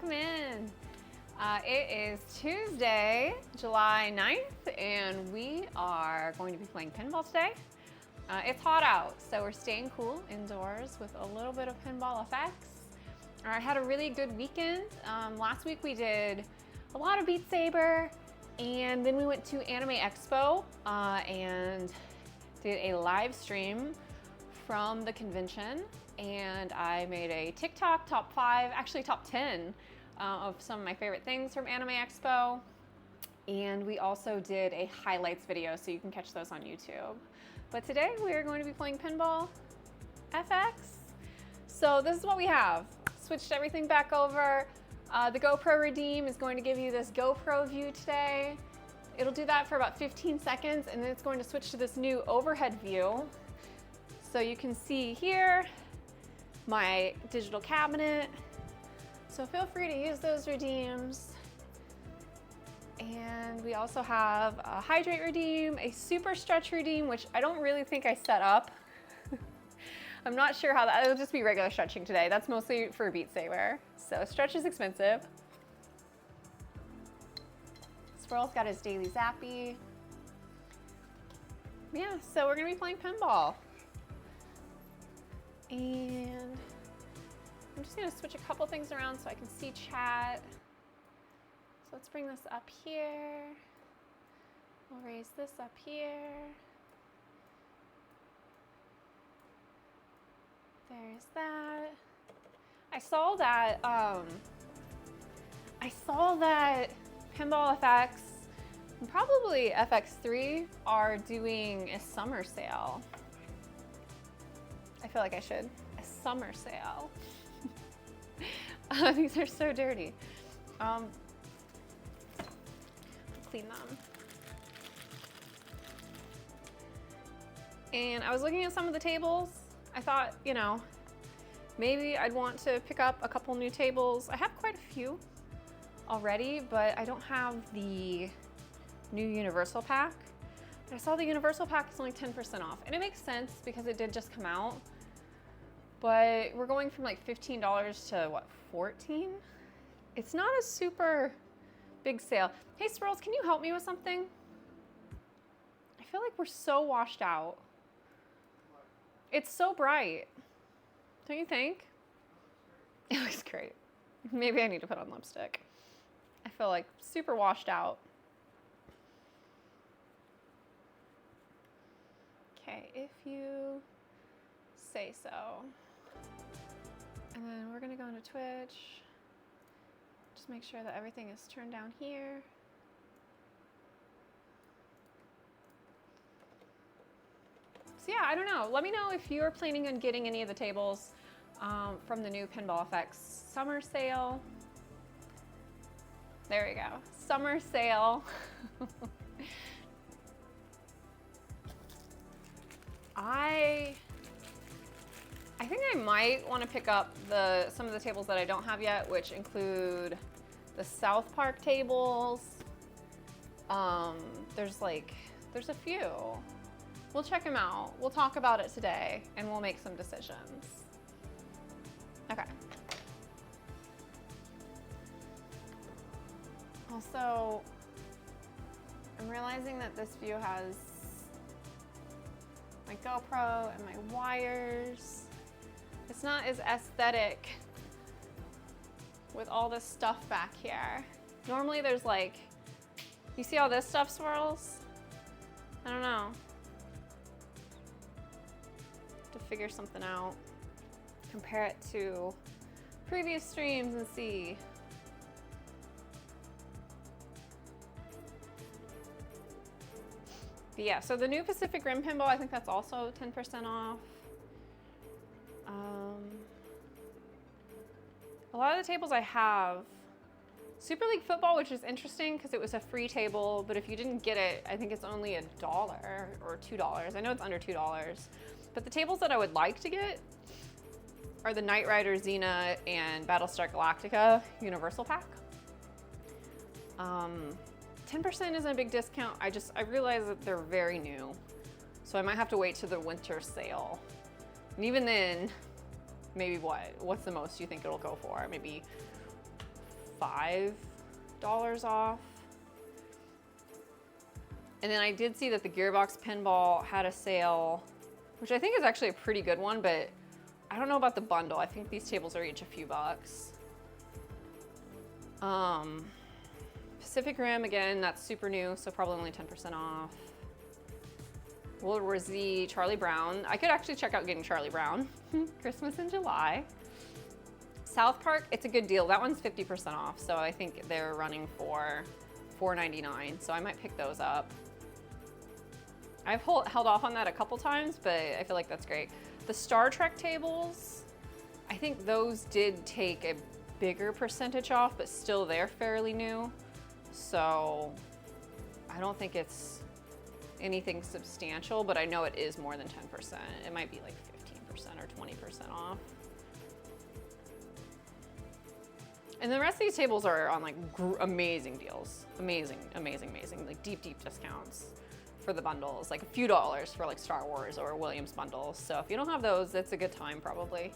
welcome in. It is Tuesday, July 9th, and we are going to be playing pinball today. It's hot out, so we're staying cool indoors with a little bit of pinball effects. I had a really good weekend. Last week we did a lot of Beat Saber, and then we went to Anime Expo and did a live stream from the convention, and I made a TikTok top 5, actually top 10 of some of my favorite things from Anime Expo. And we also did a highlights video, so you can catch those on YouTube. But today we are going to be playing Pinball FX. So this is what we have. Switched everything back over. The GoPro Redeem is going to give you this GoPro view today. It'll do that for about 15 seconds, and then it's going to switch to this new overhead view. So you can see here my digital cabinet. So feel free to use those redeems. And we also have a hydrate redeem, a super stretch redeem, which I don't really think I set up. I'm not sure how that, it'll just be regular stretching today. That's mostly for Beat Saber. So stretch is expensive. Swirl's got his daily zappy. Yeah, so we're gonna be playing pinball. And I'm just gonna switch a couple things around so I can see chat. So let's bring this up here. We'll raise this up here. There's that. I saw that Pinball FX and probably FX3 are doing a summer sale. I feel like I should. A summer sale. These are so dirty. Clean them. And I was looking at some of the tables. I thought, you know, maybe I'd want to pick up a couple new tables. I have quite a few already, but I don't have the new Universal Pack. But I saw the Universal Pack is only 10% off, and it makes sense because it did just come out. But we're going from like $15 to what, 14? It's not a super big sale. Hey Swirls, can you help me with something? I feel like we're so washed out. It's so bright. Don't you think? It looks great. Maybe I need to put on lipstick. I feel like super washed out. Okay, if you say so. And then we're gonna go into Twitch. Just make sure that everything is turned down here. So yeah, I don't know. Let me know if you're planning on getting any of the tables from the new Pinball FX summer sale. There we go, summer sale. I think I might want to pick up some of the tables that I don't have yet, which include the South Park tables. There's a few. We'll check them out. We'll talk about it today, and we'll make some decisions. Okay. Also, I'm realizing that this view has my GoPro and my wires. It's not as aesthetic with all this stuff back here. Normally there's like, you see all this stuff, Swirls? I don't know. To figure something out. Compare it to previous streams and see. But yeah, so the new Pacific Rim Pinball, I think that's also 10% off. A lot of the tables I have, Super League Football, which is interesting because it was a free table, but if you didn't get it, I think it's only $1 or $2. I know it's under $2. But the tables that I would like to get are the Knight Rider Xena and Battlestar Galactica Universal Pack. 10% isn't a big discount. I realize that they're very new. So I might have to wait to the winter sale. And even then, maybe what's the most you think it'll go for? Maybe $5 off. And then I did see that the Gearbox Pinball had a sale, which I think is actually a pretty good one, but I don't know about the bundle. I think these tables are each a few bucks. Pacific Rim, again, that's super new, so probably only 10% off. World War Z, Charlie Brown. I could actually check out getting Charlie Brown. Christmas in July. South Park, it's a good deal. That one's 50% off, so I think they're running for $4.99, so I might pick those up. I've held off on that a couple times, but I feel like that's great. The Star Trek tables, I think those did take a bigger percentage off, but still they're fairly new. So I don't think it's anything substantial, but I know it is more than 10%. It might be like 15% or 20% off. And the rest of these tables are on like amazing deals. Amazing, amazing, amazing. Like deep, deep discounts for the bundles. Like a few dollars for like Star Wars or Williams bundles. So if you don't have those, it's a good time probably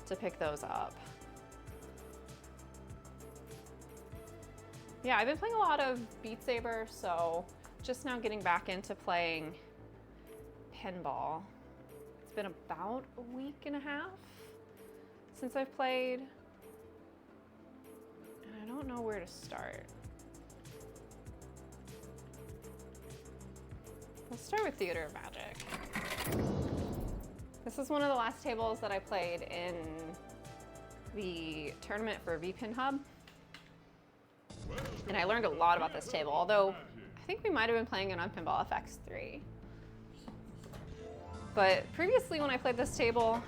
to pick those up. Yeah, I've been playing a lot of Beat Saber, so just now getting back into playing Pinball. It's been about a week and a half since I've played. I don't know where to start. Let's start with Theater of Magic. This is one of the last tables that I played in the tournament for VPin Hub. And I learned a lot about this table, although I think we might have been playing it on Pinball FX3. But previously when I played this table,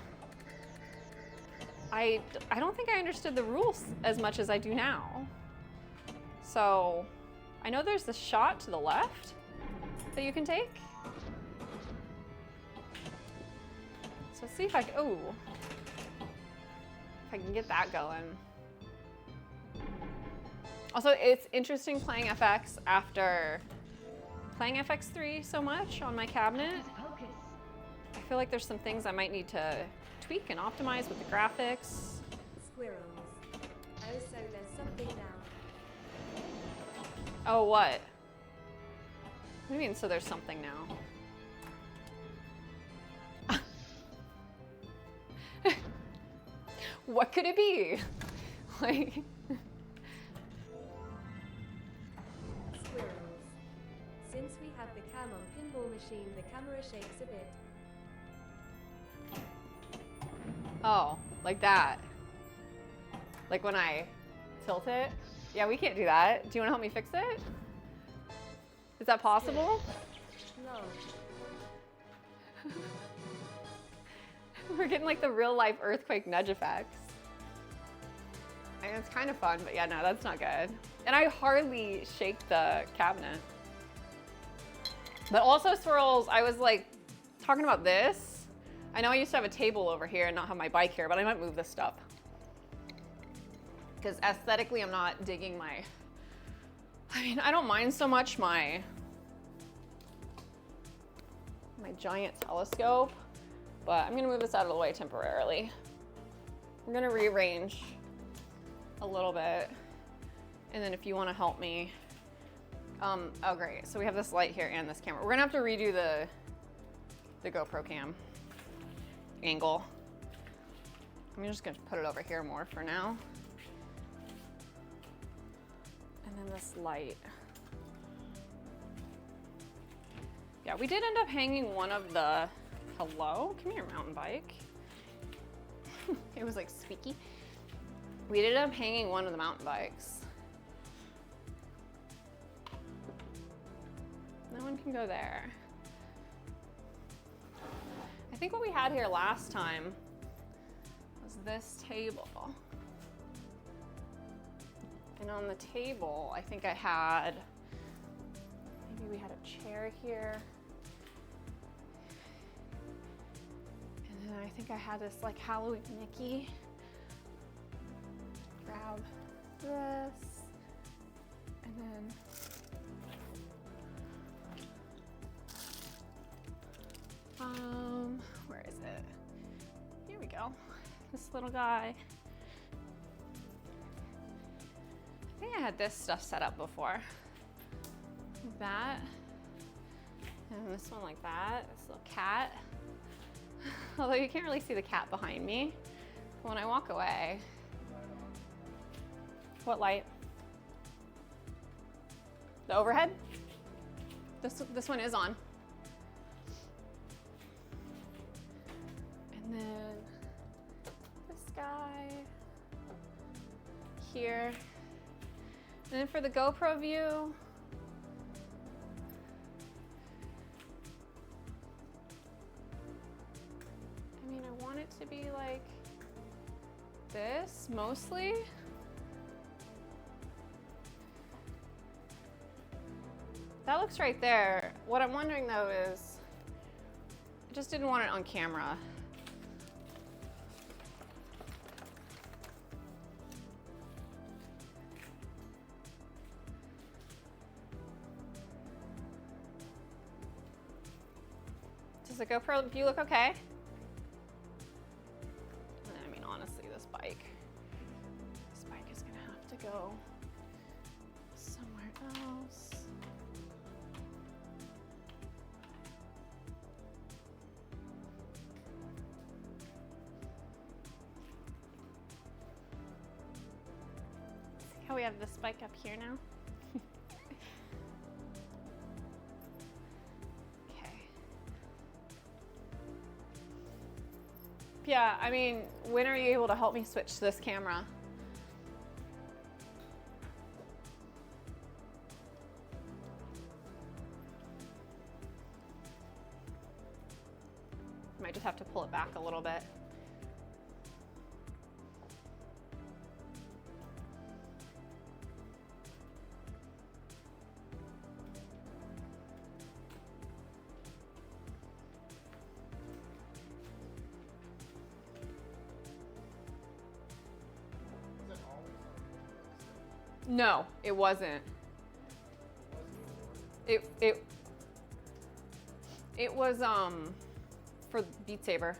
I don't think I understood the rules as much as I do now. So I know there's this shot to the left that you can take. So let's see if I can, if I can get that going. Also, it's interesting playing FX after playing FX3 so much on my cabinet. I feel like there's some things I might need to tweak and optimize with the graphics. Squirrels. Oh, so there's something now. Oh, what? What do you mean, so there's something now? What could it be? Like... Squirrels. Since we have the cam on Pinball machine, the camera shakes a bit. Oh, like that. Like when I tilt it? Yeah, we can't do that. Do you want to help me fix it? Is that possible? No. We're getting like the real life earthquake nudge effects. I mean, it's kind of fun, but yeah, no, that's not good. And I hardly shake the cabinet. But also swirls, I was like talking about this. I know I used to have a table over here and not have my bike here, but I might move this stuff. Because aesthetically, I'm not digging my, I mean, I don't mind so much my giant telescope, but I'm gonna move this out of the way temporarily. We're gonna rearrange a little bit. And then if you wanna help me, oh great, so we have this light here and this camera. We're gonna have to redo the GoPro cam angle. I'm just gonna put it over here more for now. And then this light. Yeah, we did end up hanging one of the, hello, come here, mountain bike. It was like squeaky. We ended up hanging one of the mountain bikes. That one can go there. I think what we had here last time was this table. And on the table, I think I had, maybe we had a chair here. And then I think I had this like Halloween Mickey. Grab this, and then where is it? Here we go. This little guy. I had this stuff set up before. Like that. And this one like that. This little cat. Although you can't really see the cat behind me. But when I walk away. What light? The overhead? This one is on. And then this guy here. And then for the GoPro view, I mean, I want it to be like this mostly. That looks right there. What I'm wondering though is, I just didn't want it on camera. Does the GoPro view look okay? I mean, honestly, this bike is gonna have to go somewhere else. See how we have this bike up here now? Yeah, I mean, when are you able to help me switch this camera? Might just have to pull it back a little bit. No, it wasn't. It was for Beat Saber.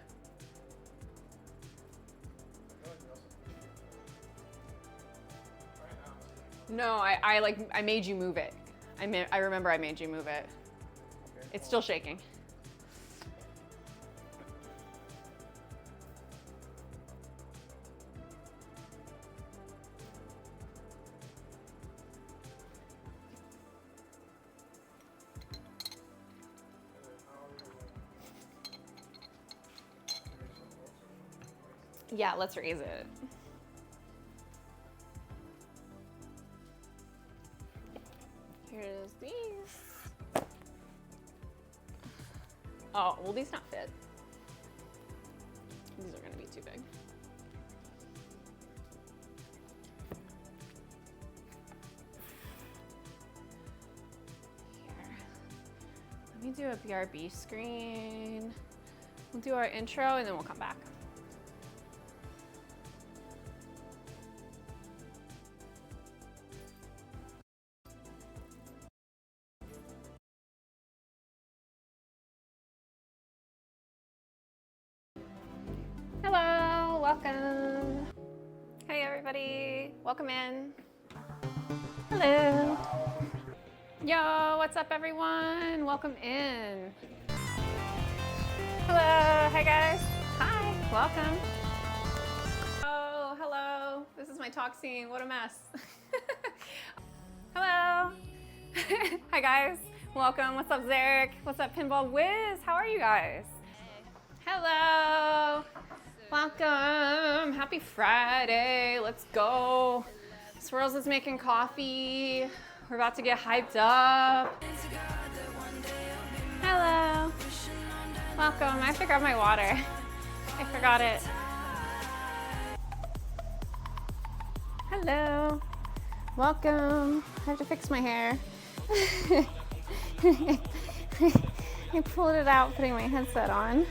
No, I made you move it. I remember I made you move it. It's still shaking. Yeah, let's raise it. Here's these. Oh, will these not fit? These are gonna be too big. Here. Let me do a BRB screen. We'll do our intro and then we'll come back. Hello, welcome. Hey everybody, welcome in. Hello. Yo, what's up everyone? Welcome in. Hello, hi guys. Hi, welcome. Oh, hello. This is my talk scene, what a mess. Hello. Hi guys, welcome. What's up Zarek? What's up Pinball Wiz? How are you guys? Hello. Welcome, happy Friday, let's go. Swirls is making coffee. We're about to get hyped up. Hello, welcome. I have to grab my water. I forgot it. Hello, welcome. I have to fix my hair. I pulled it out putting my headset on.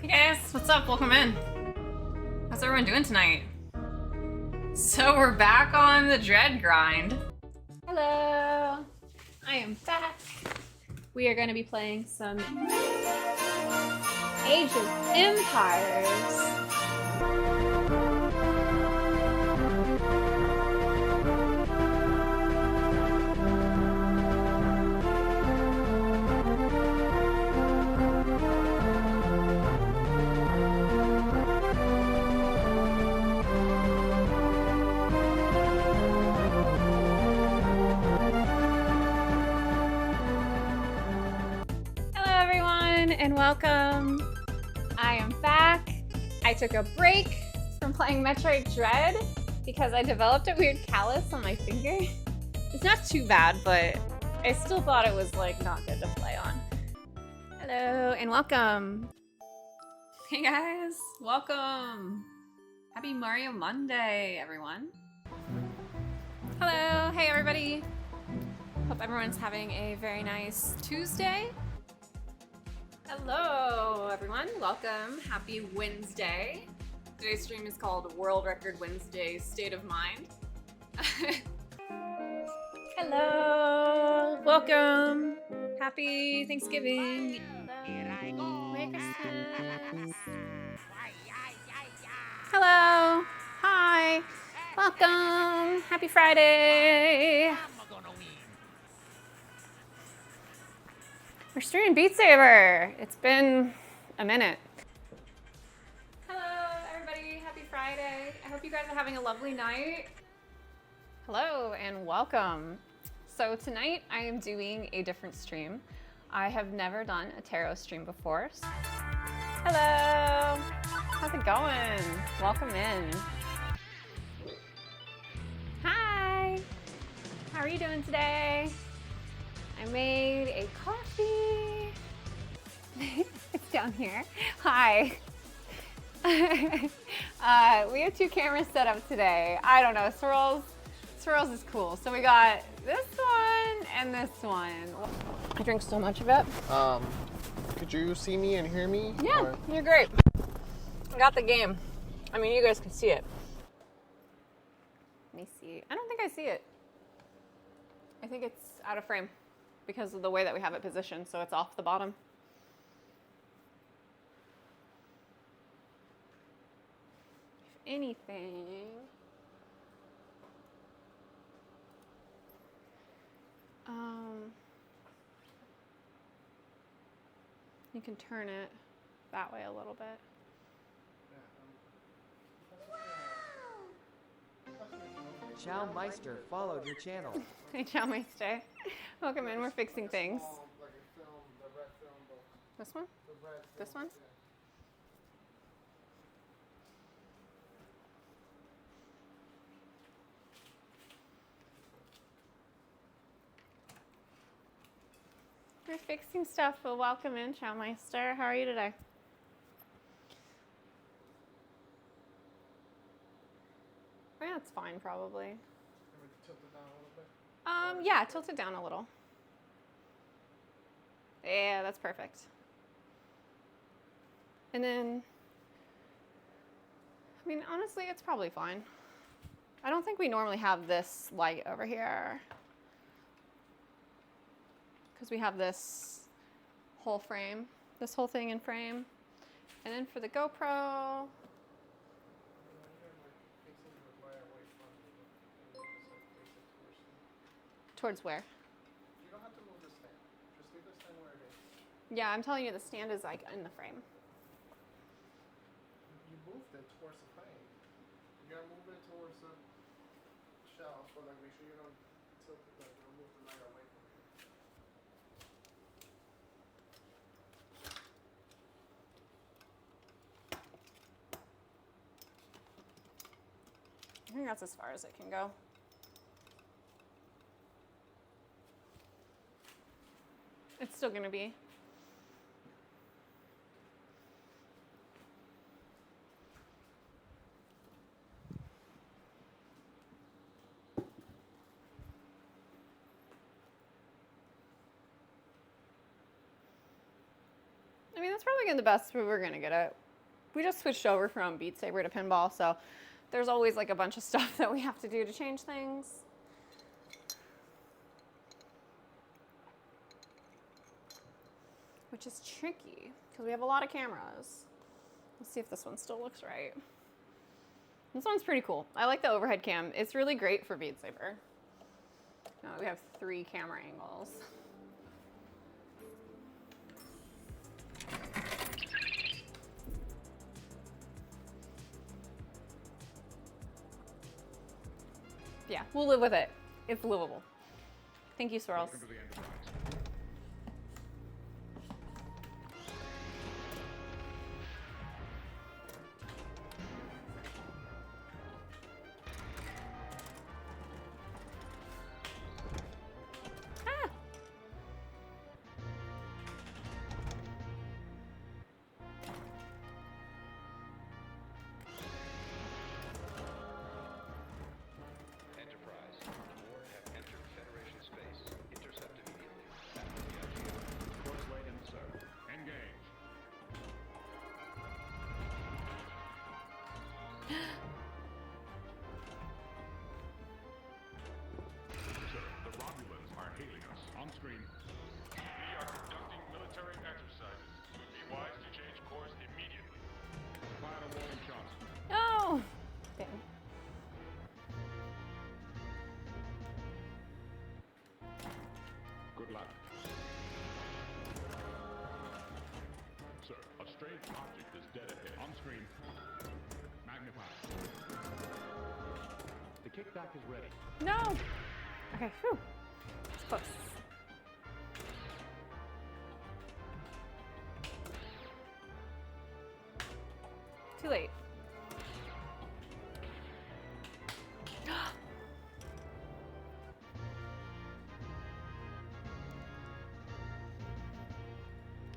Hey guys, what's up? Welcome in. How's everyone doing tonight? So we're back on the dread grind. Hello, I am back. We are going to be playing some Age of Empires. welcome. I am back. I took a break from playing Metroid Dread because I developed a weird callus on my finger. It's not too bad, but I still thought it was like not good to play on. Hello and welcome. Hey guys, welcome. Happy Mario Monday, everyone. Hello, hey everybody. Hope everyone's having a very nice Tuesday. Hello everyone, welcome. Happy Wednesday. Today's stream is called World Record Wednesday State of Mind. Hello, welcome. Happy Thanksgiving. Hello. Merry Christmas. Hello, hi, welcome. Happy Friday. We're streaming Beat Saber. It's been a minute. Hello, everybody. Happy Friday. I hope you guys are having a lovely night. Hello, and welcome. So tonight I am doing a different stream. I have never done a tarot stream before. Hello. How's it going? Welcome in. Hi. How are you doing today? I made a coffee. It's down here. Hi. We have two cameras set up today. I don't know, Swirls is cool. So we got this one and this one. I drink so much of it. Could you see me and hear me? Yeah, or? You're great. I got the game. I mean, you guys can see it. Let me see. I don't think I see it. I think it's out of frame because of the way that we have it positioned, so it's off the bottom. If anything, you can turn it that way a little bit. Chow Meister followed your channel. Hey, Chow Meister. Welcome in. We're fixing things. This one? This one? We're fixing stuff, but welcome in, Chow Meister. How are you today? Yeah, it's fine, probably. Tilt it down a little bit? Yeah, tilt it down a little. Yeah, that's perfect. And then, I mean, honestly, it's probably fine. I don't think we normally have this light over here, because we have this whole frame, this whole thing in frame. And then for the GoPro, towards where? You don't have to move the stand. Just leave the stand where it is. Yeah, I'm telling you, the stand is like in the frame. You moved it towards the frame. You gotta move it towards the shelf, but like make sure you don't tilt it, like don't move the light away from you. I think that's as far as it can go. It's still gonna be. I mean, that's probably gonna be the best we're gonna get it. We just switched over from Beat Saber to Pinball, so there's always like a bunch of stuff that we have to do to change things. Which is tricky, because we have a lot of cameras. Let's see if this one still looks right. This one's pretty cool. I like the overhead cam. It's really great for Beat Saber. We have 3 camera angles. Yeah, we'll live with it. It's livable. Thank you, Swirls. strange object is dead ahead. On screen. Magnify. The kickback is ready. No! Okay, whew. It's close. Too late.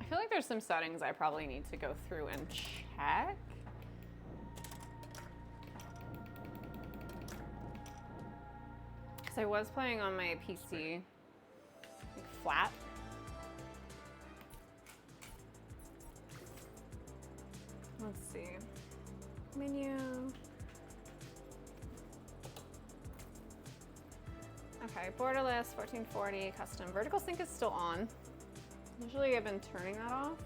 I feel like there's some settings I probably need to go through and check. Because I was playing on my PC, like flat. Let's see. Menu. Okay, borderless, 1440, custom. Vertical sync is still on. Usually I've been turning that off,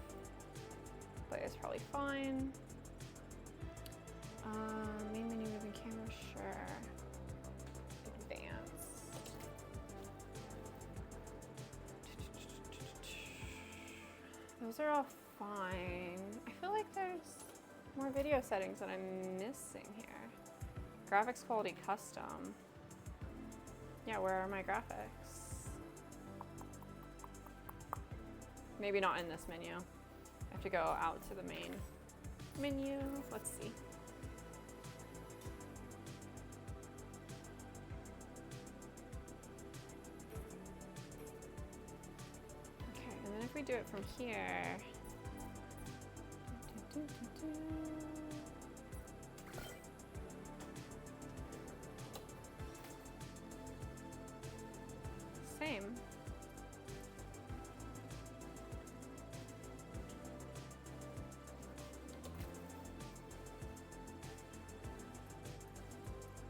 but it's probably fine. Main menu, moving camera, sure. Advanced. Those are all fine. I feel like there's more video settings that I'm missing here. Graphics quality custom. Yeah, where are my graphics? Maybe not in this menu. I have to go out to the main menu. Let's see. Okay, and then if we do it from here. Same.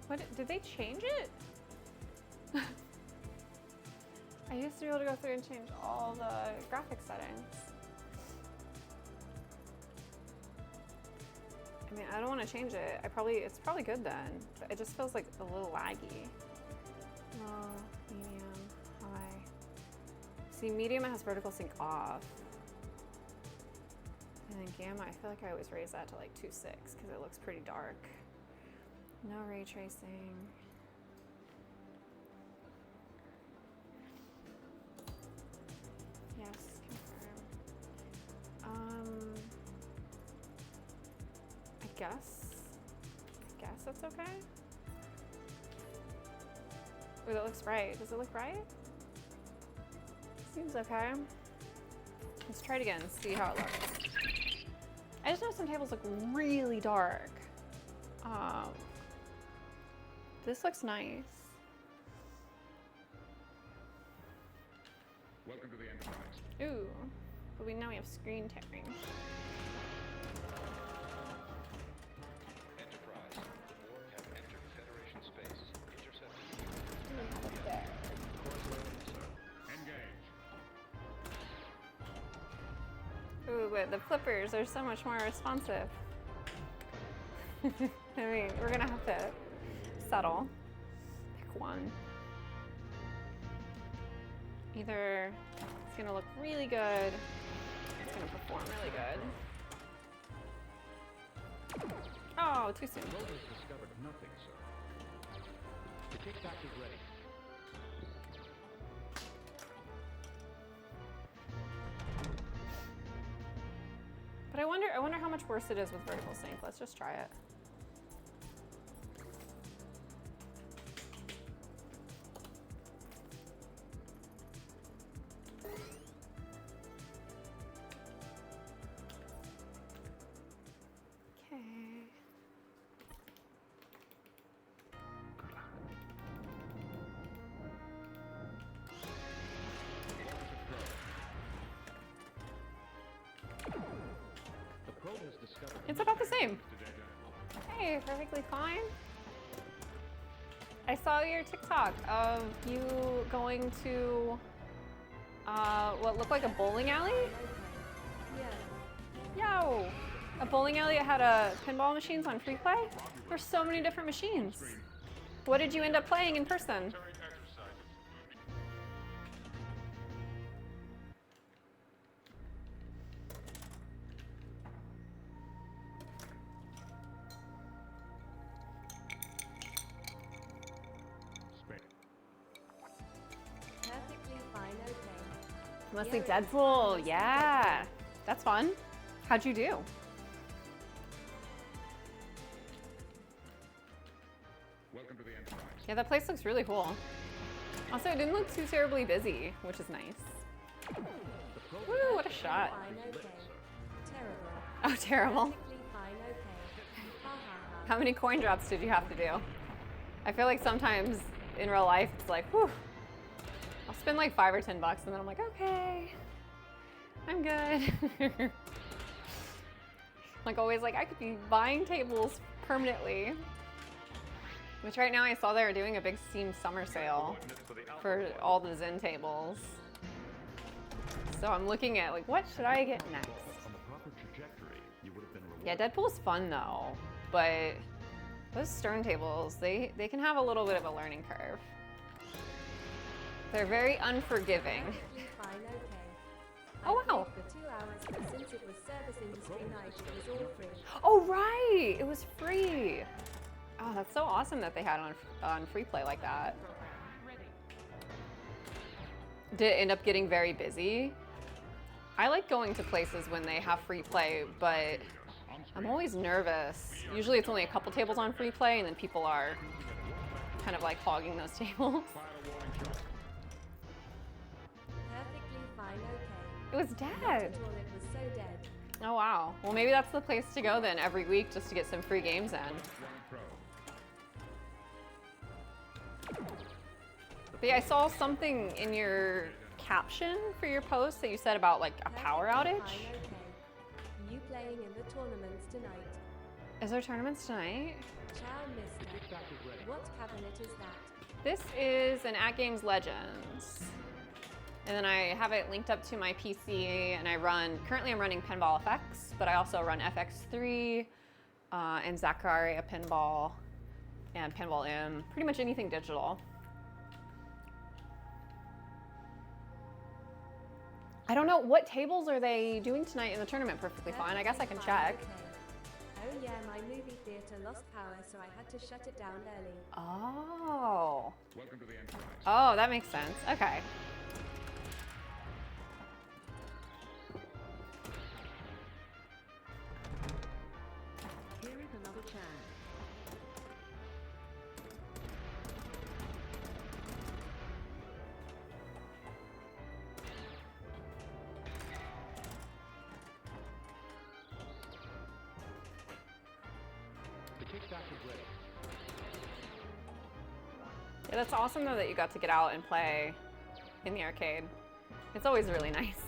What, did they change it? I used to be able to go through and change all the graphic settings. I mean, I don't want to change it. It's probably good then. But it just feels like a little laggy. Low, medium, high. See, medium has vertical sync off. And then gamma, I feel like I always raise that to like 2.6 because it looks pretty dark. No ray tracing. Yes, confirm. I guess that's okay. Ooh, that looks right. Does it look right? Seems okay. Let's try it again, see how it looks. I just know some tables look really dark. This looks nice. Welcome to the Enterprise. Ooh, but now we have screen tearing. Enterprise. Or have entered Federation space. Intercept. Engage. Ooh, but the flippers are so much more responsive. I mean, we're gonna have to settle. Pick one. Either it's gonna look really good, or it's gonna perform really good. Oh, too soon. Road has discovered nothing, sir. The kickback is ready. But I wonder how much worse it is with vertical sync. Let's just try it. It's about the same. Hey, perfectly fine. I saw your TikTok of you going to what looked like a bowling alley? Yeah. Yo! A bowling alley that had pinball machines on free play? There's so many different machines. What did you end up playing in person? Leslie Here is Deadpool, Leslie yeah. That's fun. How'd you do? Welcome to the Enterprise. Yeah, that place looks really cool. Also, it didn't look too terribly busy, which is nice. Woo, what a shot. Fine, okay. Terrible. Oh, terrible. Perfectly fine, okay. Ha ha ha. How many coin drops did you have to do? I feel like sometimes in real life, it's like, whew. I'll spend like $5 or $10 and then I'm like, okay, I'm good. Like always, like I could be buying tables permanently. Which right now I saw they were doing a big Steam summer sale for all the Zen tables. So I'm looking at like, what should I get next? On the proper trajectory, you would have been rewarded. Yeah, Deadpool's fun though, but those Stern tables, they can have a little bit of a learning curve. They're very unforgiving. Perfectly fine, okay. Oh, I wow. paid for 2 hours, but since it was service industry night, it was all free. Oh right, it was free. Oh, that's so awesome that they had on free play like that. Did it end up getting very busy? I like going to places when they have free play, but I'm always nervous. Usually it's only a couple tables on free play and then people are kind of like hogging those tables. Perfectly fine, okay. It was Not dead. at all, it was so dead. Oh wow. Well, maybe that's the place to go then every week just to get some free games in. But yeah, I saw something in your caption for your post that you said about like a power Perfectly outage. fine, okay. You playing in the tournaments tonight? Is there tournaments tonight? Ciao, mister. What cabinet is that? This is an At Games Legends. And then I have it linked up to my PC and currently I'm running Pinball FX, but I also run FX3 and Zaccaria Pinball and Pinball M, pretty much anything digital. I don't know, what tables are they doing tonight in the tournament? Perfectly fine, I guess I can Perfectly fine, check. okay. Oh yeah, my movie theater lost power, so I had to shut it down early. Oh. Welcome to the Enterprise. Oh, that makes sense, okay. Here is another chance. The kickback is ready. Yeah, that's awesome though that you got to get out and play in the arcade. It's always really nice.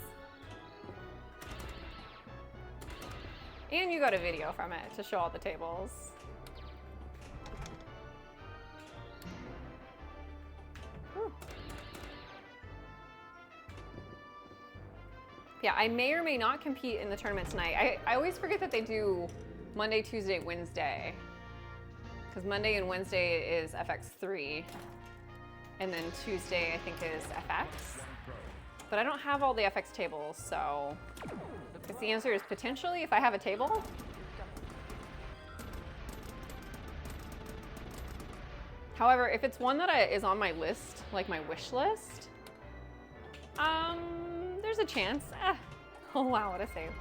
And you got a video from it to show all the tables. Whew. Yeah, I may or may not compete in the tournament tonight. I always forget that they do Monday, Tuesday, Wednesday. Because Monday and Wednesday is FX3. And then Tuesday, I think, is FX. But I don't have all the FX tables, so I guess the answer is potentially if I have a table. However, if it's one that is on my list, like my wish list, there's a chance. Oh wow, what a save.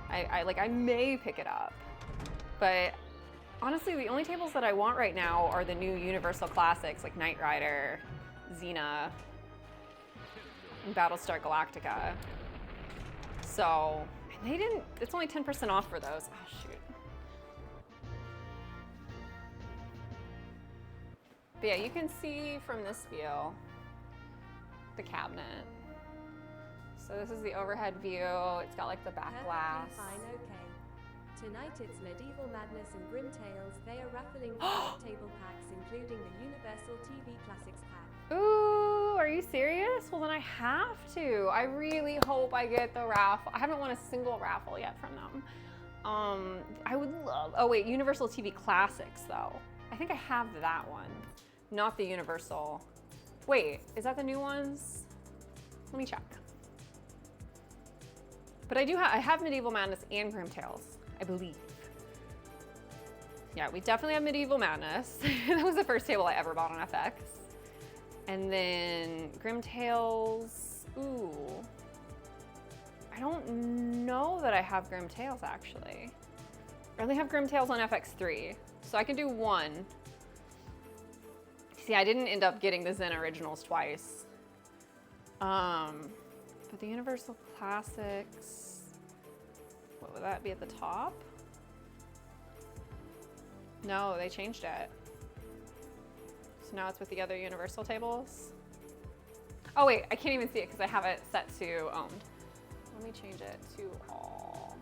I may pick it up. But honestly, the only tables that I want right now are the new Universal Classics like Knight Rider, Xena, and Battlestar Galactica. So, and they didn't, it's only 10% off for those. Oh shoot. But yeah, you can see from this view the cabinet. So this is the overhead view. It's got like the back glass. Perfectly fine, okay. Tonight it's Medieval Madness and Grim Tales. They are raffling 5 table packs, including the Universal TV Classics pack. Ooh, are you serious? Well, then I have to. I really hope I get the raffle. I haven't won a single raffle yet from them. I would love, oh wait, Universal TV Classics though. I think I have that one, not the Universal. Wait, is that the new ones? Let me check. But I have Medieval Madness and Grim Tales, I believe. Yeah, we definitely have Medieval Madness. That was the first table I ever bought on FX. And then Grim Tales, ooh. don't know that I have Grim Tales actually. I only have Grim Tales on FX3, so I can do one. See, I didn't end up getting the Zen Originals twice. But the Universal Classics, what would that be at the top? No, they changed it. So now it's with the other Universal tables. Oh wait, I can't even see it because I have it set to owned. Let me change it to all.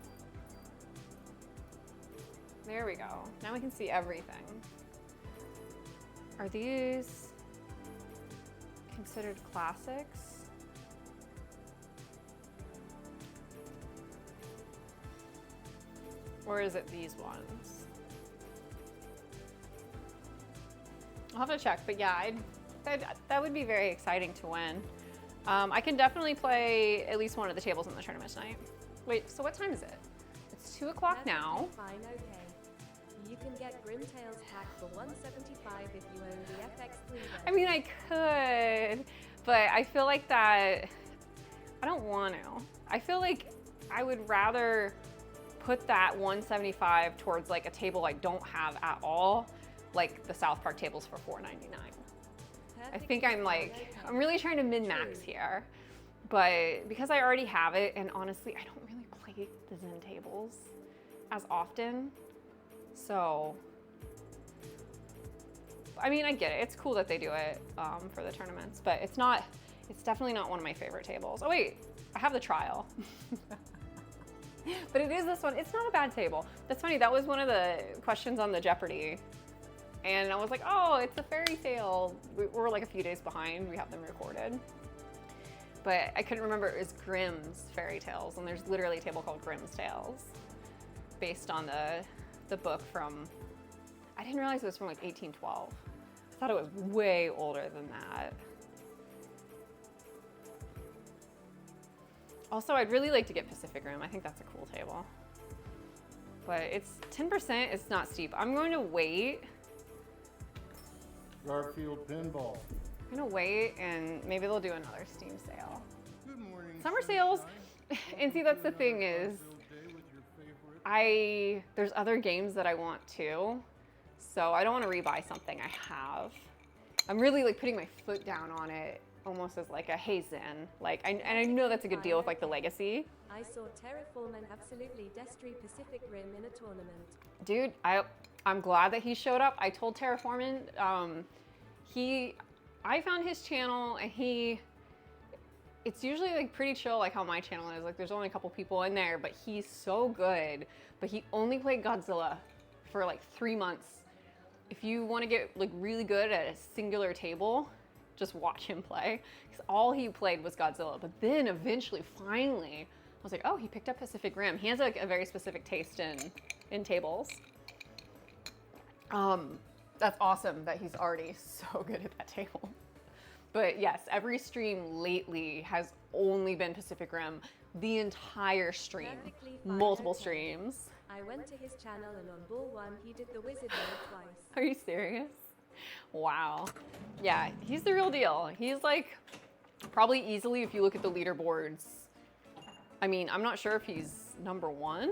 There we go. Now we can see everything. Are these considered classics? Or is it these ones? I'll have to check, but yeah, that would be very exciting to win. I can definitely play at least one of the tables in the tournament tonight. Wait, so what time is it? It's 2 o'clock now. Fine, okay. You can get Grim Tales pack for $175 if you own the FX3. I mean, I could, but I feel like that, I don't want to. I feel like I would rather put that $175 towards like a table I don't have at all, like the South Park tables for $4.99. I think I'm really trying to min-max here, but because I already have it, and honestly, I don't really play the Zen tables as often, so, I mean, I get it. It's cool that they do it for the tournaments, but it's definitely not one of my favorite tables. Oh wait, I have the trial. But it is this one. It's not a bad table. That's funny, that was one of the questions on the Jeopardy. And I was like, oh, it's a fairy tale. We're like a few days behind. We have them recorded. But I couldn't remember it was Grimm's Fairy Tales. And there's literally a table called Grimm's Tales based on the book from, I didn't realize it was from like 1812. I thought it was way older than that. Also, I'd really like to get Pacific Rim. I think that's a cool table. But it's 10%, it's not steep. I'm going to wait. Garfield Pinball. I'm gonna wait and maybe they'll do another Steam sale. Good morning. Summer sales, and see that's the thing is, there's other games that I want too, so I don't want to rebuy something I have. I'm really like putting my foot down on it, almost as like a hey Zen. Like, and I know that's a good deal with like the Legacy. I saw Terraform and absolutely destroy Pacific Rim in a tournament. Dude, I'm glad that he showed up. I told Terraforming, I found his channel and it's usually like pretty chill like how my channel is. Like there's only a couple people in there, but he's so good. But he only played Godzilla for like 3 months. If you want to get like really good at a singular table, just watch him play. Because all he played was Godzilla. But then eventually, finally, I was like, oh, he picked up Pacific Rim. He has like a very specific taste in tables. That's awesome that he's already so good at that table. But yes, every stream lately has only been Pacific Rim, the entire stream, multiple streams. I went to his channel and on ball 1 he did the wizard mode twice. Are you serious? Wow. Yeah, he's the real deal. He's like probably easily, if you look at the leaderboards, I mean, I'm not sure if he's #1.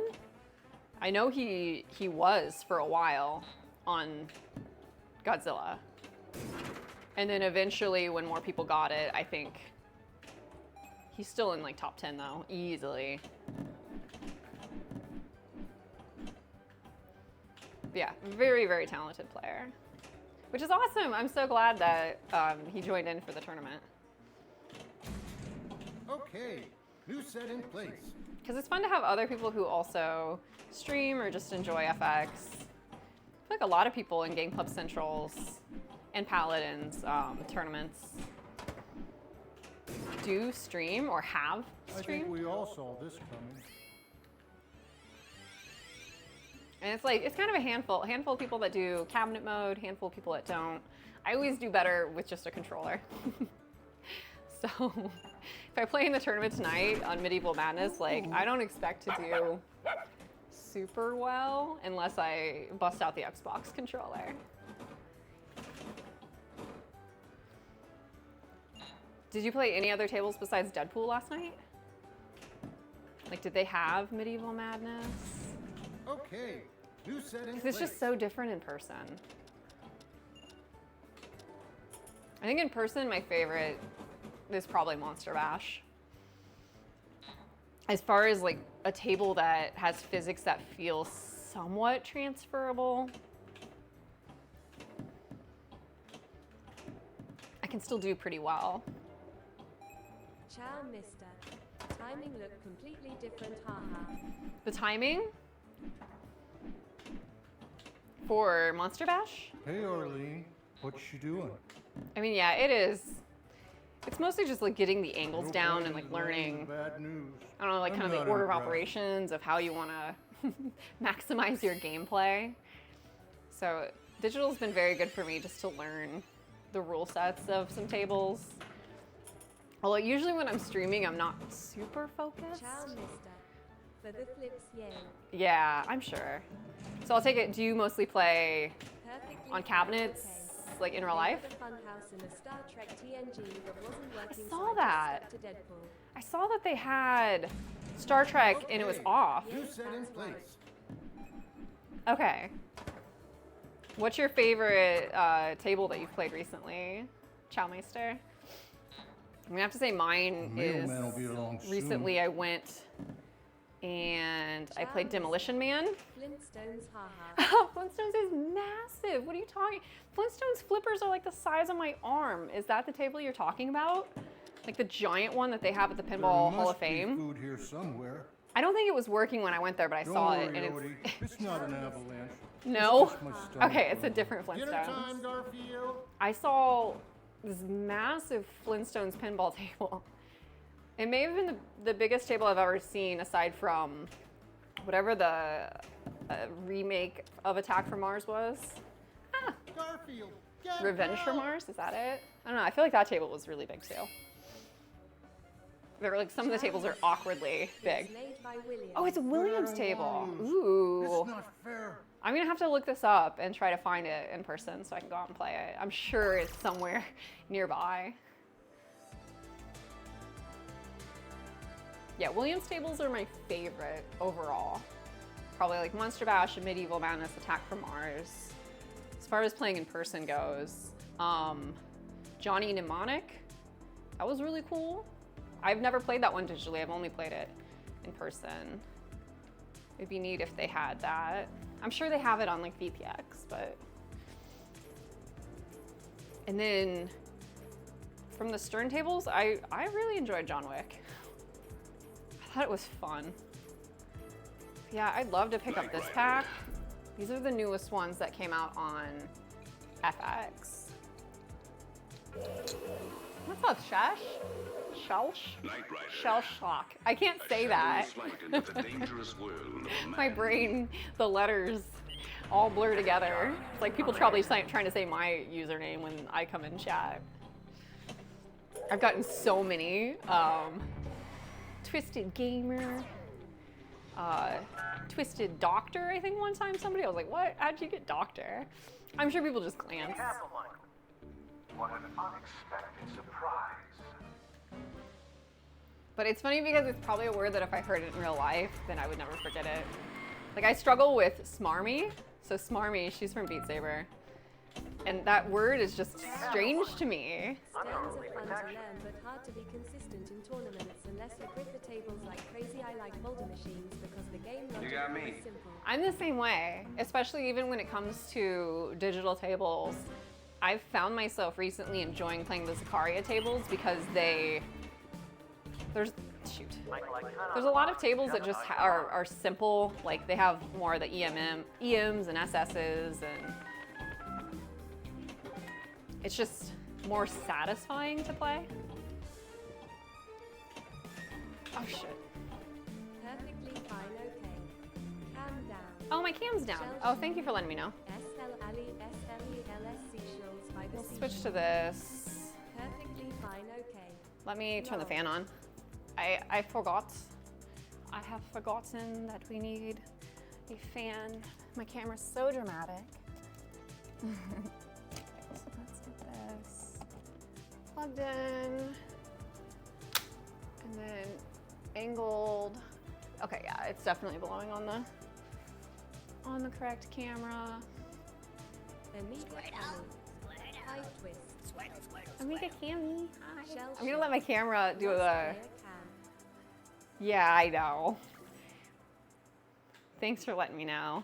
I know he was for a while on Godzilla. And then eventually when more people got it, I think he's still in like top 10 though, easily. But yeah, very, very talented player, which is awesome. I'm so glad that he joined in for the tournament. Okay, new set in place. Because it's fun to have other people who also stream or just enjoy FX. I feel like a lot of people in Game Club Centrals and Paladins tournaments do stream or have streamed. I think we all saw this coming. And it's like, it's kind of a handful of people that do cabinet mode, handful of people that don't. I always do better with just a controller. So if I play in the tournament tonight on Medieval Madness, like I don't expect to do super well unless I bust out the Xbox controller. Did you play any other tables besides Deadpool last night? Like, did they have Medieval Madness? Okay, new set in 'Cause it's just so different in person. I think in person, my favorite is probably Monster Bash. As far as like a table that has physics that feel somewhat transferable, I can still do pretty well. Ciao, mister. Timing looked completely different, haha. The timing for Monster Bash? Hey Arlene, what you doing? I mean, yeah, it is. It's mostly just like getting the angles down and like learning, Bad news. I don't know, like I'm kind of the not order of impressed. operations of how you want to maximize your gameplay. So digital's been very good for me just to learn the rule sets of some tables. Although usually when I'm streaming, I'm not super focused. Ciao, mister. For the flips, yay. Yeah, I'm sure. So I'll take it, do you mostly play Perfectly on fine, cabinets, okay. like in real life? The funhouse in a Star Trek TNG that wasn't working, saw so I just that. stuck to Deadpool. I saw that they had Star Trek and it was Okay. off. New Yes, set in that's right. place. Okay. What's your favorite table that you've played recently, Chowmeister? I'm gonna have to say mine The is mailman will be along soon. recently I went and I played Demolition Man. Flintstones, haha. Oh, Flintstones is massive. What are you talking? Flintstones flippers are like the size of my arm. Is that the table you're talking about? Like the giant one that they have at the Pinball There Hall of must be Fame? food here somewhere. I don't think it was working when I went there, but I Don't saw worry, it and Odie. It's not an avalanche. no. It's just my stomach Okay, it's a growling. different Dinner Flintstones. time, Garfield. I saw this massive Flintstones pinball table. It may have been the biggest table I've ever seen aside from whatever the remake of Attack from Mars was. Ah, Garfield, get Revenge from help. Mars, is that it? I don't know, I feel like that table was really big too. They're like, some of the tables are awkwardly big. It's made by Williams. Oh, it's a Williams don't table. wanna lose. Ooh. It's not fair. I'm gonna have to look this up and try to find it in person so I can go out and play it. I'm sure it's somewhere nearby. Yeah, Williams tables are my favorite overall. Probably like Monster Bash and Medieval Madness, Attack from Mars. As far as playing in person goes, Johnny Mnemonic, that was really cool. I've never played that one digitally, I've only played it in person. It'd be neat if they had that. I'm sure they have it on like VPX, but. And then from the Stern tables, I really enjoyed John Wick. I thought it was fun. Yeah, I'd love to pick up this pack. These are the newest ones that came out on FX. What's up, Shash? Shelsh? Shell shock. I can't say that. My brain, the letters all blur together. It's like people probably trying to say my username when I come in chat. I've gotten so many. Twisted Gamer. Twisted Doctor, I think one time somebody, I was like, what? How'd you get Doctor? I'm sure people just glance. What an unexpected surprise. But it's funny because it's probably a word that if I heard it in real life, then I would never forget it. Like I struggle with smarmy. So smarmy, she's from Beat Saber. And that word is just strange to me. Stands are fun to learn, but hard to be consistent in tournaments unless you grip the tables like crazy. I like Boulder machines because the game logic is simple. I'm the same way, especially even when it comes to digital tables. I've found myself recently enjoying playing the Zakaria tables because there's a lot of tables that just are simple, like they have more of the EMs and SSs, and it's just more satisfying to play. Oh shit. Perfectly fine, okay. Calm down. Oh, my cam's down. Oh, thank you for letting me know. SLLESLELS seashells by the We'll sea. switch to this. Perfectly fine, okay. Let me turn the fan on. I forgot. I have forgotten that we need a fan. My camera's so dramatic. So let's get this plugged in. And then angled Okay, yeah, it's definitely blowing on the correct camera. Amiga Cami. High twist. Amiga Cami. Hi. Shell I'm gonna shock. let my camera do Lost the. player cam. Yeah, I know. Thanks for letting me know.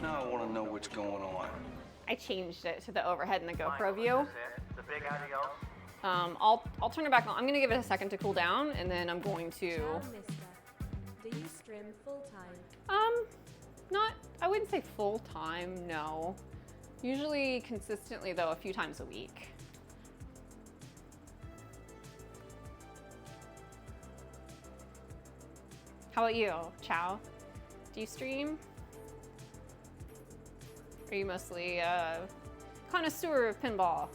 Now I want to know what's going on. I changed it to the overhead in the GoPro view. The big adios. I'll turn it back on. I'm gonna give it a second to cool down, and then I'm going to. Ciao, mister. Do you stream full time? Not. I wouldn't say full time. No. Usually consistently though, a few times a week. How about you, Chow? Do you stream? Are you mostly a connoisseur of pinball?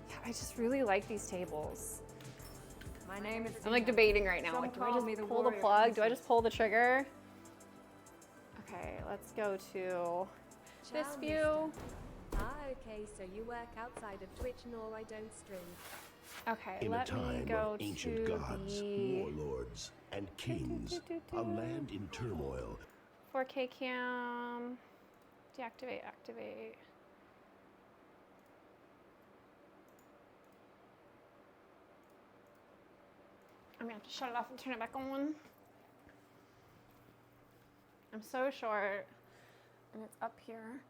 Yeah, I just really like these tables. My name is. I'm like debating right now. Some Like, do I call just me the pull the warrior plug? Do I princess. just pull the trigger? Okay, let's go to this Ciao, view. mister. Ah, okay, so you work outside of Twitch and all I don't stream. Okay, In a let me time go of ancient to gods, the warlords, and kings, a land in turmoil, 4K cam. Deactivate, activate. I'm gonna have to shut it off and turn it back on. I'm so short, and it's up here.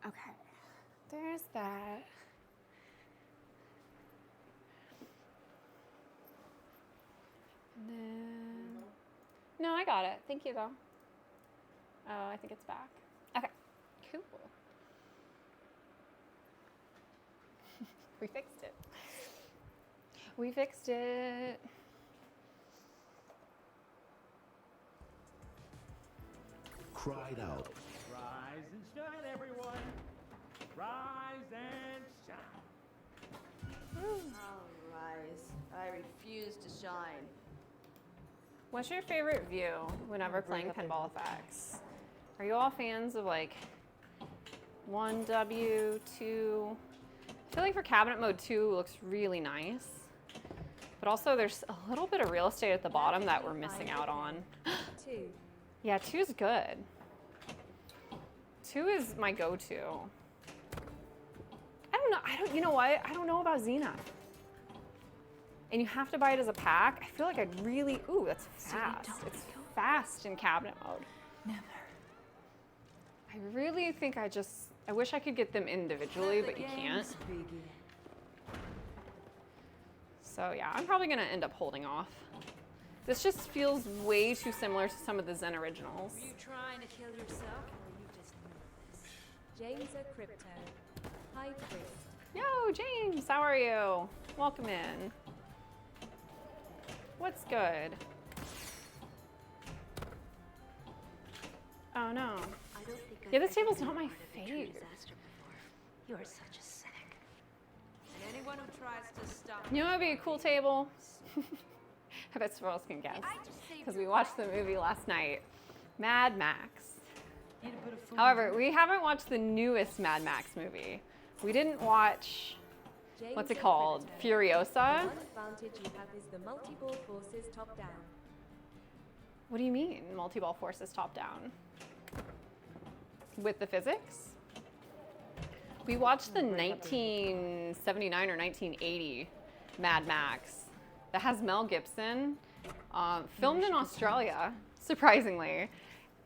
Okay, there's that. And then, no, I got it. Thank you though. Oh, I think it's back. Okay, cool. We fixed it. We fixed it. cried out, Rise and shine, everyone. Rise and shine. I'll rise. I refuse to shine. What's your favorite view whenever playing pinball effects? Are you all fans of like 1W, 2? I feel like for cabinet mode 2 looks really nice. But also there's a little bit of real estate at the bottom that we're missing out on. 2. Yeah, 2's good. 2 is my go-to. You know what? I don't know about Xena. And you have to buy it as a pack. I feel like I'd really, ooh, that's fast. It's fast in cabinet mode. Never. I really think I wish I could get them individually, but you can't. So yeah, I'm probably gonna end up holding off. This just feels way too similar to some of the Zen originals. Were you trying to kill yourself, or you just nervous? James a crypto. High twist. Yo, James, how are you? Welcome in. What's good? Oh no. I don't think Yeah, this table's not my favorite. You're such a cynic. And anyone who tries to stop You know what would be a cool table? I bet Swirls can guess. Because we watched the movie last night. Mad Max. However, we haven't watched the newest Mad Max movie. We didn't watch, James what's it a called? crypto. Furiosa? The one advantage you have is the multi-ball forces top down. What do you mean, multi-ball forces top down? With the physics? We watched the 1979 or 1980 Mad Max that has Mel Gibson, filmed in Australia, surprisingly.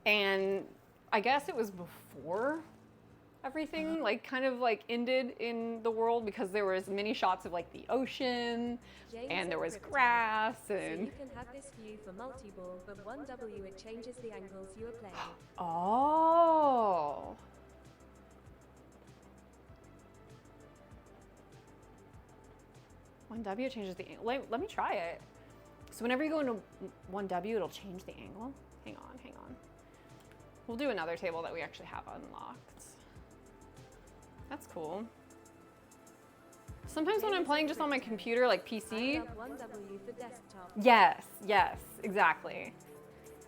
And I guess it was before everything like kind of like ended in the world, because there was many shots of like the ocean James and there a was crypto. grass So and you can have this view for multi-ball, but 1W it changes the angles you are playing. oh. One W changes the angle. Let me try it. So whenever you go into 1W, it'll change the angle. Hang on, hang on. We'll do another table that we actually have unlocked. That's cool. Sometimes when I'm playing just on my computer, like I PC, love 1W for desktop. yes, yes, exactly.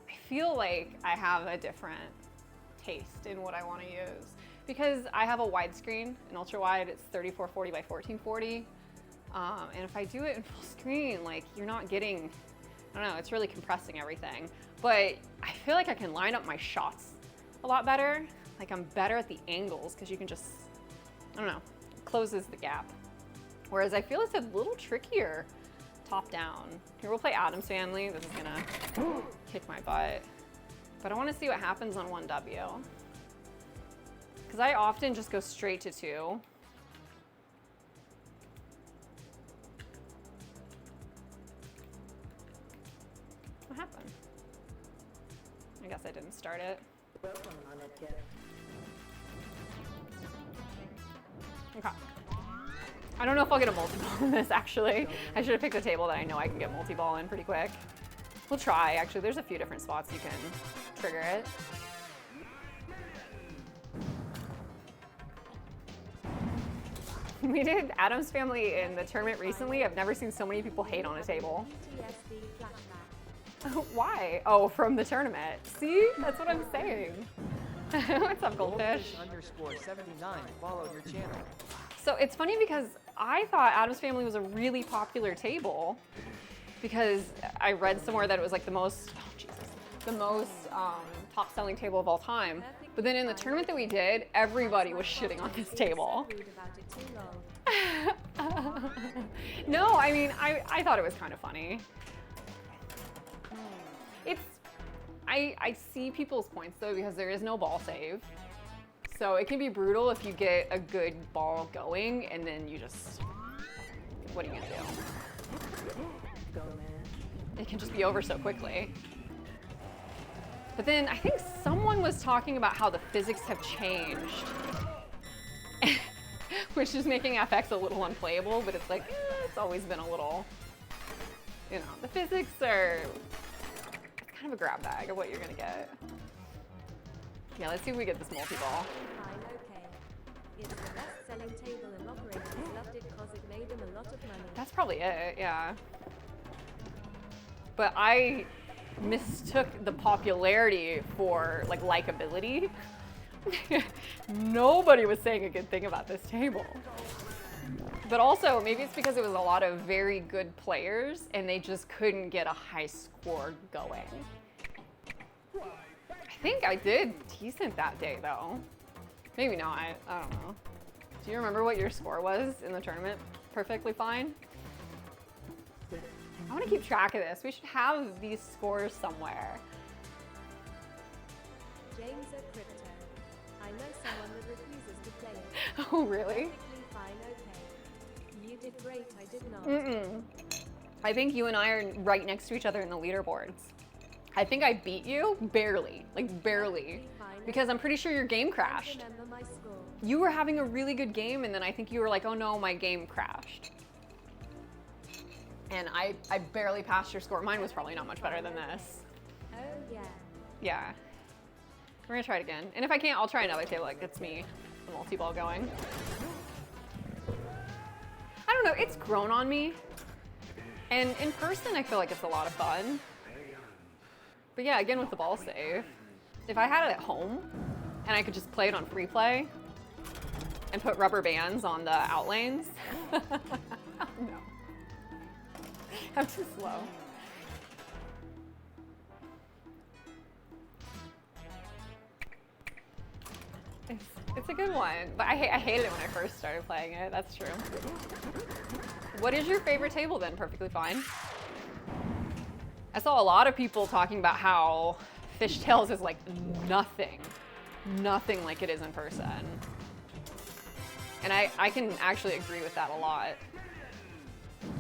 I feel like I have a different taste in what I want to use. because I have a widescreen, an ultra wide, it's 3440 by 1440. And if I do it in full screen, like you're not getting, I don't know, it's really compressing everything. But I feel like I can line up my shots a lot better. Like I'm better at the angles because you can just, I don't know, closes the gap. Whereas I feel it's a little trickier top down. Here we'll play Addams Family. This is gonna kick my butt. But I wanna see what happens on 1W. Because I often just go straight to 2. What happened? I guess I didn't start it. Okay. I don't know if I'll get a multi-ball in this, actually. I should have picked a table that I know I can get multi-ball in pretty quick. We'll try, actually. There's a few different spots you can trigger it. We did Addams Family in the tournament recently. I've never seen so many people hate on a table. Why? Oh, from the tournament. See? That's what I'm saying. What's up, Goldfish? _79 followed your channel. So it's funny because I thought Addams Family was a really popular table because I read somewhere that it was like the most, top selling table of all time. But then in the tournament that we did, everybody was shitting on this table. No, I mean, I thought it was kind of funny. I see people's points though because there is no ball save. So it can be brutal if you get a good ball going and then you just, what are you gonna do? It can just be over so quickly. But then I think someone was talking about how the physics have changed, which is making FX a little unplayable, but it's like, it's always been a little, you know, the physics are, it's kind of a grab bag of what you're gonna get. Yeah, let's see if we get this multi-ball. It's the best-selling table and operators loved it because it made them a lot of money. That's probably it, yeah. But I mistook the popularity for like likability. Nobody was saying a good thing about this table. But also, maybe it's because it was a lot of very good players and they just couldn't get a high score going. I think I did decent that day though. Maybe not, I don't know. Do you remember what your score was in the tournament? Perfectly fine? I want to keep track of this. We should have these scores somewhere. James a crypto. I know someone that refuses to play it. Oh, really? Perfectly fine, okay. You did great, I did not. Mm-mm. I think you and I are right next to each other in the leaderboards. I think I beat you barely, like barely, because I'm pretty sure your game crashed. I remember my score. You were having a really good game and then I think you were like, oh no, my game crashed. And I barely passed your score. Mine was probably not much better than this. Oh yeah. Yeah. We're gonna try it again. And if I can't, I'll try another table that gets me the multi-ball going. I don't know, it's grown on me. And in person, I feel like it's a lot of fun. But yeah, again with the ball save. If I had it at home and I could just play it on free play and put rubber bands on the out lanes. Oh no. I'm too slow. It's a good one, but I hated it when I first started playing it, that's true. What is your favorite table then? Perfectly fine. I saw a lot of people talking about how Fishtails is like nothing like it is in person. And I can actually agree with that a lot.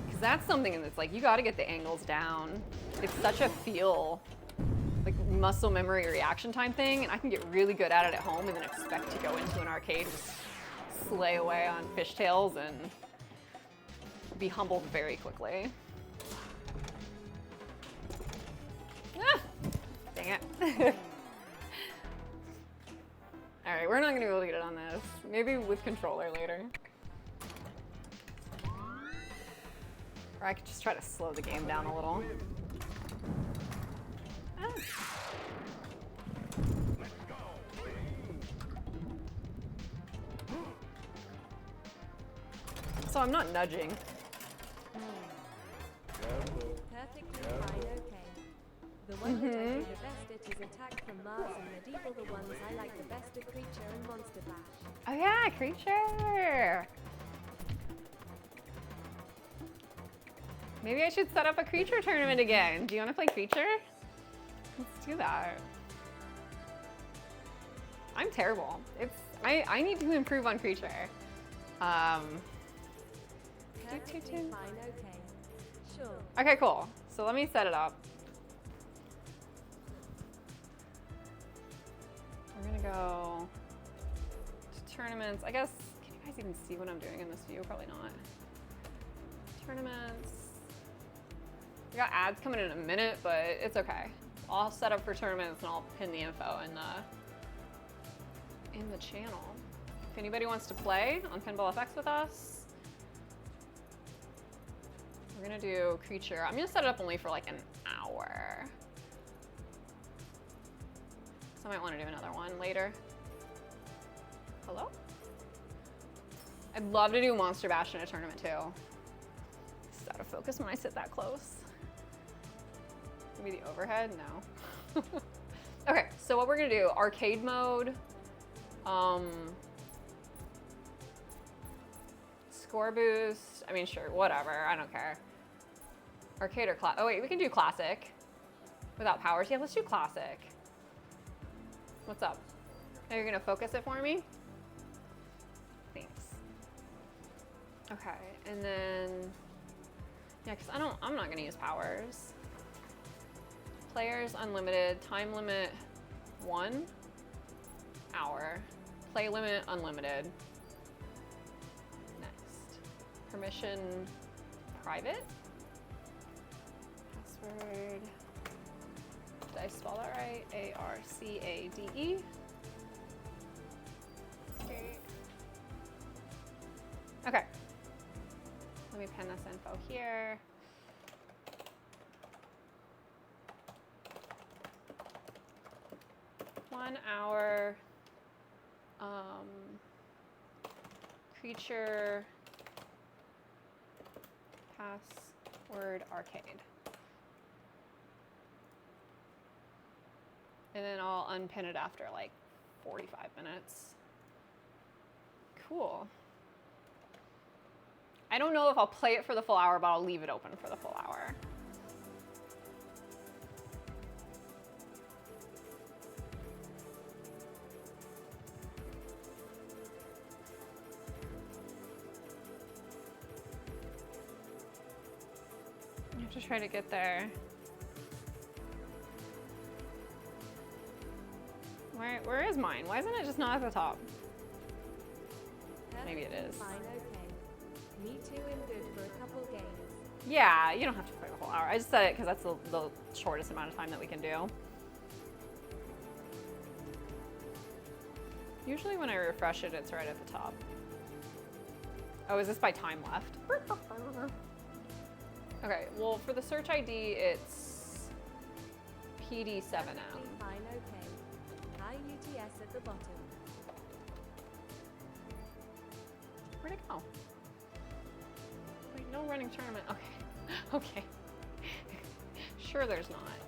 Because that's something that's like, you gotta get the angles down. It's such a feel, like muscle memory reaction time thing, and I can get really good at it at home and then expect to go into an arcade and just slay away on Fishtails and be humbled very quickly. Ah, dang it. All right, we're not gonna be able to get it on this. Maybe with controller later. Or I could just try to slow the game down a little. Ah. Also, I'm not nudging. Perfectly fine, okay. The one that I do the best at is Attack from Mars and Medieval. The ones I like the best are Creature and Monster Bash. Oh yeah, creature. Maybe I should set up a creature tournament again. Do you want to play creature? Let's do that. I'm terrible. I need to improve on creature. Perfectly fine, okay. Sure. Okay, cool. So let me set it up. We're gonna go to tournaments. I guess, can you guys even see what I'm doing in this view? Probably not. Tournaments. We got ads coming in a minute, but it's okay. I'll set up for tournaments and I'll pin the info in the channel. If anybody wants to play on Pinball FX with us, we're gonna do creature. I'm gonna set it up only for like an hour. So I might wanna do another one later. Hello? I'd love to do Monster Bash in a tournament too. Just out of focus when I sit that close. Maybe the overhead? No. Okay, so what we're gonna do, arcade mode, score boost, I mean, sure, whatever, I don't care. Arcade or class, oh wait, we can do classic without powers. Yeah, let's do classic. What's up? Are you gonna focus it for me? Thanks. Okay, and then, yeah, cause I'm not gonna use powers. Players unlimited, time limit 1 hour, play limit unlimited. Next, permission private. Password, did I spell that right? ARCADE. Okay. Okay. Let me pin this info here. One hour creature password arcade. And then I'll unpin it after like 45 minutes. Cool. I don't know if I'll play it for the full hour, but I'll leave it open for the full hour. You have to try to get there. Where is mine? Why isn't it just not at the top? Maybe it is. Fine, okay. Me too and good for a couple games. Yeah, you don't have to play the whole hour. I just said it because that's the shortest amount of time that we can do. Usually when I refresh it, it's right at the top. Oh, is this by time left? Okay, well for the search ID, it's PD7M. Fine, okay. High UTS at the bottom. Where'd it go? Wait, no running tournament. Okay. Okay. Sure there's not.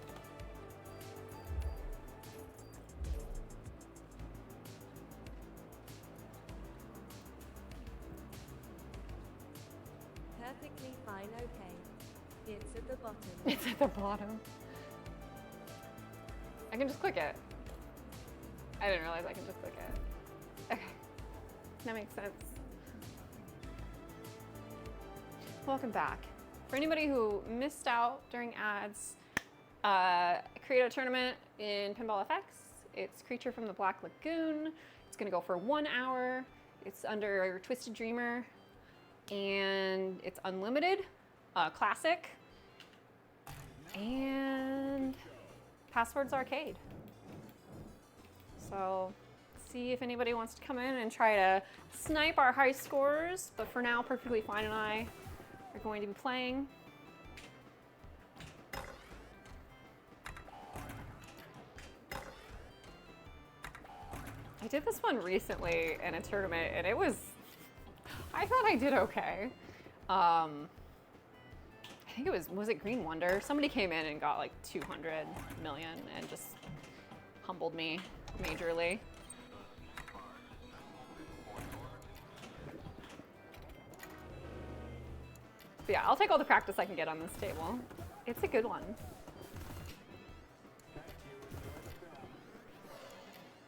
Perfectly fine, okay. It's at the bottom. It's at the bottom. I can just click it. I didn't realize I can just click it. Okay. That makes sense. Welcome back. For anybody who missed out during ads, create a tournament in Pinball FX. It's Creature from the Black Lagoon. It's gonna go for 1 hour. It's under Twisted Dreamer, and it's unlimited, classic, and password's arcade. So see if anybody wants to come in and try to snipe our high scores, but for now, Perfectly Fine and I are going to be playing. I did this one recently in a tournament and it was, I thought I did okay. I think was it Green Wonder? Somebody came in and got like 200 million and just humbled me majorly. But yeah, I'll take all the practice I can get on this table. It's a good one.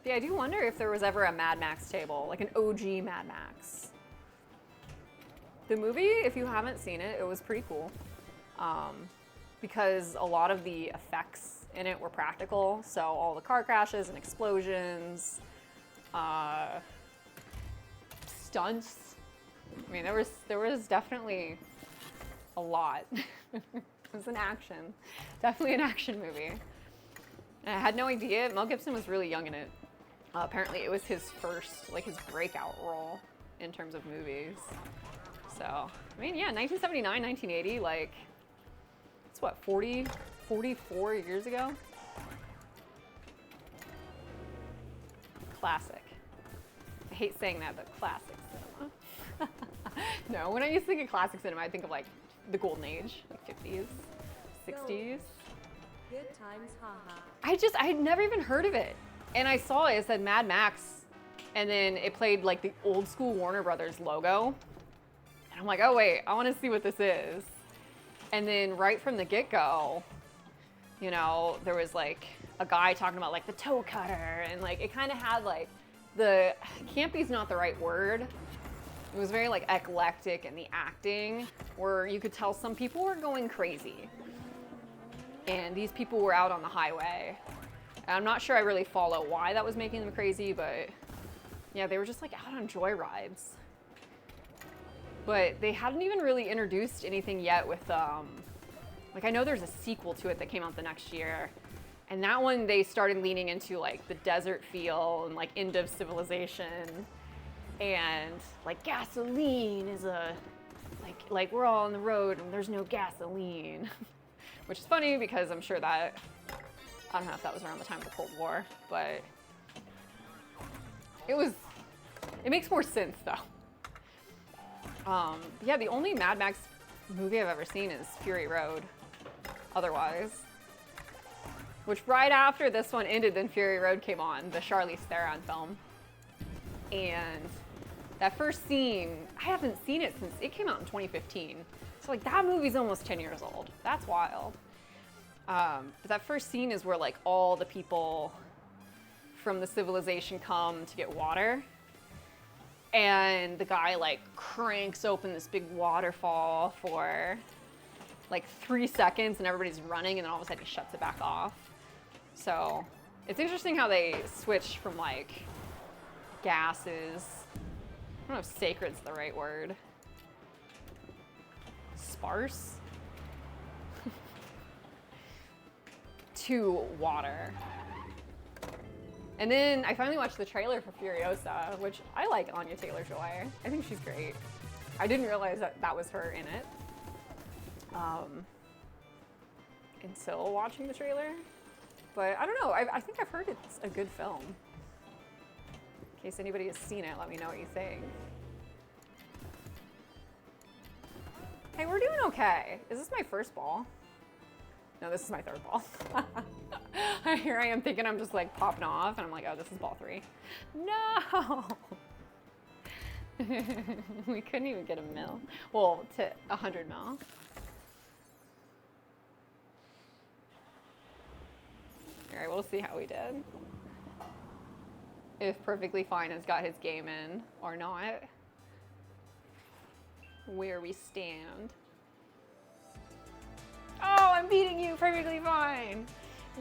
Yeah, I do wonder if there was ever a Mad Max table, like an OG Mad Max. The movie, if you haven't seen it, it was pretty cool. Because a lot of the effects in it were practical. So all the car crashes and explosions, stunts. I mean, there was definitely a lot. It was an action, definitely an action movie. And I had no idea, Mel Gibson was really young in it. Apparently it was his first, like his breakout role in terms of movies. So, I mean, yeah, 1979, 1980, like, it's what, 44 years ago? Classic. I hate saying that, but classic cinema. No, when I used to think of classic cinema, I think of like the golden age, like 50s, 60s. Good times, haha. I had never even heard of it. And I saw it said Mad Max, and then it played like the old school Warner Brothers logo. And I'm like, oh wait, I want to see what this is. And then right from the get-go, you know, there was like a guy talking about like the toe cutter, and like it kind of had like the, campy's not the right word. It was very like eclectic in the acting, where you could tell some people were going crazy. And these people were out on the highway. And I'm not sure I really follow why that was making them crazy, but yeah, they were just like out on joyrides. But they hadn't even really introduced anything yet with, like I know there's a sequel to it that came out the next year. And that one, they started leaning into like the desert feel and like end of civilization. And like gasoline is a, like we're all on the road and there's no gasoline. Which is funny because I'm sure that, I don't know if that was around the time of the Cold War, but it makes more sense though. Yeah, the only Mad Max movie I've ever seen is Fury Road, otherwise. Which right after this one ended, then Fury Road came on, the Charlize Theron film. And that first scene, I haven't seen it since it came out in 2015. So like that movie's almost 10 years old. That's wild. But that first scene is where like all the people from the civilization come to get water. And the guy like cranks open this big waterfall for like 3 seconds and everybody's running, and then all of a sudden he shuts it back off. So it's interesting how they switch from like gases, I don't know if sacred's the right word, sparse, to water. And then I finally watched the trailer for Furiosa, which I like Anya Taylor-Joy. I think she's great. I didn't realize that that was her in it until watching the trailer. But I don't know, I think I've heard it's a good film. In case anybody has seen it, let me know what you think. Hey, we're doing okay. Is this my first ball? No, this is my third ball. Here I am thinking I'm just like popping off, and I'm like, oh, this is ball 3. No! We couldn't even get a mil. Well, to 100 mil. All right, we'll see how we did. If Perfectly Fine has got his game in or not. Where we stand. Oh, I'm beating you, Perfectly Fine.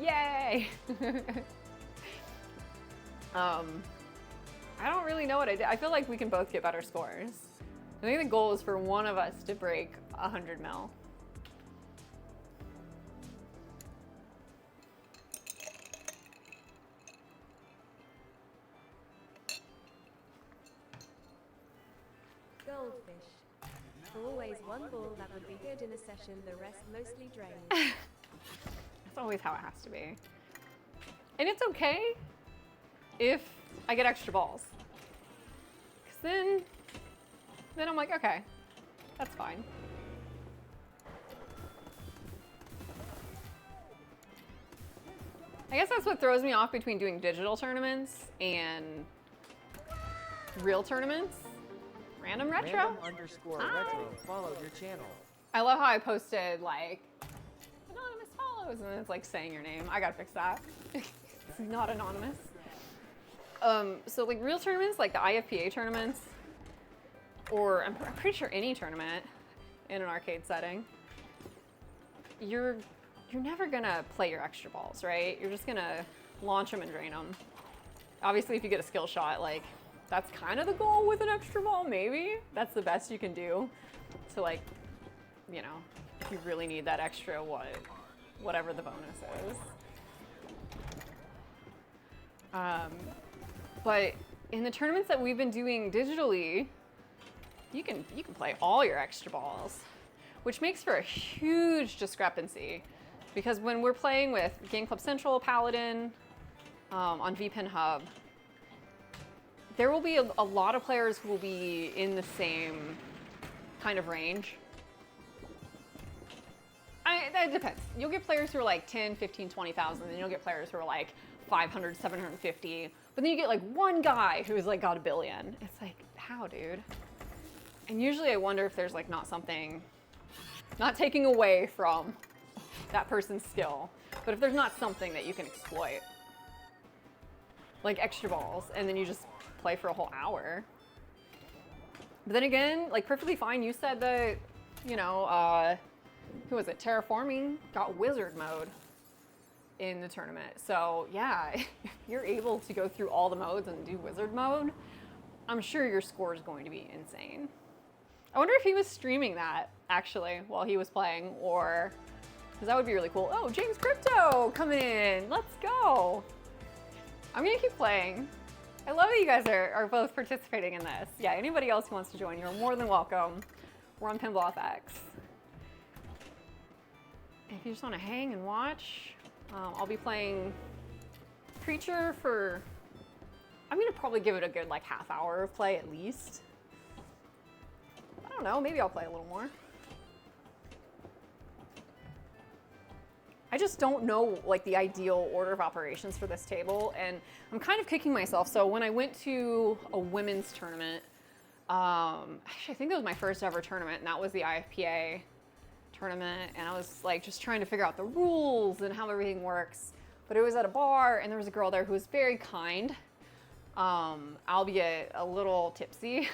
Yay. I don't really know what I did. I feel like we can both get better scores. I think the goal is for one of us to break 100 mil. Goldfish. Always one ball that would be good in a session, the rest mostly drained. That's always how it has to be. And it's okay if I get extra balls. Because then then I'm like, okay, that's fine. I guess that's what throws me off between doing digital tournaments and real tournaments. Random retro. Random_retro followed your channel. I love how I posted like anonymous follows and it's like saying your name. I gotta fix that. It's not anonymous. So like real tournaments, like the IFPA tournaments, or I'm pretty sure any tournament in an arcade setting, you're never gonna play your extra balls, right? You're just gonna launch them and drain them. Obviously, if you get a skill shot, like that's kind of the goal with an extra ball, maybe. That's the best you can do to like, you know, if you really need that extra whatever the bonus is. But in the tournaments that we've been doing digitally, you can play all your extra balls, which makes for a huge discrepancy. Because when we're playing with Game Club Central, Paladin, on VPN Hub, there will be a lot of players who will be in the same kind of range. That depends. You'll get players who are like 10, 15, 20,000, and you'll get players who are like 500, 750. But then you get like one guy who's like got 1 billion. It's like, how, dude? And usually I wonder if there's like not taking away from that person's skill, but if there's not something that you can exploit, like extra balls, and then you just play for a whole hour. But then again, like Perfectly Fine, you said that, you know, who was it? Terraforming got wizard mode in the tournament. So yeah, if you're able to go through all the modes and do wizard mode, I'm sure your score is going to be insane. I wonder if he was streaming that actually while he was playing, or because that would be really cool. Oh, James Crypto coming in. Let's go. I'm gonna keep playing. I love that you guys are both participating in this. Yeah, anybody else who wants to join, you're more than welcome. We're on Pinball FX. If you just want to hang and watch, I'll be playing Creature for, I'm gonna probably give it a good like half hour of play at least. I don't know, maybe I'll play a little more. I just don't know like the ideal order of operations for this table, and I'm kind of kicking myself. So when I went to a women's tournament, actually I think that was my first ever tournament, and that was the IFPA tournament, and I was like just trying to figure out the rules and how everything works. But it was at a bar, and there was a girl there who was very kind, albeit a little tipsy,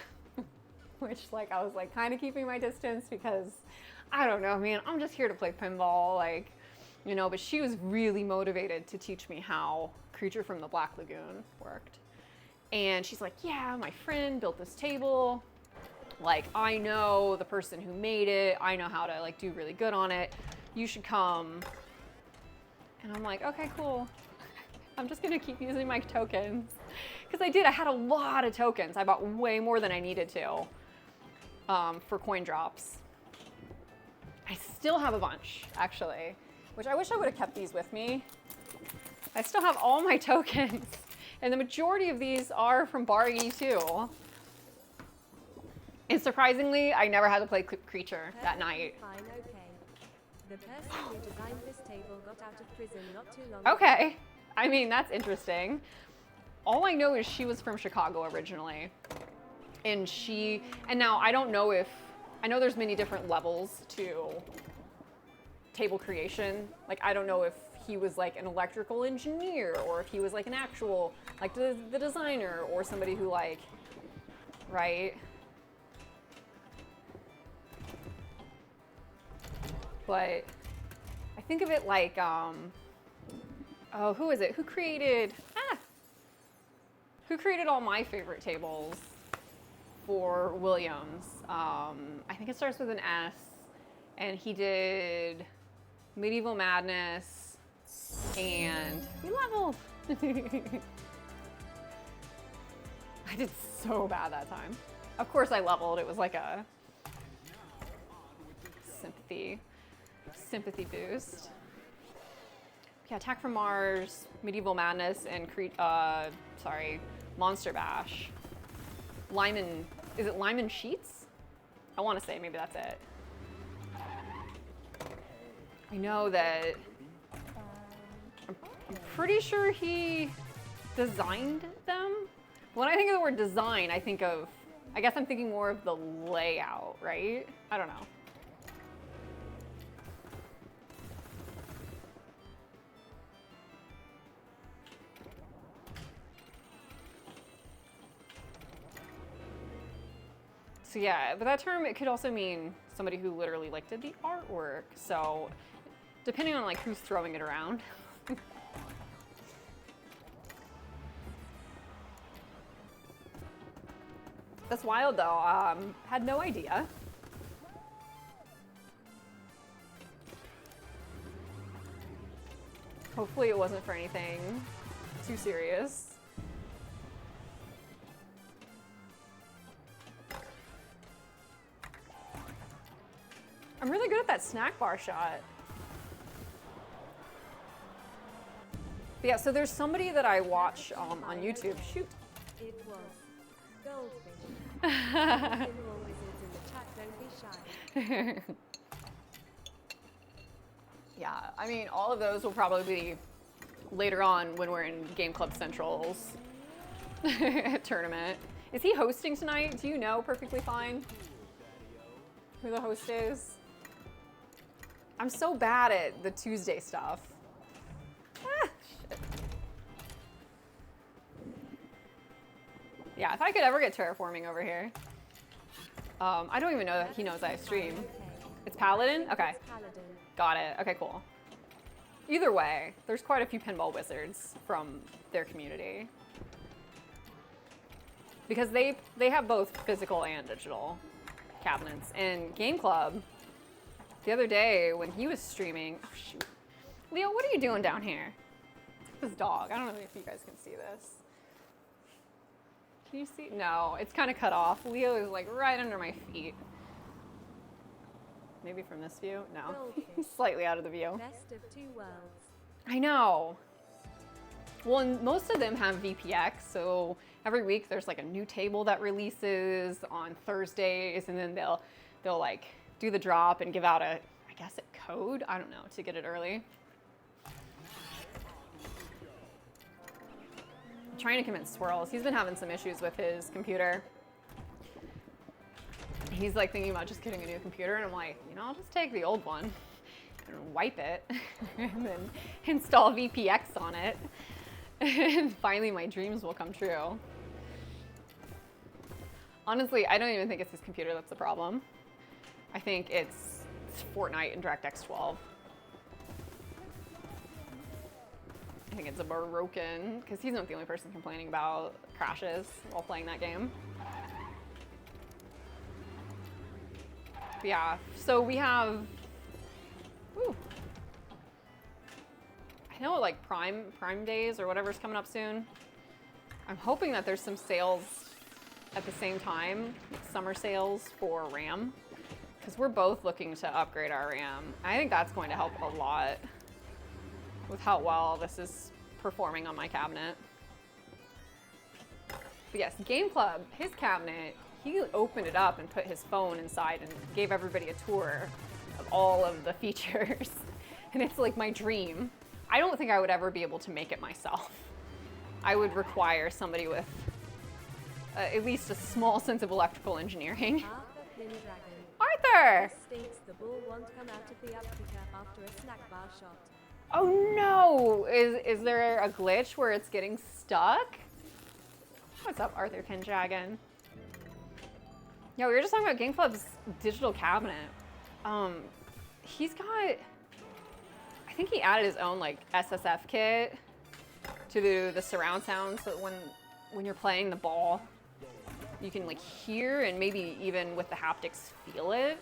which like I was like kind of keeping my distance because I don't know, man, I'm just here to play pinball, like, you know, but she was really motivated to teach me how Creature from the Black Lagoon worked. And she's like, yeah, my friend built this table. Like, I know the person who made it. I know how to like do really good on it. You should come. And I'm like, okay, cool. I'm just gonna keep using my tokens. Because I had a lot of tokens. I bought way more than I needed to for coin drops. I still have a bunch, actually. Which I wish I would have kept these with me. I still have all my tokens, and the majority of these are from Bar 82. And surprisingly, I never had to play Creature that night. Fine, okay. The person who designed this table got out of prison not too long ago. Okay, I mean, that's interesting. All I know is she was from Chicago originally. And now I don't know I know there's many different levels to table creation. Like, I don't know if he was like an electrical engineer or if he was like an actual, like the designer or somebody who like, right? But I think of it like, oh, who is it? Who created all my favorite tables for Williams? I think it starts with an S, and he did Medieval Madness, and he leveled. I did so bad that time. Of course I leveled. It was like a sympathy boost. Yeah, Attack from Mars, Medieval Madness, and Monster Bash. Lyman, is it Lyman Sheets? I want to say maybe that's it. I know that I'm pretty sure he designed them. When I think of the word design, I guess I'm thinking more of the layout, right? I don't know. So yeah, but that term, it could also mean somebody who literally like did the artwork. So depending on like who's throwing it around. That's wild though. Had no idea. Hopefully it wasn't for anything too serious. I'm really good at that snack bar shot. But yeah, so there's somebody that I watch on YouTube. Shoot. It was goldfish. Pinball wizards in the chat, don't be shy. Yeah, I mean, all of those will probably be later on when we're in Game Club Central's tournament. Is he hosting tonight? Do you know perfectly fine who the host is? I'm so bad at the Tuesday stuff. Ah, shit. Yeah, if I could ever get terraforming over here. I don't even know that he knows I stream. It's Paladin? Okay. Got it. Okay, cool. Either way, there's quite a few pinball wizards from their community. Because they have both physical and digital cabinets. And Game Club, the other day when he was streaming, oh shoot. Leo, what are you doing down here? This dog. I don't know if you guys can see this. Can you see? No, it's kind of cut off. Leo is like right under my feet. Maybe from this view? No. He's slightly out of the view. Best of two worlds. I know. Well, and most of them have VPX, so every week there's like a new table that releases on Thursdays, and then they'll like do the drop and give out I guess a code, I don't know, to get it early. I'm trying to convince Swirls. He's been having some issues with his computer. He's like thinking about just getting a new computer, and I'm like, you know, I'll just take the old one and wipe it and then install VPX on it. And finally my dreams will come true. Honestly, I don't even think it's his computer that's the problem. I think it's Fortnite and DirectX 12. I think it's a broken, because he's not the only person complaining about crashes while playing that game. But yeah, so we have, ooh. I know like Prime Days or whatever's coming up soon. I'm hoping that there's some sales at the same time, summer sales for RAM, because we're both looking to upgrade our RAM. I think that's going to help a lot with how well this is performing on my cabinet. But yes, Game Club, his cabinet, he opened it up and put his phone inside and gave everybody a tour of all of the features. And it's like my dream. I don't think I would ever be able to make it myself. I would require somebody with at least a small sense of electrical engineering. Arthur! Stinks the ball won't come out of the upkicker after a snack bar shot. Oh no! Is there a glitch where it's getting stuck? What's up, Arthur Kendragon? Yeah, we were just talking about Game Club's digital cabinet. He's got, I think he added his own like SSF kit to do the surround sound, so that when you're playing the ball, you can like hear and maybe even with the haptics feel it.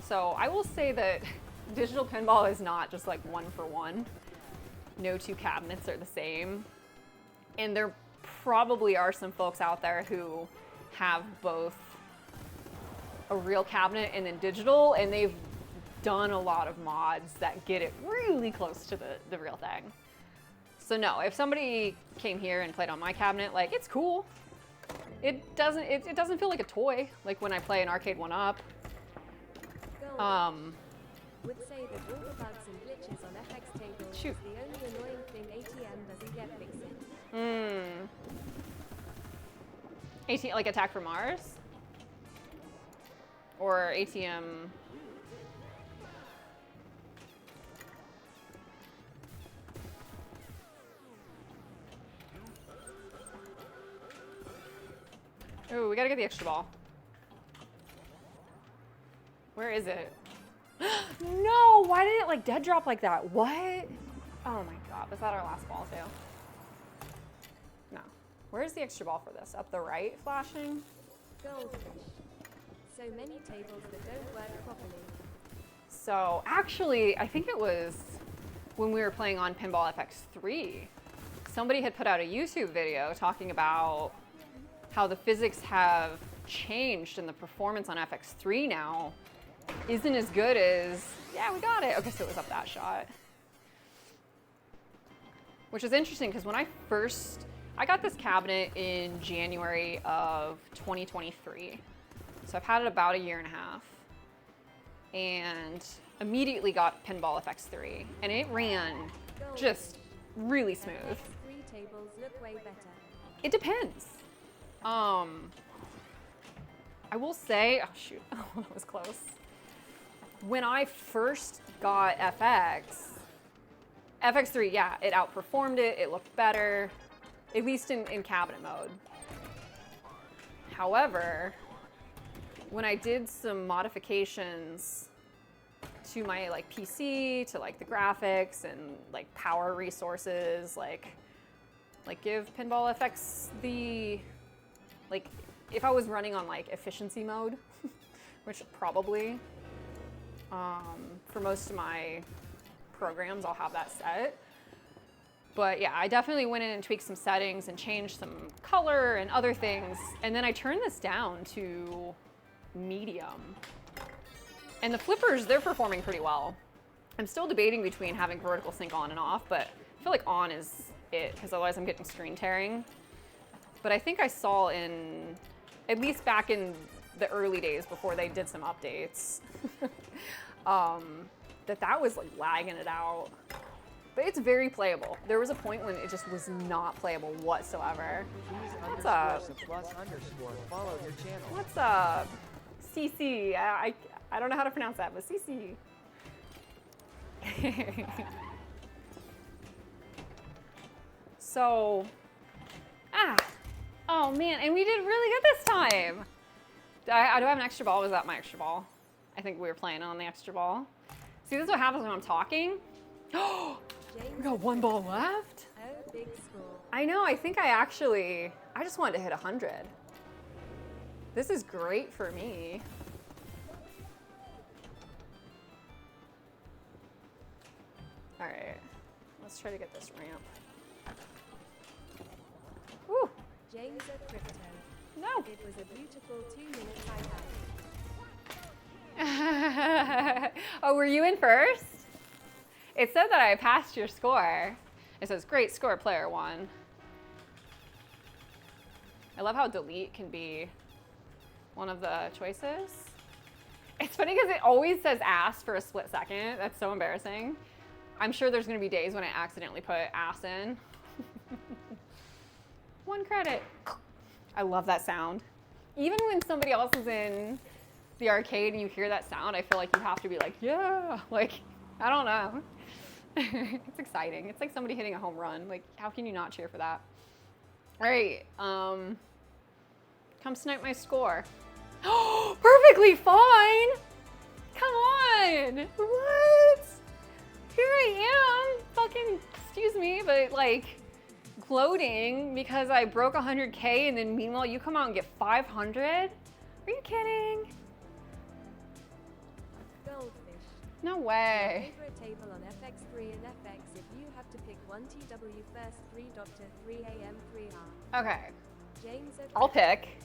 So I will say that digital pinball is not just like one for one. No two cabinets are the same. And there probably are some folks out there who have both a real cabinet and then digital, and they've done a lot of mods that get it really close to the real thing. So no, if somebody came here and played on my cabinet, like, it's cool. It doesn't feel like a toy, like when I play an arcade 1-up. Would say that all the bugs and glitches on FX tables Shoot. is the only annoying thing ATM doesn't get fixing. ATM, like Attack from Mars? Or ATM... Ooh, we gotta get the extra ball. Where is it? No, why did it like dead drop like that? What? Oh my god, was that our last ball too? No. Where's the extra ball for this? Up the right flashing? Goldfish. So many tables that don't work properly. So actually, I think it was when we were playing on Pinball FX3. Somebody had put out a YouTube video talking about how the physics have changed and the performance on FX3 now isn't as good as, yeah, we got it. Okay, so it was up that shot. Which is interesting because when I got this cabinet in January of 2023. So I've had it about a year and a half. And immediately got Pinball FX3. And it ran just really smooth. FX3 tables look way better. It depends. I will say, oh shoot, oh, that was close. When I first got FX3, yeah, it outperformed it. It looked better, at least in cabinet mode. However, when I did some modifications to my like PC, to like the graphics and like power resources, like give Pinball FX the, like if I was running on like efficiency mode, which probably, for most of my programs, I'll have that set. But yeah, I definitely went in and tweaked some settings and changed some color and other things. And then I turned this down to medium. And the flippers, they're performing pretty well. I'm still debating between having vertical sync on and off, but I feel like on is it, because otherwise I'm getting screen tearing. But I think I saw in, at least back in the early days before they did some updates, that was like lagging it out. But it's very playable. There was a point when it just was not playable whatsoever. What's up? Follow your channel. What's up? CC. I don't know how to pronounce that, but CC. So, oh man, and we did really good this time. Do I have an extra ball? Was that my extra ball? I think we were playing on the extra ball. See, this is what happens when I'm talking. We got one ball left? Oh, big score. I know, I think I just wanted to hit 100. This is great for me. All right, let's try to get this ramp. Woo! James of Crypto. No. It was a beautiful 2 minutes I had. Oh, were you in first? It said that I passed your score. It says, great score, player one. I love how delete can be one of the choices. It's funny because it always says ass for a split second. That's so embarrassing. I'm sure there's gonna be days when I accidentally put ass in. 1 credit. I love that sound. Even when somebody else is in the arcade and you hear that sound, I feel like you have to be like, yeah, like, I don't know. It's exciting. It's like somebody hitting a home run. Like, how can you not cheer for that? All right, come snipe my score. Perfectly fine. Come on. What? Here I am, fucking, excuse me, but like gloating because I broke 100K and then meanwhile you come out and get 500? Are you kidding? Goldfish. No way. Favorite table on FX3 and FX if you have to pick one TW first 3 Doctor 3 AM 3R. Okay, James of I'll pick.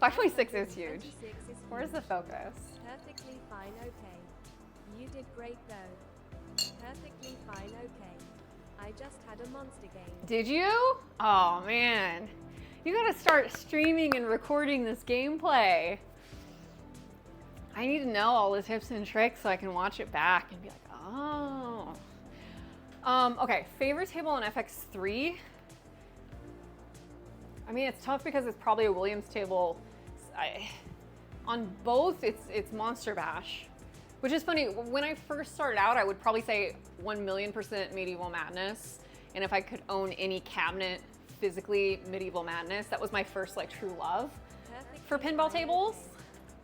526 is huge. 26 is Where's the huge. focus? Perfectly fine, okay. You did great though. Perfectly fine, okay. I just had a monster game. Did you? Oh man. You gotta start streaming and recording this gameplay. I need to know all the tips and tricks so I can watch it back and be like, oh. Okay, favorite table on FX3. I mean, it's tough because it's probably a Williams table. On both, it's Monster Bash, which is funny. When I first started out, I would probably say 1,000,000% Medieval Madness. And if I could own any cabinet physically, Medieval Madness. That was my first like true love for pinball tables.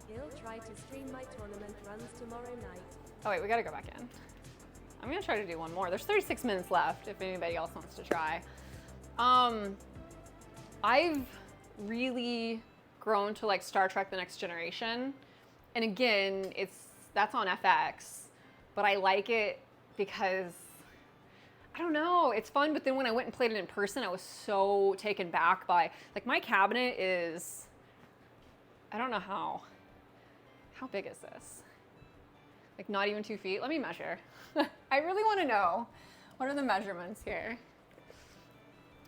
He'll try to stream my tournament runs tomorrow night. Oh wait, we gotta go back in. I'm gonna try to do one more. There's 36 minutes left if anybody else wants to try. I've really grown to like Star Trek: The Next Generation. And again, that's on FX, but I like it because, I don't know, it's fun, but then when I went and played it in person, I was so taken back by, like my cabinet is, I don't know how big is this? Like not even 2 feet? Let me measure. I really want to know, what are the measurements here?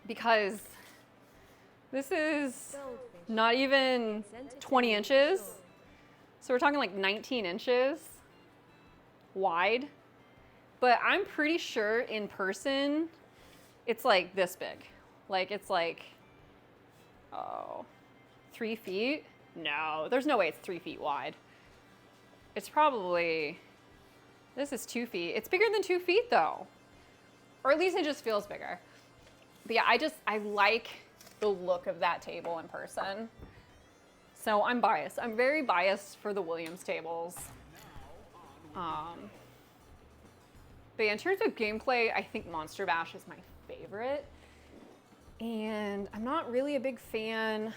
Because this is not even 20 inches. So we're talking like 19 inches wide. But I'm pretty sure in person, it's like this big. Like it's like, 3 feet? No, there's no way it's 3 feet wide. It's probably, this is 2 feet. It's bigger than 2 feet though. Or at least it just feels bigger. But yeah, I like the look of that table in person. So I'm biased. I'm very biased for the Williams tables. But yeah, in terms of gameplay, I think Monster Bash is my favorite. And I'm not really a big fan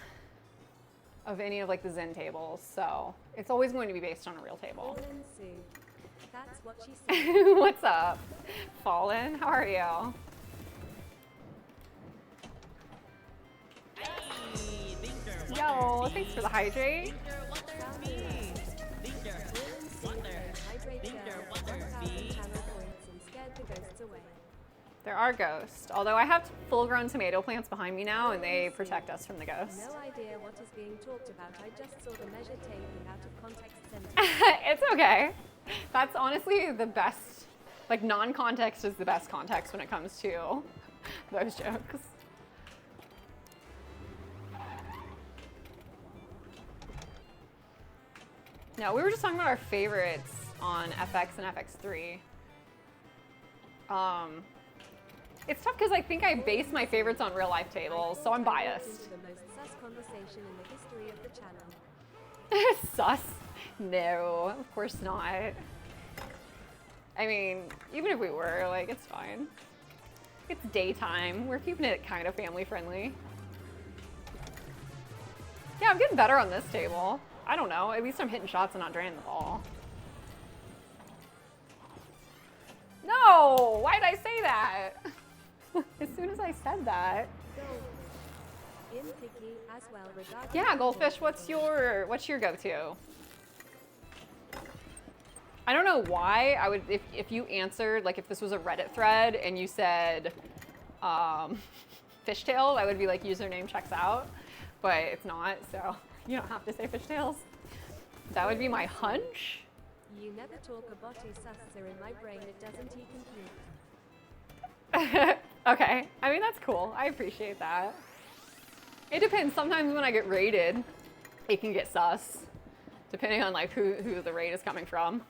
of any of like the Zen tables, so it's always going to be based on a real table. That's what she said. What's up? Fallen, how are you? Yo, thanks for the hydrate. There are ghosts, although I have full-grown tomato plants behind me now and they protect us from the ghosts. No idea what is being talked about. I just saw the measure tape and out of context sentence. It's okay. That's honestly the best, like non-context is the best context when it comes to those jokes. No, we were just talking about our favorites on FX and FX3. It's tough because I think I base my favorites on real life tables, so I'm biased. The most sus conversation in the history of the channel. Sus? No, of course not. I mean, even if we were, like, it's fine. It's daytime. We're keeping it kind of family friendly. Yeah, I'm getting better on this table. I don't know. At least I'm hitting shots and not draining the ball. No! Why did I say that? As soon as I said that. Yeah, Goldfish, what's your go-to? I don't know why I would, if you answered, like if this was a Reddit thread and you said fishtails, I would be like username checks out, but it's not, so you don't have to say fishtails. That would be my hunch. You never talk about a susser in my brain, it doesn't even compute. Okay, I mean, that's cool. I appreciate that. It depends. Sometimes when I get raided, it can get sus, depending on like who the raid is coming from.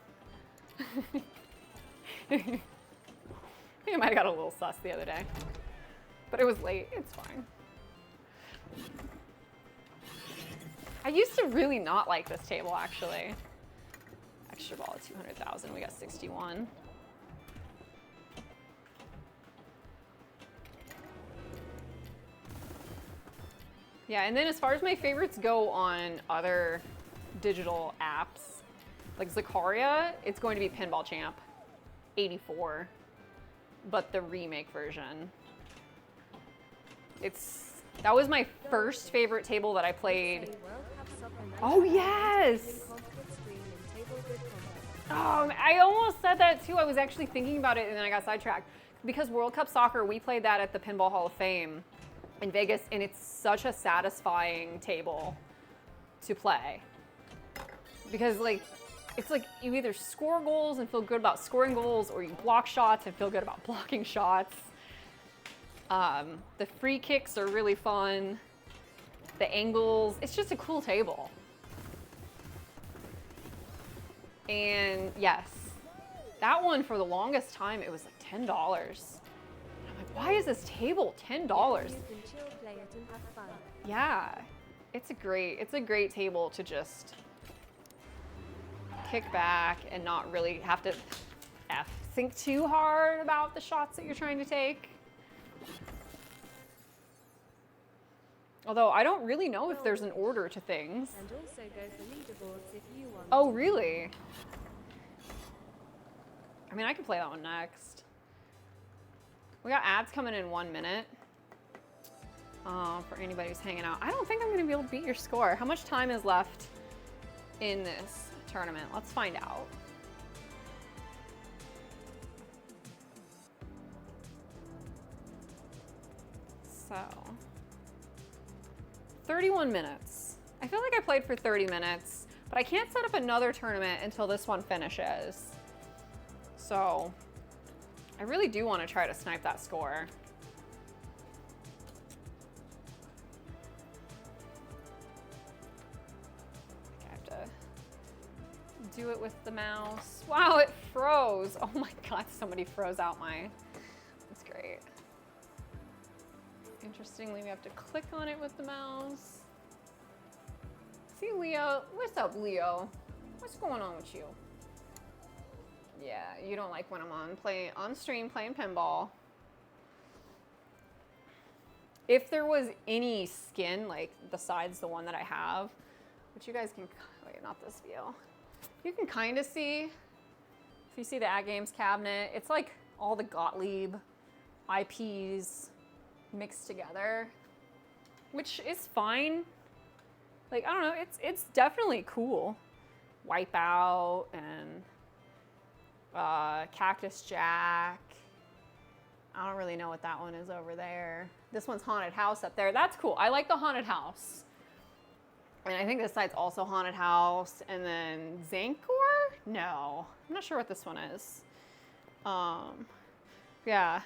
I think I might have got a little sus the other day, but it was late. It's fine. I used to really not like this table, actually. Extra ball at 200,000. We got 61. Yeah, and then as far as my favorites go on other digital apps, like Zakaria, it's going to be Pinball Champ 84, but the remake version. That was my first favorite table that I played. Oh yes! I almost said that too. I was actually thinking about it and then I got sidetracked. Because World Cup Soccer, we played that at the Pinball Hall of Fame in Vegas, and it's such a satisfying table to play. Because like, it's like you either score goals and feel good about scoring goals, or you block shots and feel good about blocking shots. The free kicks are really fun. The angles, it's just a cool table. And yes, that one for the longest time, it was like $10. And I'm like, why is this table $10? You can chill, play it, and have fun. Yeah, it's a great table to just kick back and not really have to think too hard about the shots that you're trying to take. Although I don't really know if there's an order to things. And also go for leaderboards if you want. Oh, really? I mean, I can play that one next. We got ads coming in 1 minute. For anybody who's hanging out. I don't think I'm going to be able to beat your score. How much time is left in this tournament? Let's find out. So, 31 minutes. I feel like I played for 30 minutes, but I can't set up another tournament until this one finishes. So, I really do want to try to snipe that score. I have to do it with the mouse. Wow, it froze. Oh my God, somebody froze out my, that's great. Interestingly, we have to click on it with the mouse. See Leo, what's up Leo? What's going on with you? Yeah, you don't like when I'm on stream playing pinball. If there was any skin, like besides the one that I have, which you guys can, wait, not this view. You can kind of see, if you see the At Games cabinet, it's like all the Gottlieb IPs mixed together, which is fine. Like, I don't know, it's definitely cool. Wipeout and Cactus Jack. I don't really know what that one is over there. This one's Haunted House up there. That's cool. I like the Haunted House. And I think this side's also Haunted House. And then Zancor? No, I'm not sure what this one is. Yeah.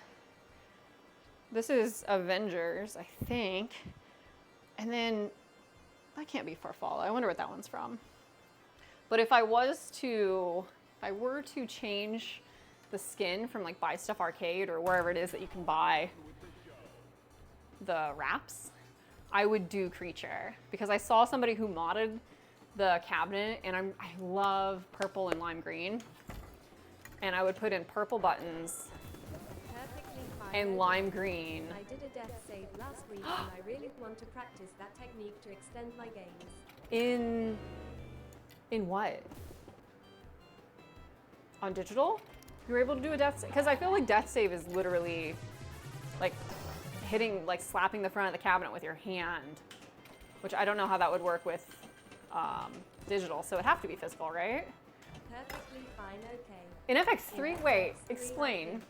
This is Avengers, I think. And then, that can't be Farfalla. I wonder what that one's from. But if I were to change the skin from like Buy Stuff Arcade or wherever it is that you can buy the wraps, I would do Creature. Because I saw somebody who modded the cabinet, and I love purple and lime green. And I would put in purple buttons and lime green. I did a death save last week and I really want to practice that technique to extend my games. In what? On digital? You were able to do a death save? Because I feel like death save is literally like hitting, like slapping the front of the cabinet with your hand, which I don't know how that would work with digital, so it'd have to be physical, right? Perfectly fine, okay. In FX3, wait, explain.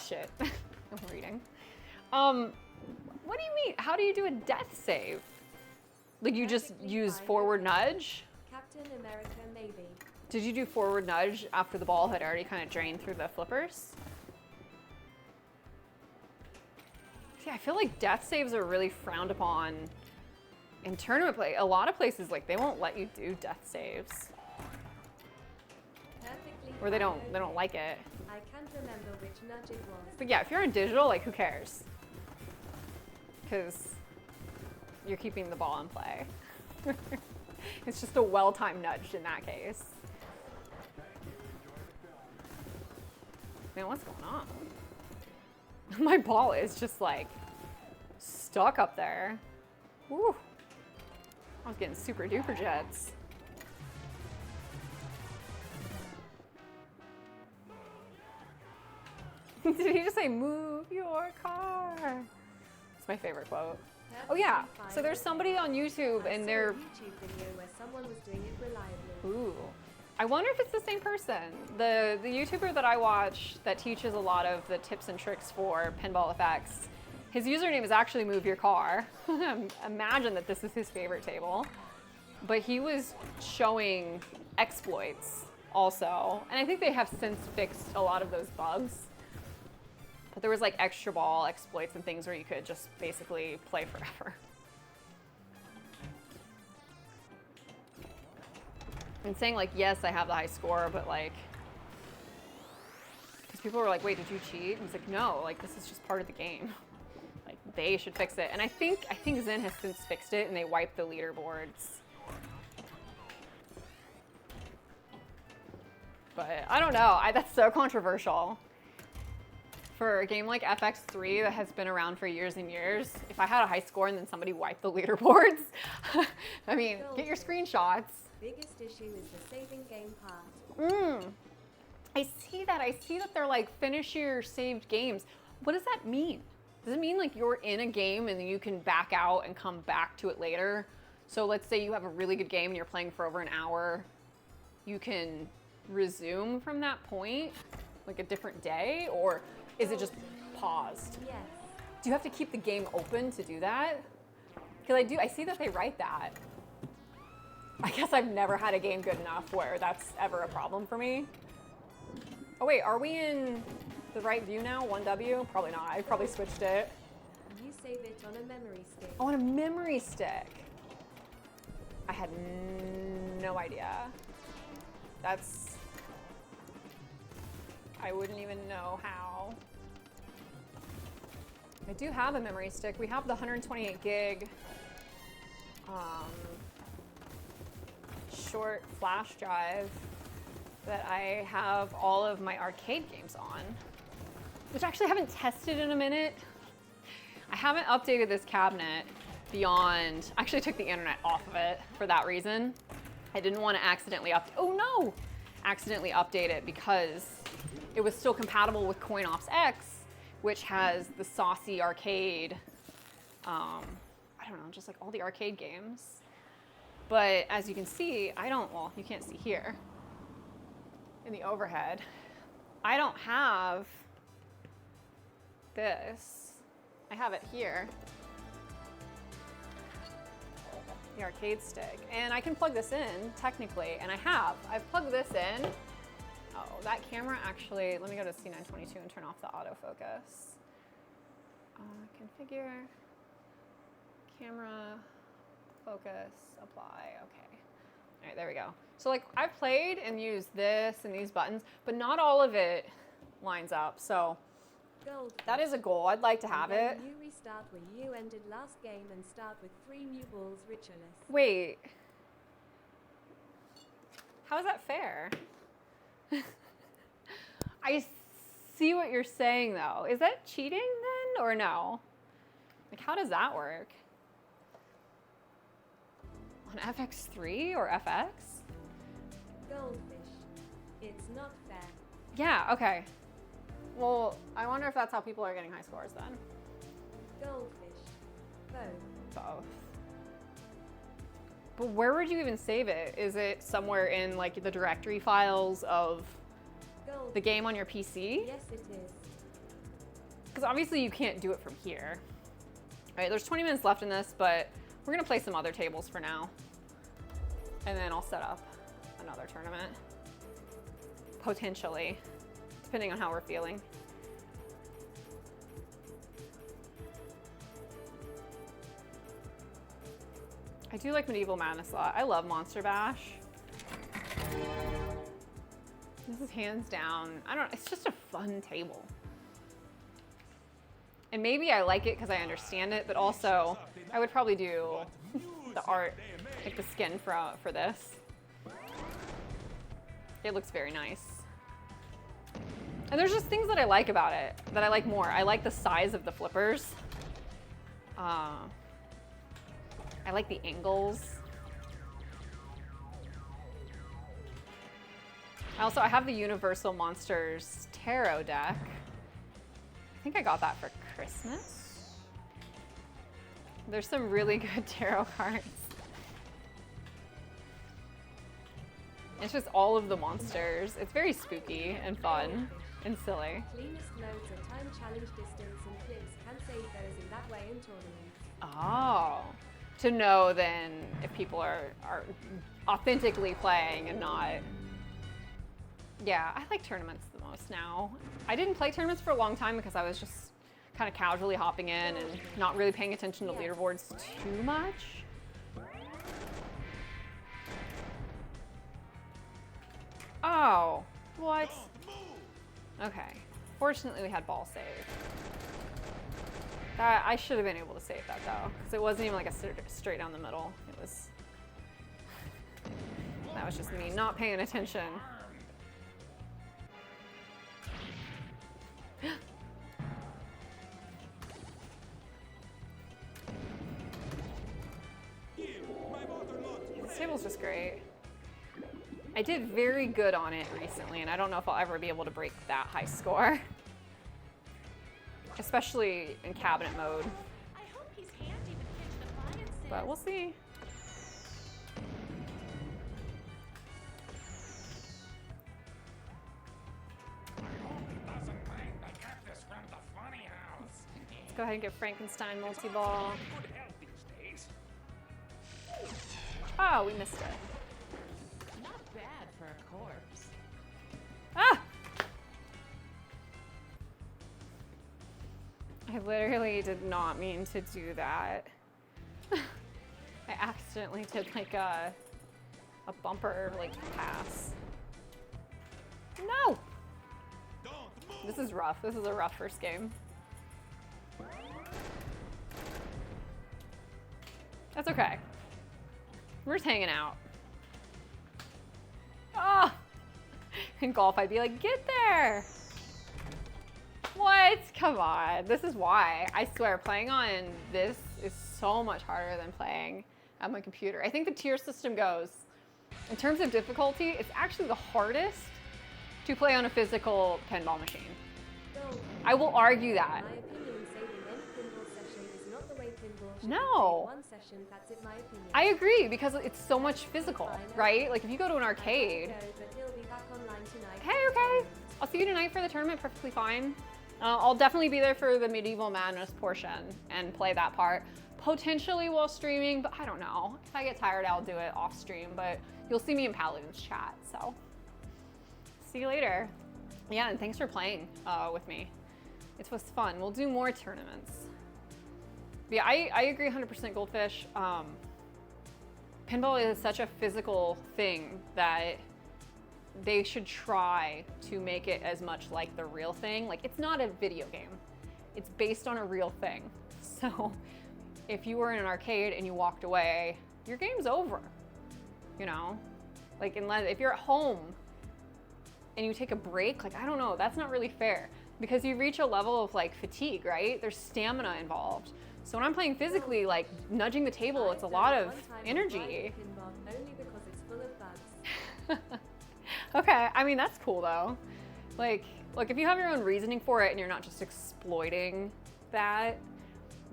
Shit, I'm reading. What do you mean? How do you do a death save? Like you just use forward nudge? Captain America, maybe. Did you do forward nudge after the ball had already kind of drained through the flippers? See, I feel like death saves are really frowned upon in tournament play. A lot of places, like, they won't let you do death saves. Or they don't like it. I can't remember which nudge it was. But yeah, if you're on digital, like, who cares? Because you're keeping the ball in play. It's just a well-timed nudge in that case. Man, what's going on? My ball is just like stuck up there. Woo. I was getting super duper jets. Did he just say, move your car? It's my favorite quote. Oh yeah, so there's somebody on YouTube and they're... YouTube video where someone was doing it reliably. Ooh. I wonder if it's the same person. The YouTuber that I watch that teaches a lot of the tips and tricks for pinball effects, his username is actually Move Your Car. Imagine that this is his favorite table. But he was showing exploits also. And I think they have since fixed a lot of those bugs. But there was like extra ball exploits and things where you could just basically play forever. And saying like, yes, I have the high score, but like, because people were like, wait, did you cheat? And it's like, no, like this is just part of the game. Like they should fix it. And I think Zen has since fixed it and they wiped the leaderboards. But I don't know, that's so controversial. For a game like FX3 that has been around for years and years, if I had a high score and then somebody wiped the leaderboards, I mean, get your screenshots. Biggest issue is the saving game part. I see that. I see that they're like, finish your saved games. What does that mean? Does it mean like you're in a game and then you can back out and come back to it later? So let's say you have a really good game and you're playing for over an hour. You can resume from that point, like a different day, or is it just paused? Yes. Do you have to keep the game open to do that? Because I see that they write that. I guess I've never had a game good enough where that's ever a problem for me. Oh wait, are we in the right view now? 1W? Probably not. I probably switched it. You save it on a memory stick. Oh, on a memory stick. I had no idea. I wouldn't even know how. I do have a memory stick. We have the 128 gig short flash drive that I have all of my arcade games on, which actually I haven't tested in a minute. I haven't updated this cabinet beyond, I actually took the internet off of it for that reason. I didn't want to accidentally accidentally update it because it was still compatible with CoinOps X, which has the saucy arcade, I don't know, just like all the arcade games. But as you can see, well, you can't see here in the overhead. I don't have this. I have it here, the arcade stick. And I can plug this in, technically, and I've plugged this in. Oh, that camera actually, let me go to C922 and turn off the autofocus. Configure, camera, focus, apply, okay. All right, there we go. So like I've played and used this and these buttons, but not all of it lines up. So that is a goal. I'd like to have it. You restart where you ended last game and start with 3 new balls ritualist. Wait. How is that fair? I see what you're saying though. Is that cheating then or no? Like how does that work? On FX3 or FX? Goldfish. It's not fair. Yeah, okay. Well, I wonder if that's how people are getting high scores then. Goldfish. Both. But where would you even save it? Is it somewhere in like the directory files of the game on your PC? Yes, it is. Because obviously you can't do it from here. All right, there's 20 minutes left in this, but we're gonna play some other tables for now. And then I'll set up another tournament. Potentially, depending on how we're feeling. I do like Medieval Madness a lot. I love Monster Bash. This is hands down, it's just a fun table. And maybe I like it because I understand it, but also I would probably do the art, like the skin for this. It looks very nice. And there's just things that I like about it, that I like more. I like the size of the flippers. I like the angles. I have the Universal Monsters Tarot deck. I think I got that for Christmas. There's some really good tarot cards. It's just all of the monsters. It's very spooky and fun and silly. Cleanest loads are time challenge distance and flips can save those in that way in tournaments. Oh. To know then if people are authentically playing and not Yeah, I like tournaments the most now. I didn't play tournaments for a long time because I was just kind of casually hopping in and not really paying attention to leaderboards too much. Oh, what? Okay. Fortunately, we had ball save. That, I should have been able to save that though, because it wasn't even like a straight down the middle. It was. That was just me not paying attention. This table's just great. I did very good on it recently, and I don't know if I'll ever be able to break that high score. Especially in cabinet mode. I hope he's handy to pitch the appliances. But we'll see. Let's go ahead and get Frankenstein multi-ball. Oh, we missed it. Not bad for a corpse. Ah! I literally did not mean to do that. I accidentally did like a bumper like pass. No! This is rough. This is a rough first game. That's okay. We're just hanging out. Ah! In golf, I'd be like, get there! What? Come on. This is why. I swear, playing on this is so much harder than playing on my computer. I think the tier system goes, in terms of difficulty, it's actually the hardest to play on a physical pinball machine. I will argue that. In my opinion, saving any pinball session is not the way pinball should No. be. One session, that's it, my opinion. I agree, because it's so much physical, right? Like if you go to an arcade. But he'll be back online tonight. Hey, okay. I'll see you tonight for the tournament, perfectly fine. I'll definitely be there for the Medieval Madness portion and play that part. Potentially while streaming, but I don't know. If I get tired, I'll do it off stream, but you'll see me in Paladin's chat, so. See you later. Yeah, and thanks for playing with me. It was fun. We'll do more tournaments. But yeah, I agree 100% Goldfish. Pinball is such a physical thing that they should try to make it as much like the real thing. Like, it's not a video game. It's based on a real thing. So if you were in an arcade and you walked away, your game's over, you know? Like, unless, if you're at home and you take a break, like, I don't know, that's not really fair because you reach a level of like fatigue, right? There's stamina involved. So when I'm playing physically, like nudging the table, it's a lot of energy. Only because it's full of bugs. Okay, I mean, that's cool though. Like, look, if you have your own reasoning for it and you're not just exploiting that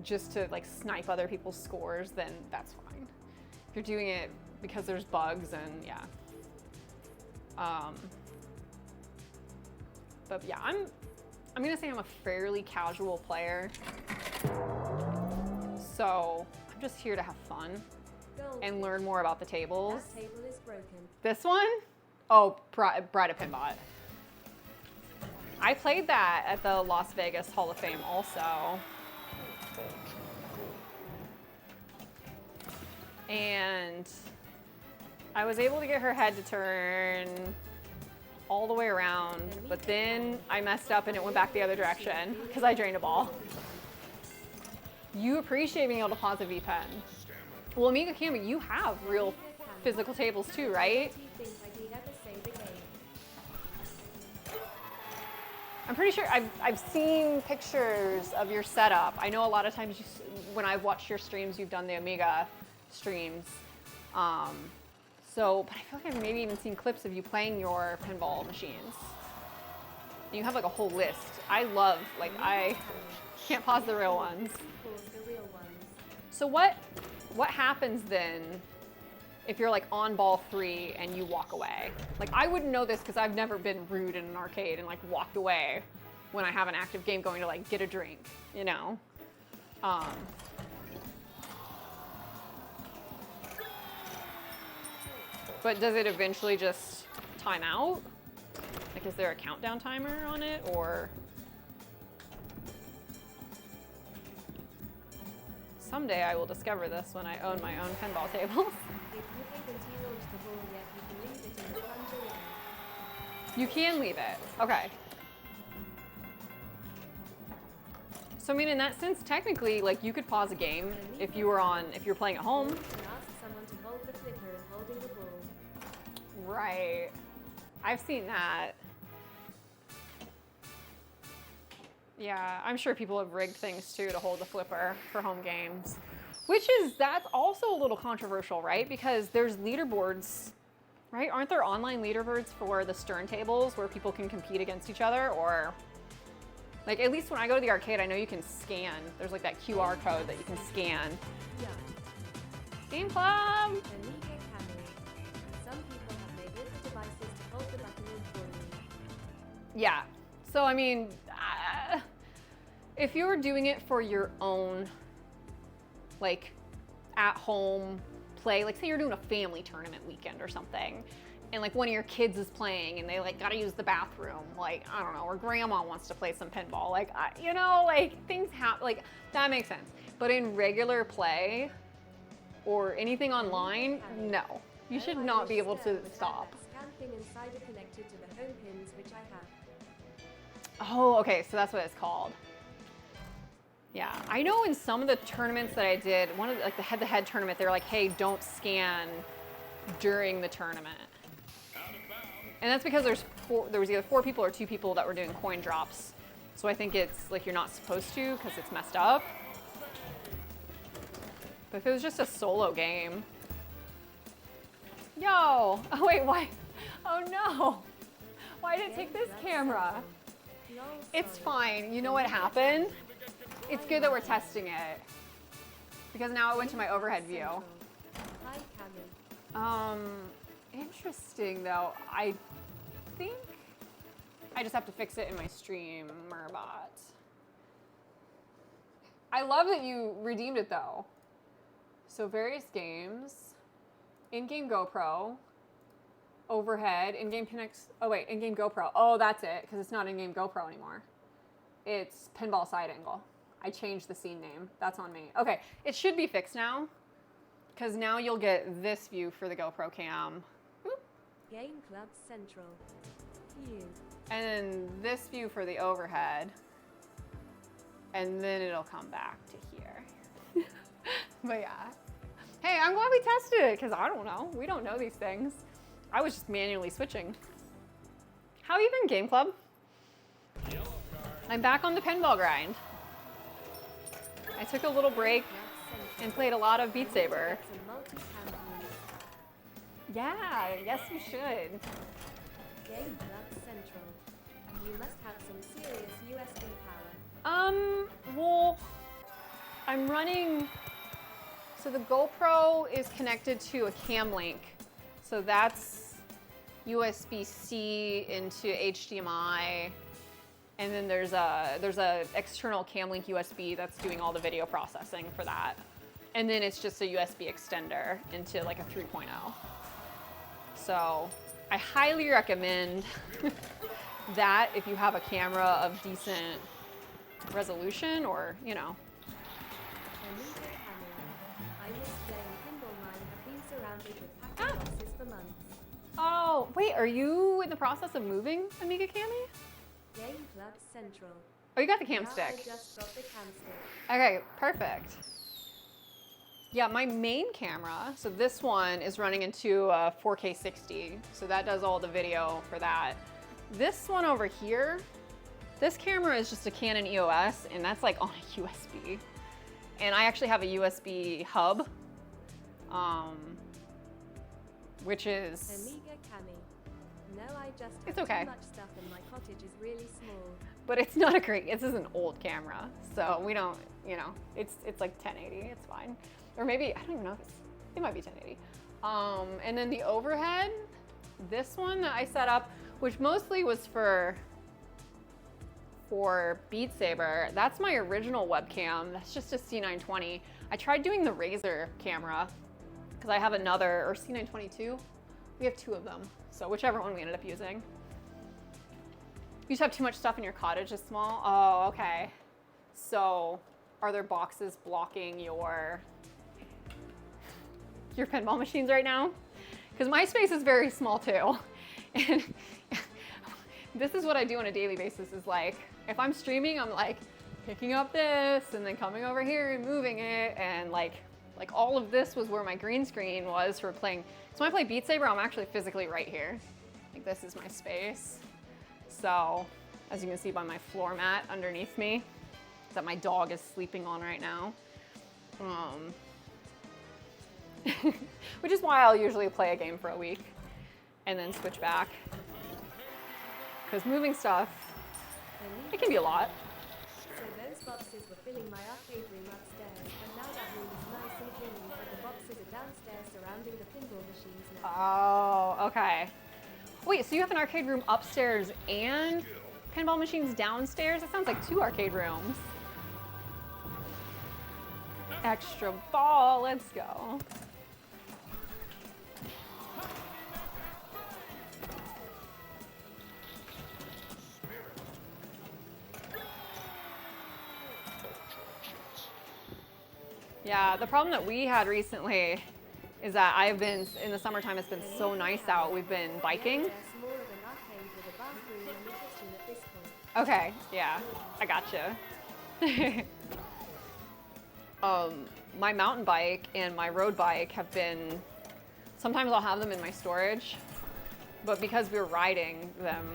just to like snipe other people's scores, then that's fine. If you're doing it because there's bugs and yeah. But yeah, I'm gonna say I'm a fairly casual player. So I'm just here to have fun and learn more about the tables. That table is broken. This one? Oh, Bride of Pinball. I played that at the Las Vegas Hall of Fame also. And I was able to get her head to turn all the way around, but then I messed up and it went back the other direction because I drained a ball. You appreciate being able to pause a V-pen. Well, Amiga Cammy, you have real physical tables too, right? I'm pretty sure I've seen pictures of your setup. I know a lot of times when I've watched your streams, you've done the Amiga streams. But I feel like I've maybe even seen clips of you playing your pinball machines. And you have like a whole list. I love, like, I can't pause the real ones. So what happens then if you're like on ball 3 and you walk away? Like, I wouldn't know this because I've never been rude in an arcade and like walked away when I have an active game going to like get a drink, you know? But does it eventually just time out? Like, is there a countdown timer on it, or? Someday I will discover this when I own my own pinball tables. If you haven't launched the ball yet, you can leave it in the plunger window. You can leave it. Okay. So I mean, in that sense, technically, like, you could pause a game if you're playing at home. You can ask someone to hold the flipper and holding the ball. Right. I've seen that. Yeah, I'm sure people have rigged things too to hold the flipper for home games. That's also a little controversial, right? Because there's leaderboards, right? Aren't there online leaderboards for the Stern tables where people can compete against each other? Or, like, at least when I go to the arcade, I know you can scan. There's like that QR code that you can scan. Yeah. Game Club! Amiga camera. Some people have made little devices to hold the button in for you. Yeah. So, I mean, if you were doing it for your own, like, at-home play, like, say you're doing a family tournament weekend or something, and, like, one of your kids is playing and they, like, gotta use the bathroom, like, I don't know, or grandma wants to play some pinball, like, you know, like, things happen, like, that makes sense. But in regular play or anything online, no. You should not be able to stop. Scan pin inside are connected to the home pins, which I have. Oh, okay, so that's what it's called. Yeah, I know in some of the tournaments that I did, one of the, like the head-to-head tournament, they were like, hey, don't scan during the tournament. And that's because there was either 4 people or 2 people that were doing coin drops. So I think it's like you're not supposed to because it's messed up. But if it was just a solo game. Yo, oh wait, why? Oh no, why did it take this camera? It's fine, you know what happened? It's good that we're testing it. Because now I went to my overhead view. Hi, Cammy. Interesting though. I think I just have to fix it in my streamer bot. I love that you redeemed it though. So various games, in-game GoPro, overhead, in-game Pinx, oh wait, in-game GoPro. Oh, that's it, because it's not in-game GoPro anymore. It's pinball side angle. I changed the scene name. That's on me. Okay, it should be fixed now, because now you'll get this view for the GoPro cam. Boop. Game Club Central. You. And then this view for the overhead. And then it'll come back to here. But yeah. Hey, I'm glad we tested it, because I don't know. We don't know these things. I was just manually switching. How you been, Game Club? I'm back on the pinball grind. I took a little break and played a lot of Beat Saber. Yeah, yes you should. Game Club Central. You must have some serious USB power. Well, I'm running, so the GoPro is connected to a cam link. So that's USB-C into HDMI. And then there's a external cam link USB that's doing all the video processing for that. And then it's just a USB extender into like a 3.0. So I highly recommend that if you have a camera of decent resolution, or, you know. Amiga camera. I miss playing pinball. Mine have been surrounded with packed boxes for months. Oh, wait, are you in the process of moving, Amiga Cami? Game Club Central. Oh, you got the cam Now stick. I just got the cam stick. Okay, perfect. Yeah, my main camera, so this one is running into a 4K 60, so that does all the video for that. This one over here, this camera is just a Canon EOS, and that's like on a USB. And I actually have a USB hub, which is... Amiga Cami. No, I just have It's okay. too much stuff and my cottage is really small. But it's not a great, this is an old camera, so we don't, you know, it's like 1080, it's fine. Or maybe, I don't even know if it might be 1080. And then the overhead, this one that I set up, which mostly was for Beat Saber, that's my original webcam. That's just a C920. I tried doing the Razer camera, because I have another, or C922. We have 2 of them, so whichever one we ended up using. You just have too much stuff and your cottage is small? Oh, okay. So, are there boxes blocking your pinball machines right now? Because my space is very small too. And this is what I do on a daily basis is like, if I'm streaming, I'm like picking up this and then coming over here and moving it. And like all of this was where my green screen was for playing. So when I play Beat Saber, I'm actually physically right here. Like this is my space. So as you can see by my floor mat underneath me, that my dog is sleeping on right now. Which is why I'll usually play a game for a week and then switch back. Because moving stuff, it can be a lot. So those boxes were filling my arcade room upstairs, and now that room is nice and clean, but the boxes are downstairs surrounding the pinball machines now. Oh, okay. Wait, so you have an arcade room upstairs and pinball machines downstairs? That sounds like 2 arcade rooms. Extra ball, let's go. Yeah, the problem that we had recently is that I've been, in the summertime, it's been so nice out. We've been biking. Okay, yeah, I gotcha. My mountain bike and my road bike have been, sometimes I'll have them in my storage, but because we're riding them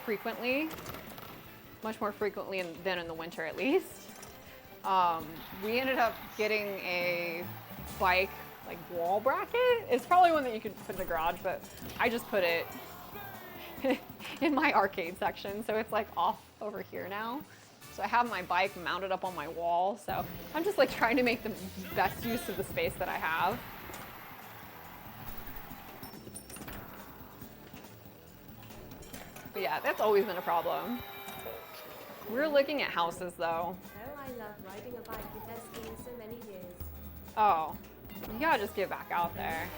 frequently, much more frequently than in the winter at least, we ended up getting a bike like wall bracket. It's probably one that you could put in the garage, but I just put it in my arcade section, so it's like off over here now. So I have my bike mounted up on my wall, so I'm just like trying to make the best use of the space that I have. But yeah, that's always been a problem. We're looking at houses though. Oh, I love riding a bike. It has been so many years. Oh, you gotta just get back out there.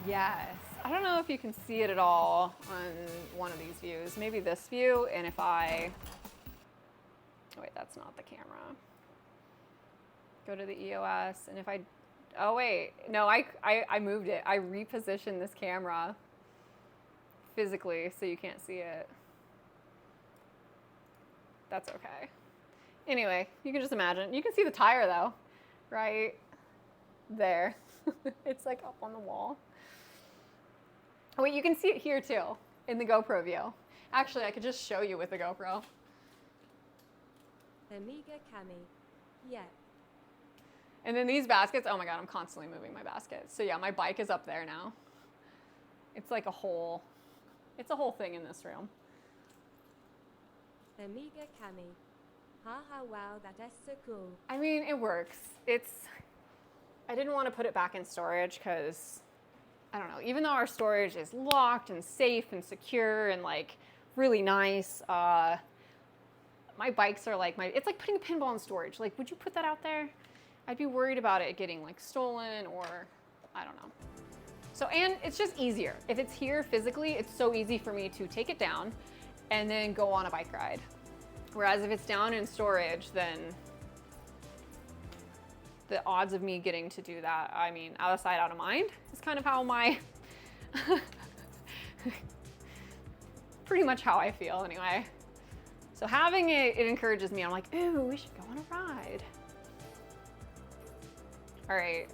Yes. I don't know if you can see it at all on one of these views. Maybe this view, and if I, wait, that's not the camera. Go to the EOS, and if I, oh wait, no, I moved it. I repositioned this camera physically so you can't see it. That's okay. Anyway, you can just imagine. You can see the tire though, right there. It's like up on the wall. Oh, wait, you can see it here too, in the GoPro view. Actually, I could just show you with the GoPro. Amiga Cami. Yeah. And then these baskets, oh my God, I'm constantly moving my baskets. So yeah, my bike is up there now. It's like a whole, it's a whole thing in this room. Amiga Cami. Haha, wow, that is so cool. I mean, it works. I didn't want to put it back in storage because, I don't know, even though our storage is locked and safe and secure and like really nice, my bikes are like it's like putting a pinball in storage. Like, would you put that out there? I'd be worried about it getting like stolen or, I don't know. So, and it's just easier. If it's here physically, it's so easy for me to take it down and then go on a bike ride. Whereas if it's down in storage, then the odds of me getting to do that, I mean, out of sight, out of mind, is kind of how my, pretty much how I feel anyway. So having it encourages me. I'm like, ooh, we should go on a ride. All right,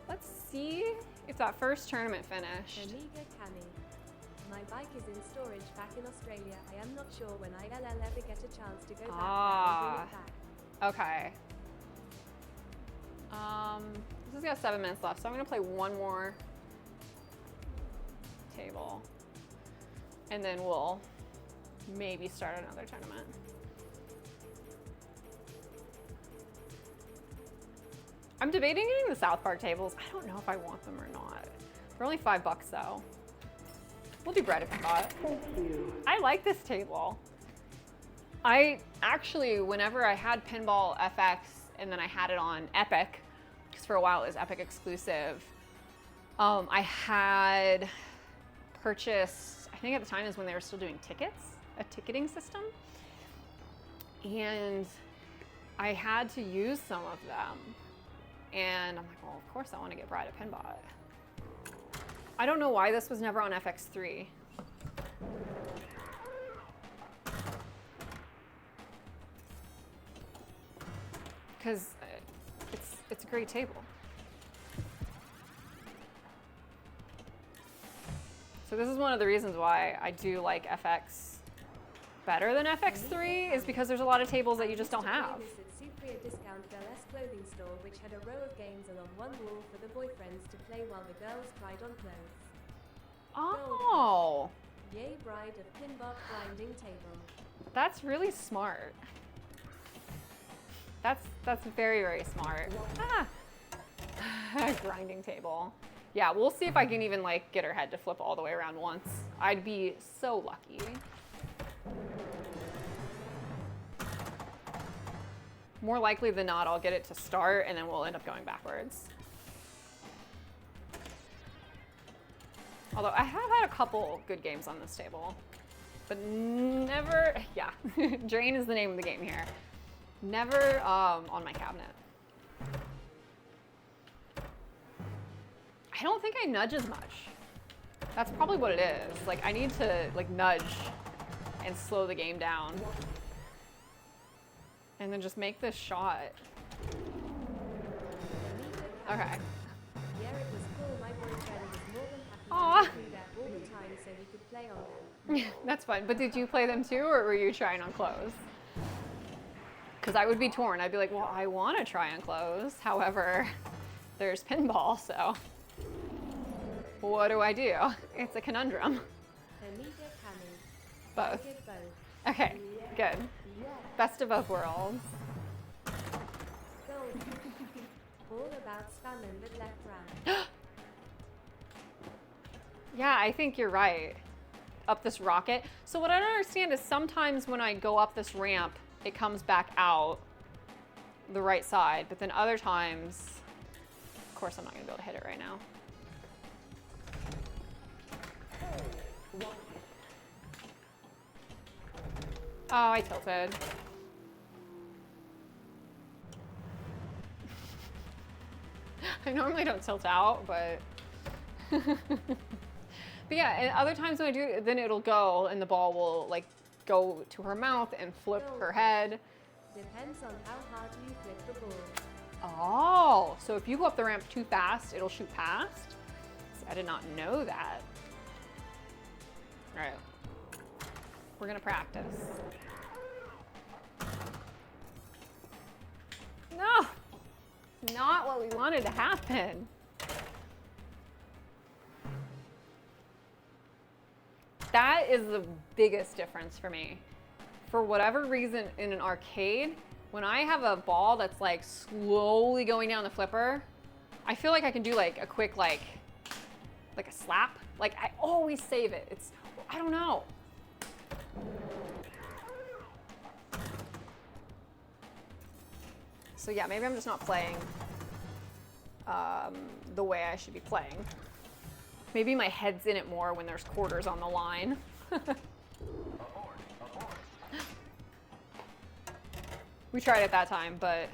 let's see if that first tournament finished. Amiga Cami. My bike is in storage back in Australia. I am not sure when I'll ever get a chance to go back there and bring it back. Okay. This has got 7 minutes left, so I'm gonna play one more table. And then we'll maybe start another tournament. I'm debating getting the South Park tables. I don't know if I want them or not. They're only $5 though. We'll do bread if you got it. Thank you. I like this table. I actually, whenever I had Pinball FX and then I had it on Epic, because for a while it was Epic exclusive, I had purchased, I think at the time is when they were still doing tickets, a ticketing system. And I had to use some of them. And I'm like, well, of course I want to get Bride of Pinball. I don't know why this was never on FX3. Because it's a great table. So this is one of the reasons why I do like FX better than FX3, is because there's a lot of tables that you just don't have. Discount girls' clothing store, which had a row of games along one wall for the boyfriends to play while the girls tried on clothes. Oh, Yay, Bride of Pinball grinding table. that's really smart. That's very, very smart. Ah. Grinding table. Yeah, we'll see if I can even like get her head to flip all the way around once. I'd be so lucky. More likely than not, I'll get it to start and then we'll end up going backwards. Although I have had a couple good games on this table, but never, yeah, Drain is the name of the game here. Never on my cabinet. I don't think I nudge as much. That's probably what it is. Like I need to like nudge and slow the game down. And then just make this shot. Okay. Yeah, it was cool. My boyfriend was more than happy Aw. to do that all the time so he could play on them. That's fun. But did you play them too, or were you trying on clothes? Because I would be torn. I'd be like, well, I want to try on clothes. However, there's pinball, so what do I do? It's a conundrum. Both. Okay, good. Best of both worlds. All about spamming the left round. Yeah, I think you're right. Up this rocket. So what I don't understand is sometimes when I go up this ramp, it comes back out the right side, but then other times, of course I'm not gonna be able to hit it right now. Oh, I tilted. I normally don't tilt out, but but yeah, and other times when I do, then it'll go and the ball will like go to her mouth and flip her head. Depends on how hard you flip the ball. Oh, so if you go up the ramp too fast, it'll shoot past? See, I did not know that. All right, we're gonna practice. No, not what we wanted to happen. That is the biggest difference for me. For whatever reason in an arcade, when I have a ball that's like slowly going down the flipper, I feel like I can do like a quick like a slap. Like I always save it. It's, I don't know. So yeah, maybe I'm just not playing the way I should be playing. Maybe my head's in it more when there's quarters on the line. We tried it that time, but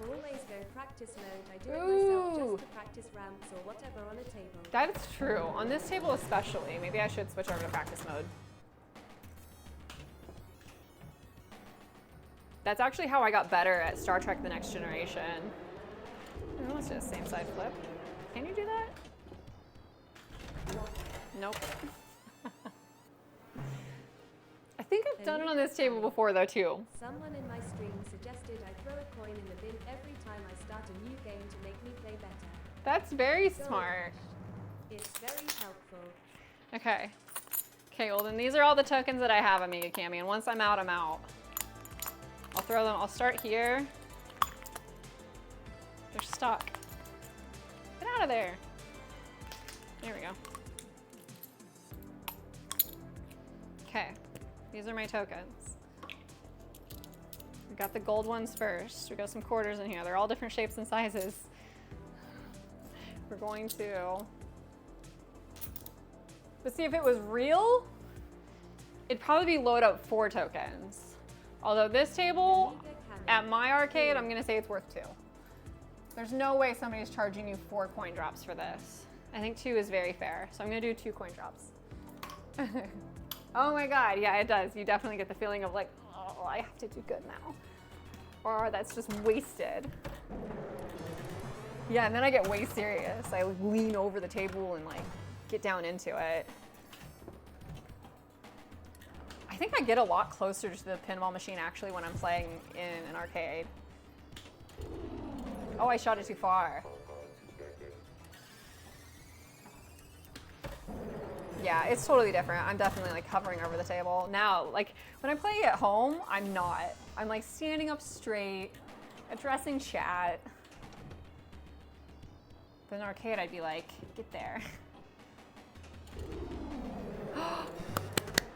Always go practice mode. I do it myself just to practice ramps or whatever on a table. That is true. On this table especially. Maybe I should switch over to practice mode. That's actually how I got better at Star Trek: The Next Generation. Let's do the same side flip. Can you do that? Nope. I think I've done it on this table before though too. Someone in my stream suggested I throw a coin in the bin every time I start a new game to make me play better. That's very smart. It's very helpful. Okay. Okay, well then these are all the tokens that I have, Amiga Cami, and once I'm out, I'm out. I'll throw them, I'll start here. They're stuck. Get out of there. There we go. Okay, these are my tokens. We got the gold ones first. We got some quarters in here. They're all different shapes and sizes. we're going to. But see, if it was real, it'd probably be load up 4 tokens. Although this table, at my arcade, I'm gonna say it's worth 2. There's no way somebody's charging you 4 coin drops for this. I think 2 is very fair, so I'm gonna do 2 coin drops. Oh my god, yeah, it does. You definitely get the feeling of like, oh, I have to do good now. Or that's just wasted. Yeah, and then I get way serious. I lean over the table and like get down into it. I think I get a lot closer to the pinball machine actually when I'm playing in an arcade. Oh, I shot it too far. Yeah, it's totally different. I'm definitely like hovering over the table. Now, like when I play at home, I'm not. I'm like standing up straight, addressing chat. But in an arcade, I'd be like, get there.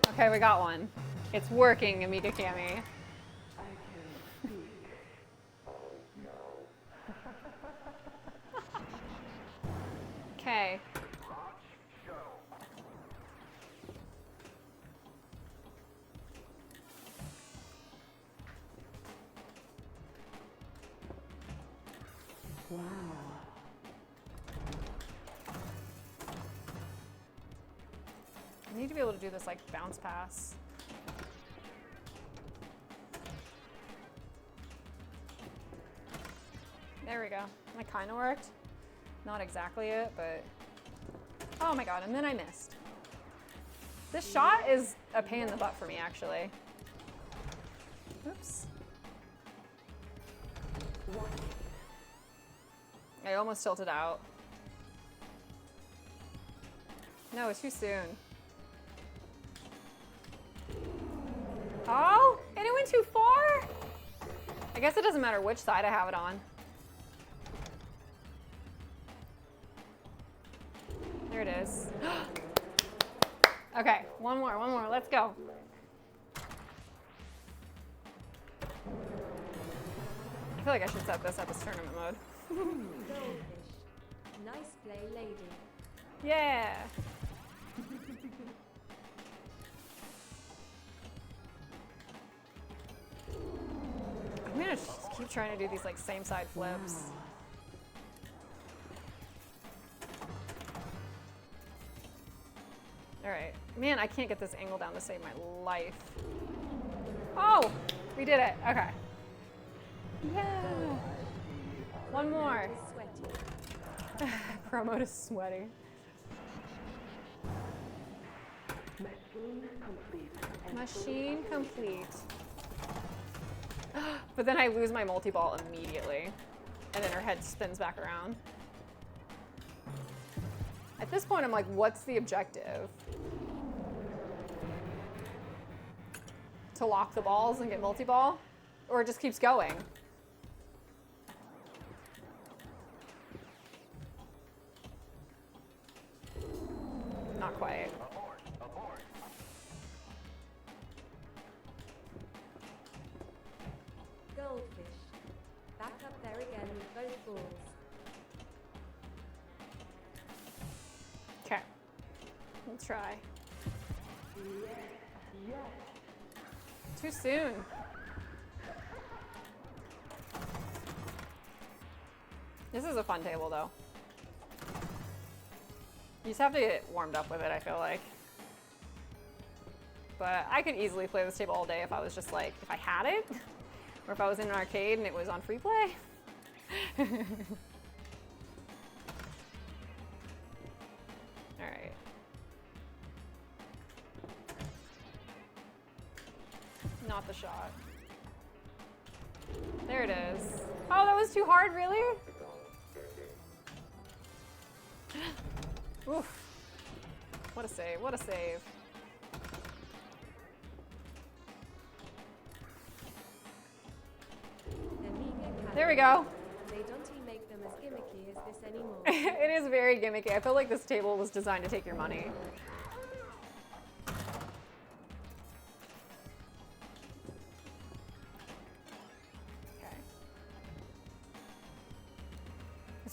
Okay, we got one. It's working, Amiga Cami. Okay. Wow. I need to be able to do this like bounce pass. There we go. That kind of worked. Not exactly it, but oh my god, and then I missed. This shot is a pain in the butt for me, actually. Oops. I almost tilted out. No, it's too soon. Oh, and it went too far? I guess it doesn't matter which side I have it on. There it is. Okay, one more, let's go. I feel like I should set this up as tournament mode. Goldfish. Nice play, lady. Yeah. I'm gonna just keep trying to do these like same side flips. All right, man, I can't get this angle down to save my life. Oh, we did it, okay. Yeah. One more. Promo to sweaty. Machine complete. But then I lose my multi-ball immediately. And then her head spins back around. At this point, I'm like, what's the objective? To lock the balls and get multi-ball? Or it just keeps going? Not quite. Goldfish. Back up there again with both balls. Okay. We'll try. Too soon. This is a fun table, though. You just have to get warmed up with it, I feel like. But I could easily play this table all day if I was just like, if I had it, or if I was in an arcade and it was on free play. All right. Not the shot. There it is. Oh, that was too hard, really? Oof. What a save, what a save. There we go. They don't make them as gimmicky as this anymore. It is very gimmicky. I feel like this table was designed to take your money.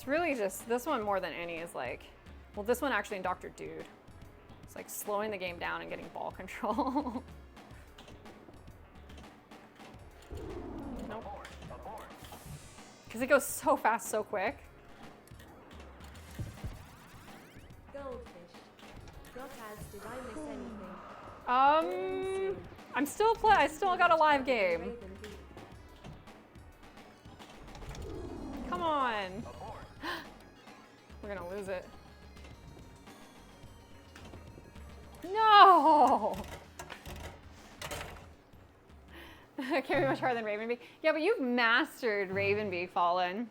It's really just, this one more than any is like, well, this one actually in Dr. Dude. It's like slowing the game down and getting ball control. Nope. Because it goes so fast, so quick. Goldfish. Got as did I miss anything? I'm still I still got a live game. Raven B. Come on. We're gonna lose it. No! Can't be much harder than Ravenby. Yeah, but you've mastered Ravenby, Fallen.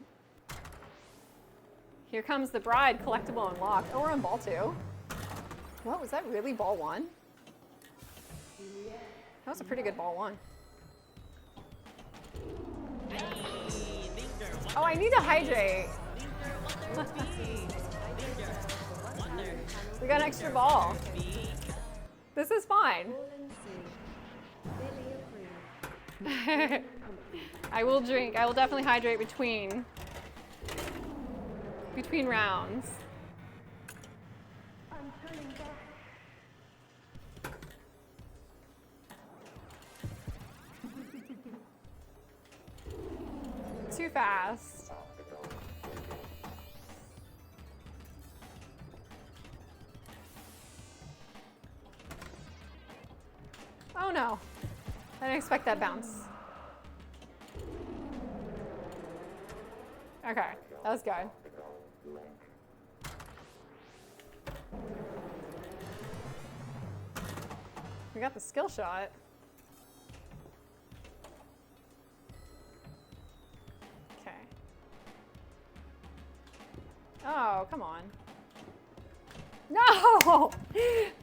Here comes the bride, collectible unlocked. Oh, we're on ball 2. What, was that really ball 1? That was a pretty good ball 1. Oh, I need to hydrate. We got an extra ball. This is fine. I will drink. I will definitely hydrate between rounds. Too fast. Oh no. I didn't expect that bounce. Okay, that was good. We got the skill shot. Okay. Oh, come on. No!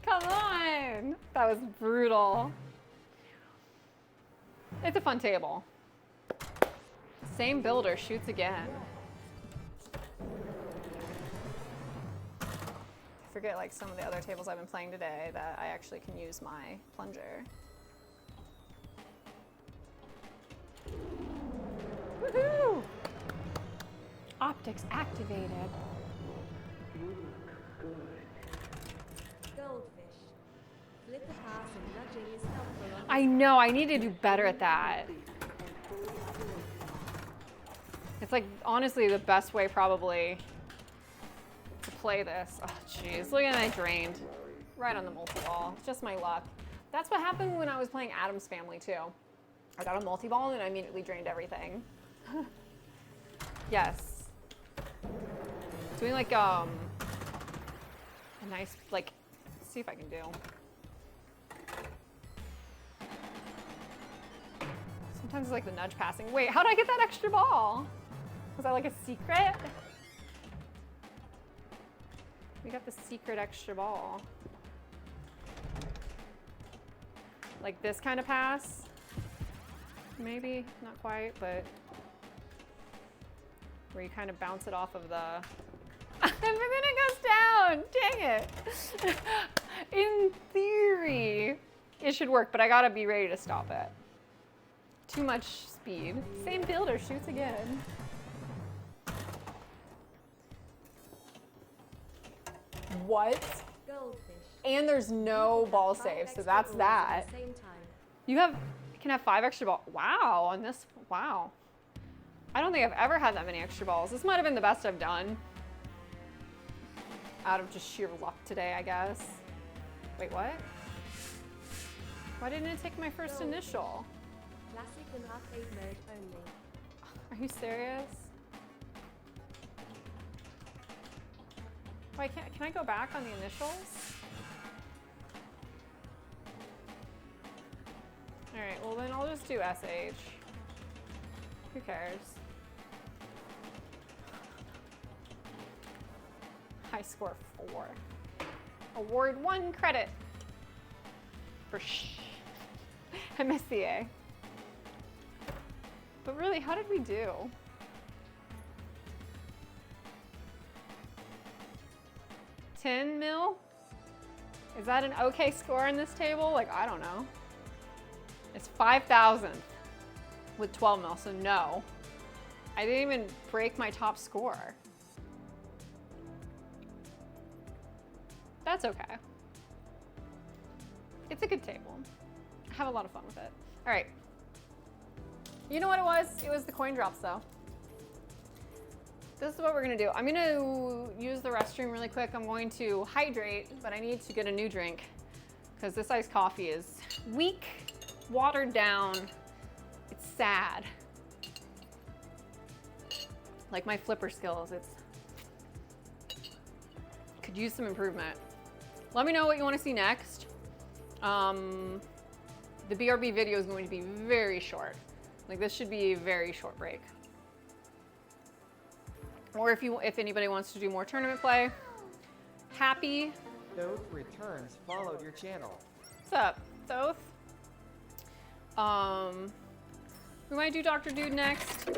Come on! That was brutal. It's a fun table. Same builder shoots again. I forget like some of the other tables I've been playing today that I actually can use my plunger. Woohoo! Optics activated. Goldfish. Flip the pass and nudging is helpful. I know, I need to do better at that. It's like honestly the best way probably to play this. Oh jeez, look at that, I drained. Right on the multi-ball, just my luck. That's what happened when I was playing Addams Family too. I got a multi-ball and I immediately drained everything. Yes. Doing like a nice, like, let's see if I can do. Sometimes it's like the nudge passing. Wait, how did I get that extra ball? Was that like a secret? We got the secret extra ball. Like this kind of pass? Maybe, not quite, but where you kind of bounce it off of the, and then it goes down, dang it. In theory, it should work, but I gotta be ready to stop it. Too much speed. Same builder shoots again. What? Goldfish. And there's no ball save, so that's that. At the same time. You can have 5 extra balls. Wow, on this, wow. I don't think I've ever had that many extra balls. This might have been the best I've done. Out of just sheer luck today, I guess. Wait, what? Why didn't it take my first initial? Classic and arcade mode only. Are you serious? Wait, can I go back on the initials? All right, well then I'll just do SH. Who cares? I score 4. Award 1 credit. For I missed the A. But really, how did we do? $10 mil? Is that an okay score in this table? Like, I don't know. It's 5,000 with 12 mil, so no. I didn't even break my top score. That's okay. It's a good table. I have a lot of fun with it. All right. You know what it was? It was the coin drops though. This is what we're gonna do. I'm gonna use the restroom really quick. I'm going to hydrate, but I need to get a new drink because this iced coffee is weak, watered down. It's sad. Like my flipper skills, could use some improvement. Let me know what you want to see next. The BRB video is going to be very short. Like this should be a very short break. Or if anybody wants to do more tournament play, happy. Thoth Returns followed your channel. What's up, Thoth? We might do Dr. Dude next.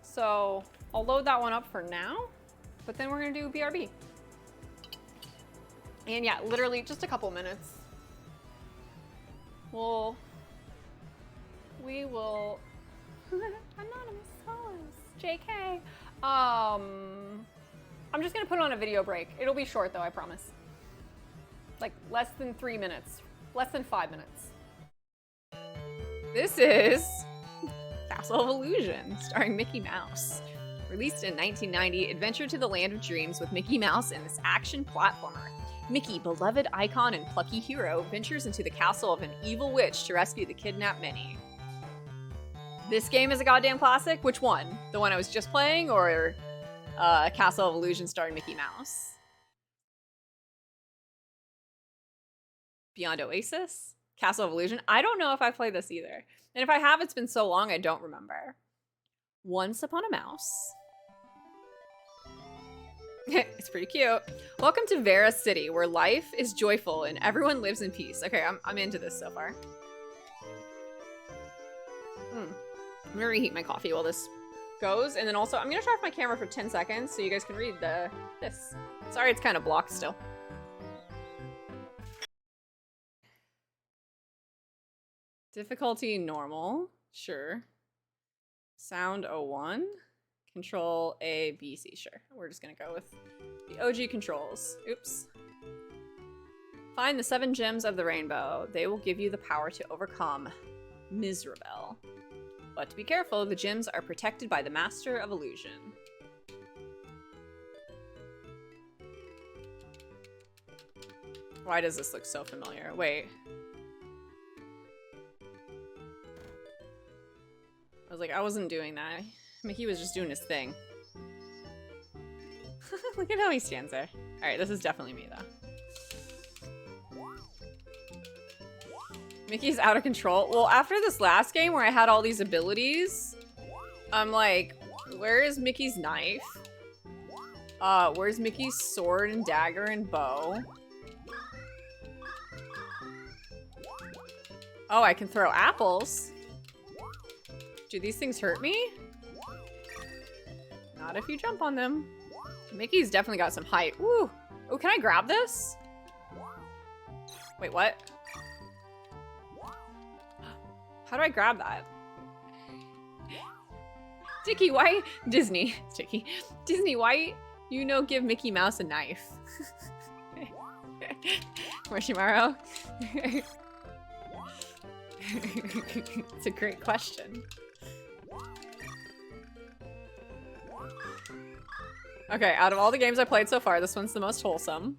So I'll load that one up for now, but then we're gonna do BRB. And yeah, literally just a couple minutes. We will, anonymous follows, JK. I'm just gonna put on a video break. It'll be short though, I promise. Like less than 3 minutes, less than 5 minutes. This is Castle of Illusion, starring Mickey Mouse. Released in 1990, adventure to the land of dreams with Mickey Mouse in this action platformer. Mickey, beloved icon and plucky hero, ventures into the castle of an evil witch to rescue the kidnapped Minnie. This game is a goddamn classic. Which one? The one I was just playing, or Castle of Illusion starring Mickey Mouse? Beyond Oasis? Castle of Illusion? I don't know if I've played this either. And if I have, it's been so long I don't remember. Once Upon a Mouse. It's pretty cute. Welcome to Vera City, where life is joyful and everyone lives in peace. Okay, I'm into this so far. I'm gonna reheat my coffee while this goes, and then also I'm gonna turn off my camera for 10 seconds so you guys can read this. Sorry, it's kind of blocked still. Difficulty normal, sure. Sound 01. Control A, B, C, sure. We're just gonna go with the OG controls. Oops. Find the 7 gems of the rainbow. They will give you the power to overcome Miserable. But to be careful, the gems are protected by the Master of Illusion. Why does this look so familiar? Wait. I was like, I wasn't doing that. Mickey was just doing his thing. Look at how he stands there. Alright, this is definitely me, though. Mickey's out of control. Well, after this last game where I had all these abilities, I'm like, where is Mickey's knife? Where's Mickey's sword and dagger and bow? Oh, I can throw apples. Do these things hurt me? Not if you jump on them. Mickey's definitely got some height. Woo! Oh, can I grab this? Wait, what? How do I grab that? Dicky, why? Disney. Dicky. Disney, why give Mickey Mouse a knife? Marshimaro? It's a great question. Okay, out of all the games I played so far, this one's the most wholesome.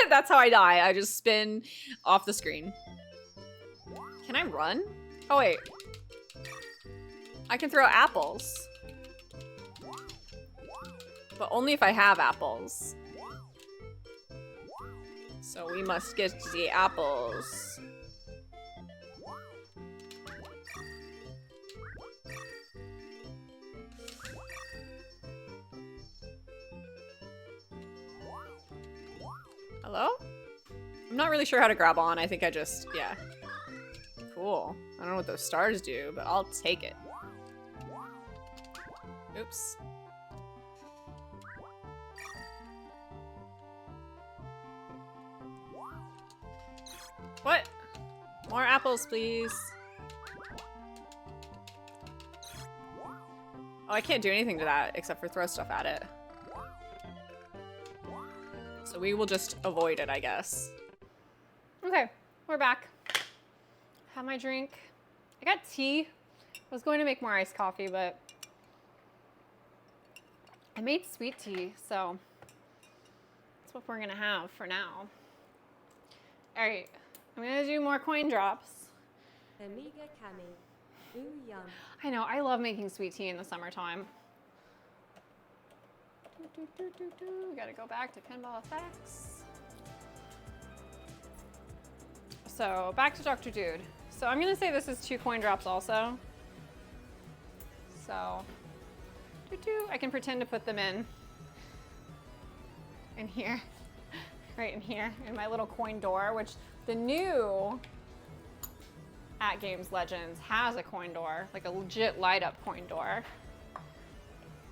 That's how I die. I just spin off the screen. Can I run? Oh, wait. I can throw apples. But only if I have apples. So we must get the apples. Hello? I'm not really sure how to grab on. I think I just, yeah. Cool. I don't know what those stars do, but I'll take it. Oops. What? More apples, please. Oh, I can't do anything to that except for throw stuff at it. So we will just avoid it, I guess. Okay, we're back. Have my drink. I got tea. I was going to make more iced coffee, but I made sweet tea, so that's what we're gonna have for now. All right, I'm gonna do more coin drops. Amiga Cami. Ooh, yum. I know, I love making sweet tea in the summertime. We gotta go back to Pinball Effects. So back to Dr. Dude. So I'm gonna say this is 2 coin drops also. So I can pretend to put them in here, right in here, in my little coin door, which the new At Games Legends has a coin door, like a legit light up coin door.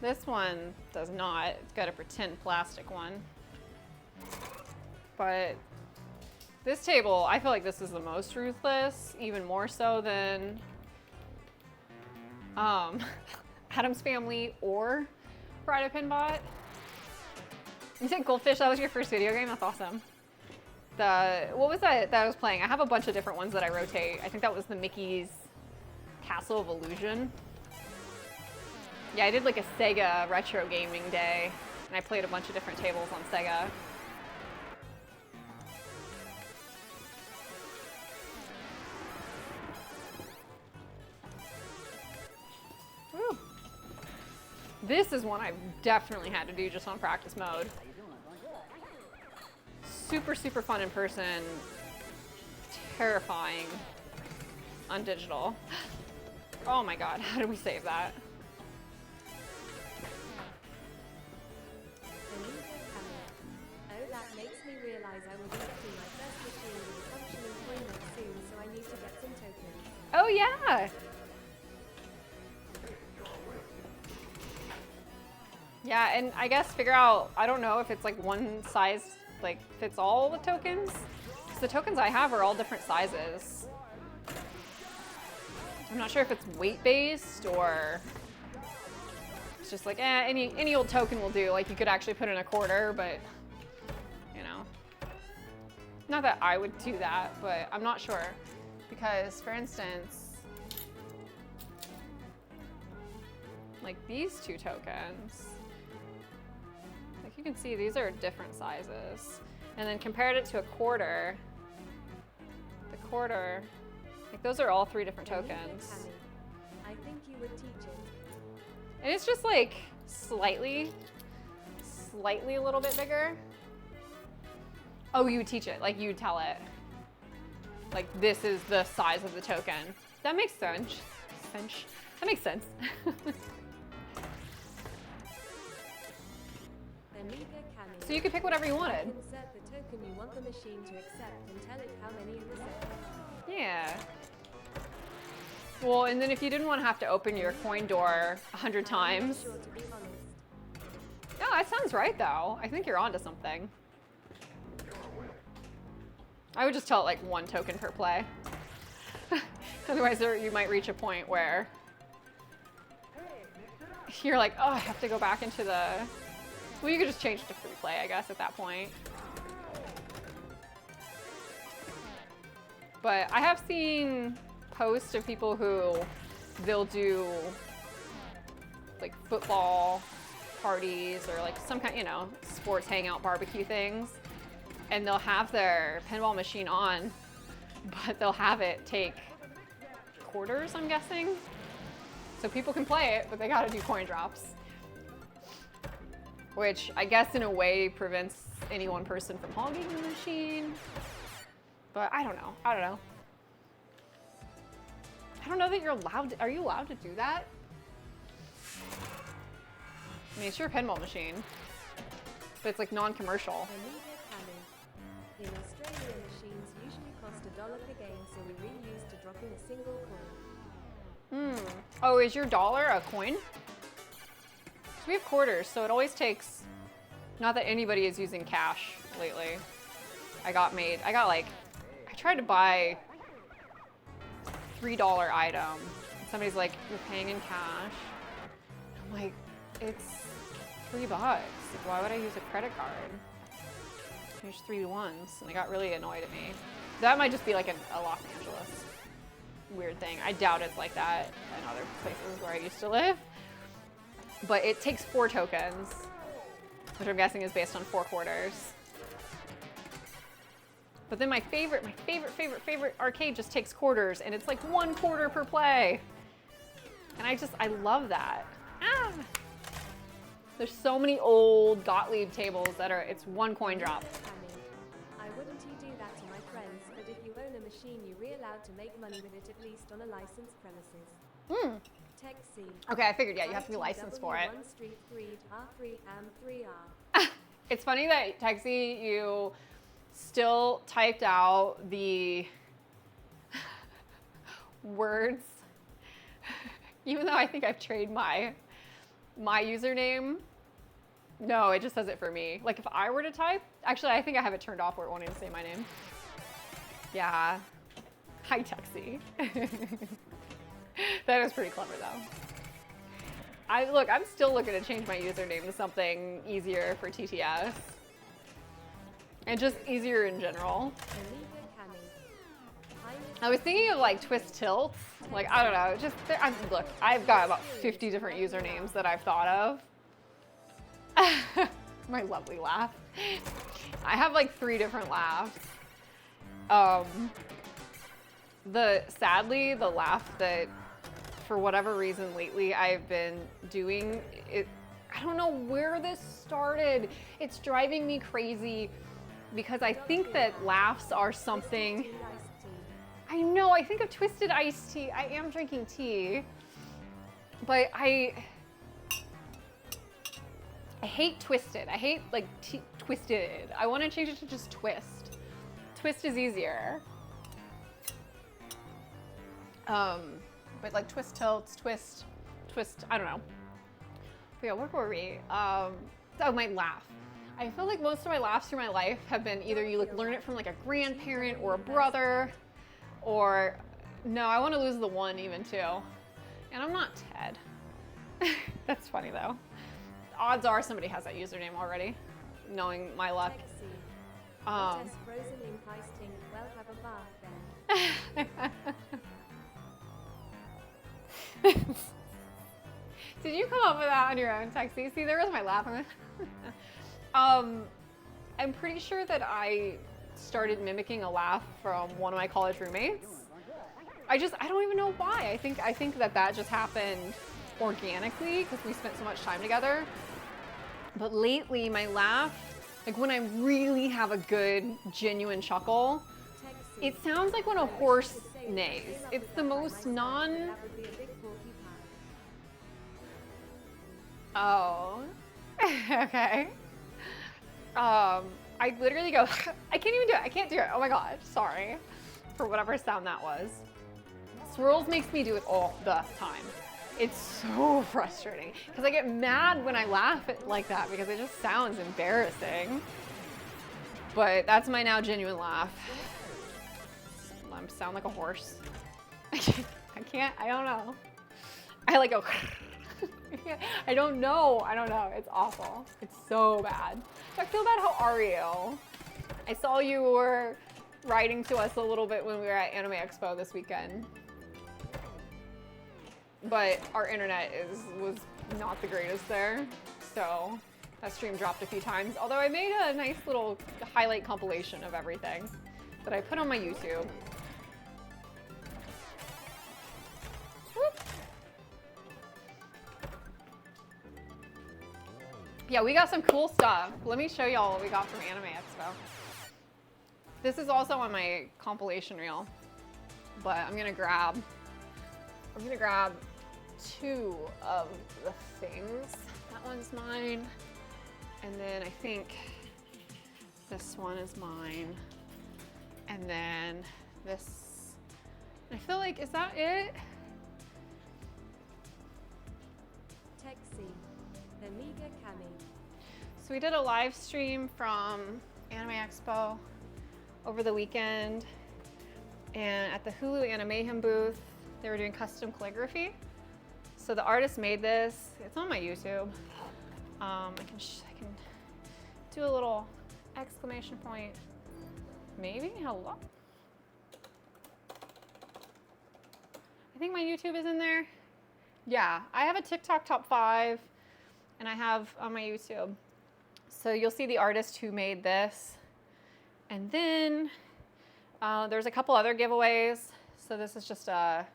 This one does not. It's got a pretend plastic one. But this table, I feel like this is the most ruthless, even more so than Adam's Family or Friday Pinbot. You said Goldfish, that was your first video game? That's awesome. What was that I was playing? I have a bunch of different ones that I rotate. I think that was the Mickey's Castle of Illusion. Yeah, I did like a Sega retro gaming day, and I played a bunch of different tables on Sega. Woo. This is one I've definitely had to do just on practice mode. Super, super fun in person. Terrifying on digital. Oh my god, how did we save that? Oh, that makes me realize I will be getting my first machine with a functioning coin drop soon, so I need to get some tokens. Oh yeah! Yeah, and I guess figure out, I don't know if it's like one size like fits all the tokens. Because the tokens I have are all different sizes. I'm not sure if it's weight based or it's just like, any old token will do. Like you could actually put in a quarter, but you know. Not that I would do that, but I'm not sure. Because for instance, like these 2 tokens, like you can see these are different sizes. And then compared it to a quarter, the quarter, like those are all 3 different tokens. I think you would teach it. And it's just like slightly a little bit bigger. Oh, you would teach it, like you would tell it. Like this is the size of the token. That makes sense. That makes sense. So you could pick whatever you wanted. Insert the token you want the machine to accept and tell it how many it accepts. Yeah. Well, and then if you didn't want to have to open your coin door 100 times. Sure to be honest. No, that sounds right though. I think you're onto something. I would just tell it like 1 token per play. Otherwise you might reach a point where you're like, oh, I have to go back into the... Well, you could just change it to free play, I guess, at that point. But I have seen posts of people who they'll do like football parties or like some kind, sports hangout barbecue things. And they'll have their pinball machine on, but they'll have it take quarters, I'm guessing. So people can play it, but they gotta do coin drops. Which I guess in a way prevents any one person from hogging the machine. But I don't know. I don't know that you're allowed to, are you allowed to do that? I mean, it's your pinball machine, but it's like non-commercial. In Australia, machines usually cost $1 per game, so we reuse to drop in a single coin. Oh, is your dollar a coin? So we have quarters, so it always takes, not that anybody is using cash lately. I tried to buy a $3 item. And somebody's like, you're paying in cash. I'm like, it's $3. Why would I use a credit card? There's 3 ones, and they got really annoyed at me. That might just be like a Los Angeles weird thing. I doubt it's like that in other places where I used to live. But it takes 4 tokens, which I'm guessing is based on 4 quarters. But then my favorite arcade just takes quarters, and it's like 1 quarter per play. And I love that. Ah! There's so many old Gottlieb tables that it's 1 coin drop. I wouldn't do that to my friends, but if you own a machine, you're allowed to make money with it, at least on a licensed premises. Tech C. Okay, I figured, yeah, you have to be licensed for it. 1 Street 3 R3 3R. It's funny that, Texie, you still typed out the words, even though I think I've traded my username. No, it just says it for me. Like if I were to type, actually I think I have it turned off where it won't even say my name. Yeah. Hi, Texie. That is pretty clever though. I'm still looking to change my username to something easier for TTS. And just easier in general. I was thinking of like twist tilts. Like, I don't know, just, look, I've got about 50 different usernames that I've thought of. My lovely laugh. I have like 3 different laughs. Sadly, the laugh that for whatever reason lately I've been doing, I don't know where this started. It's driving me crazy because I think that laughs are something, I know, I think of twisted iced tea. I am drinking tea, but I hate twisted. I hate like twisted. I want to change it to just twist. Twist is easier. But like twist tilts, twist, I don't know. But yeah, where were we? Oh, my laugh. I feel like most of my laughs through my life have been either you like learn it from like a grandparent or a brother, or no, I want to lose the 1 even too. And I'm not Ted. That's funny though. Odds are somebody has that username already, knowing my luck. Did you come up with that on your own, Texie? See, there was my laugh. I'm pretty sure that I started mimicking a laugh from one of my college roommates. I don't even know why. I think that just happened organically because we spent so much time together. But lately, my laugh, like when I really have a good, genuine chuckle, it sounds like when a horse neighs. It's the most Oh, okay. I literally go, I can't even do it. I can't do it. Oh my God, sorry for whatever sound that was. Swirls makes me do it all the time. It's so frustrating because I get mad when I laugh like that because it just sounds embarrassing. But that's my now genuine laugh. I sound like a horse. I don't know. I like go, I don't know. It's awful. It's so bad. I feel bad. How are you? I saw you were writing to us a little bit when we were at Anime Expo this weekend. But our internet was not the greatest there. So that stream dropped a few times. Although I made a nice little highlight compilation of everything that I put on my YouTube. Whoop. Yeah, we got some cool stuff. Let me show y'all what we got from Anime Expo. This is also on my compilation reel, but I'm gonna grab 2 of the things. That one's mine, and then I think this one is mine, and then this. I feel like, is that it? So we did a live stream from Anime Expo over the weekend, and at the Hulu Animation booth, they were doing custom calligraphy. So the artist made this. It's on my YouTube. I can do a little exclamation point. Maybe, hello? I think my YouTube is in there. Yeah, I have a TikTok top 5 and I have on my YouTube. So you'll see the artist who made this. And then there's a couple other giveaways. So this is just a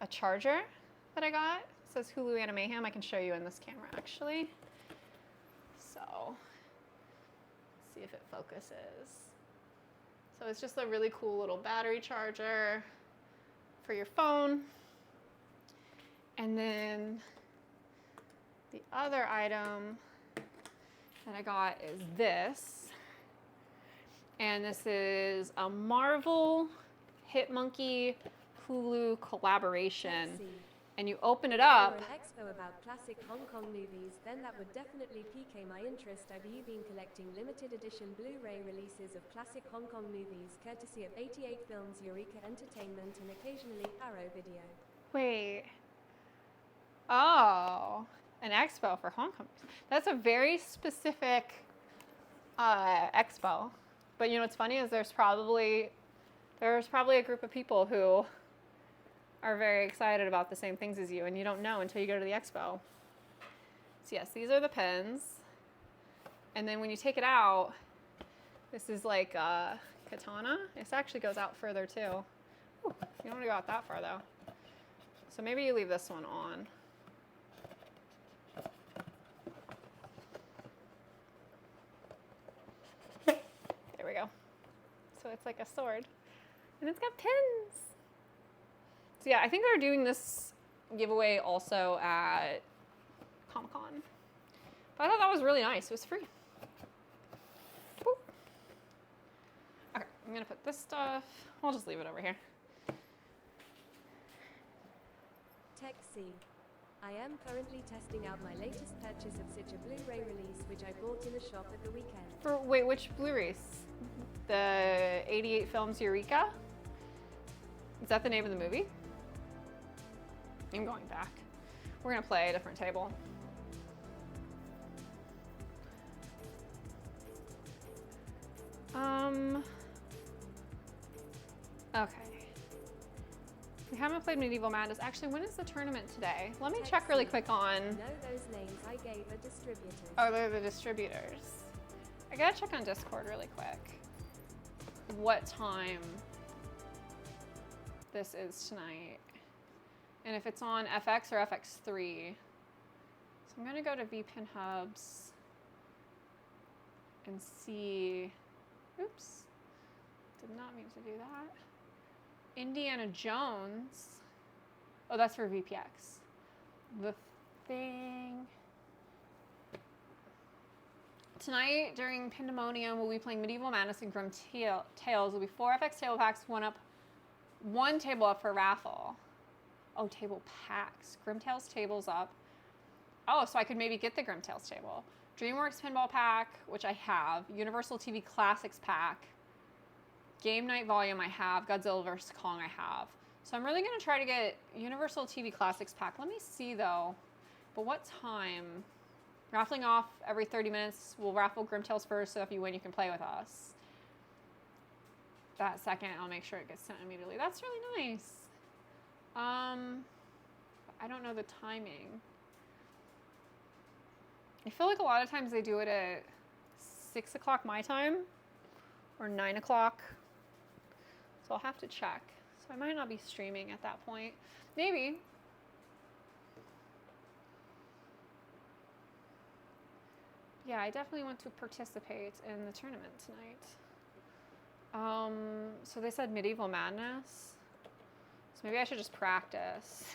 charger that I got. It says Hulu Animayhem. I can show you in this camera actually. So let's see if it focuses. So it's just a really cool little battery charger for your phone. And then the other item that I got is this. And this is a Marvel Hitmonkey Hulu collaboration. And you open it up. An expo about classic Hong Kong movies, then that would definitely pique my interest. Have you been collecting limited edition Blu-ray releases of classic Hong Kong movies, courtesy of 88 Films, Eureka Entertainment, and occasionally Arrow Video? Wait. Oh, an expo for Hong Kong. That's a very specific expo. But you know what's funny is there's probably a group of people who are very excited about the same things as you, and you don't know until you go to the expo. So yes, these are the pens. And then when you take it out, this is like a katana. This actually goes out further too. Ooh, you don't want to go out that far though. So maybe you leave this one on. There we go. So it's like a sword. And it's got pins. So yeah, I think they're doing this giveaway also at Comic-Con. But I thought that was really nice. It was free. Boop. Okay, I'm gonna put this stuff. I'll just leave it over here. Tech C. I am currently testing out my latest purchase of such a Blu-ray release, which I bought in a shop at the weekend. Wait, which Blu-rays? The 88 Films Eureka? Is that the name of the movie? I'm going back. We're gonna play a different table. Okay. We haven't played Medieval Madness. Actually, when is the tournament today? Let me check really quick on. No, those names I gave are distributors. Oh, they're the distributors. I gotta check on Discord really quick. What time this is tonight. And if it's on FX or FX3. So I'm gonna go to VPN Hubs and see, oops, did not mean to do that. Indiana Jones, oh, that's for VPX. The Thing. Tonight during Pandemonium, we'll be playing Medieval Madness and Grim Tales. There'll be 4 FX table packs, one table up for raffle. Oh, table packs. Grim Tales tables up. Oh, so I could maybe get the Grim Tales table. DreamWorks Pinball pack, which I have. Universal TV Classics pack. Game Night Volume I have. Godzilla vs. Kong I have. So I'm really going to try to get Universal TV Classics pack. Let me see though. But what time? Raffling off every 30 minutes. We'll raffle Grim Tales first, so if you win, you can play with us. That second, I'll make sure it gets sent immediately. That's really nice. I don't know the timing. I feel like a lot of times they do it at 6 o'clock my time or 9 o'clock. So I'll have to check. So I might not be streaming at that point. Maybe. Yeah, I definitely want to participate in the tournament tonight. So they said Medieval Madness. So maybe I should just practice.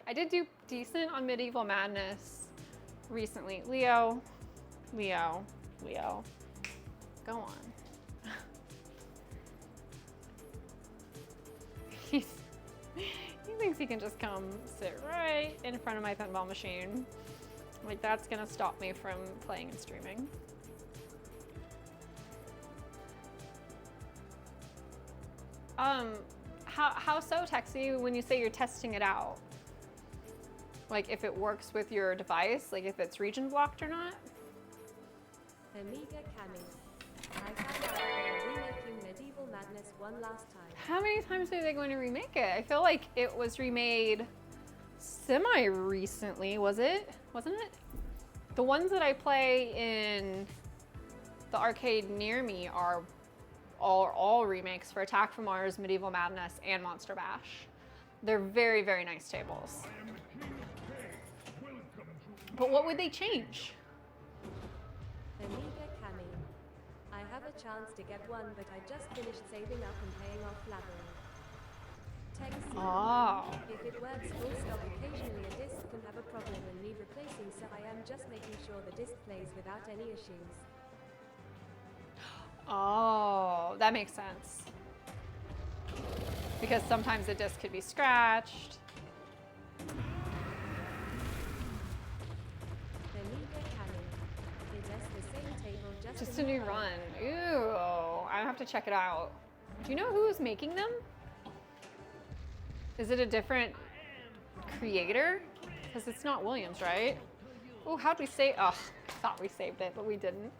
I did do decent on Medieval Madness recently. Leo. Go on. He thinks he can just come sit right in front of my pinball machine. Like, that's gonna stop me from playing and streaming. How so, Texie, when you say you're testing it out? Like if it works with your device, like if it's region blocked or not. Amiga Cami. I found out they are remaking Medieval Madness one last time. How many times are they going to remake it? I feel like it was remade semi-recently, wasn't it? The ones that I play in the arcade near me are all remakes for Attack from Mars, Medieval Madness, and Monster Bash. They're very, very nice tables. But what would they change? Amiga Cami. I have a chance to get one, but I just finished saving up and paying off Labyrinth. Text. Oh. If it works full stop, occasionally a disc can have a problem and need replacing, so I am just making sure the disc plays without any issues. Oh, that makes sense. Because sometimes the disc could be scratched. Amiga Cami. It has the same table, Just a new run. Ooh, I have to check it out. Do you know who's making them? Is it a different creator? Because it's not Williams, right? Oh, how'd we save? Oh, I thought we saved it, but we didn't.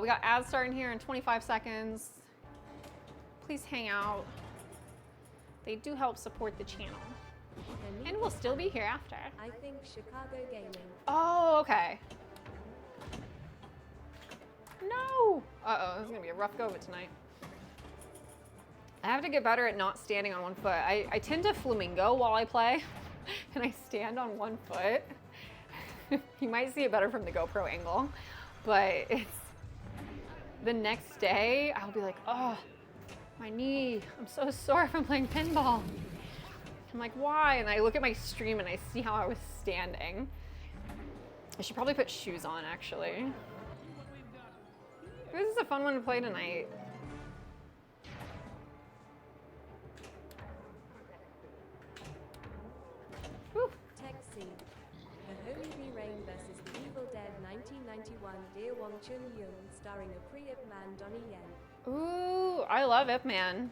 We got ads starting here in 25 seconds. Please hang out. They do help support the channel. And we'll still be here after. I think Chicago Gaming. Oh, okay. No! Uh-oh, this is gonna be a rough go of it tonight. I have to get better at not standing on one foot. I tend to flamingo while I play, and I stand on one foot. You might see it better from the GoPro angle, but it's the next day, I'll be like, oh, my knee, I'm so sore from playing pinball. I'm like, why? And I look at my stream and I see how I was standing. I should probably put shoes on, actually. This is a fun one to play tonight. Whew. Texi. The Holy V-Rain versus the Evil Dead 1991 Dear Wong Chun Young, starring a pre-Ip Man Donnie Yen. Ooh, I love Ip Man.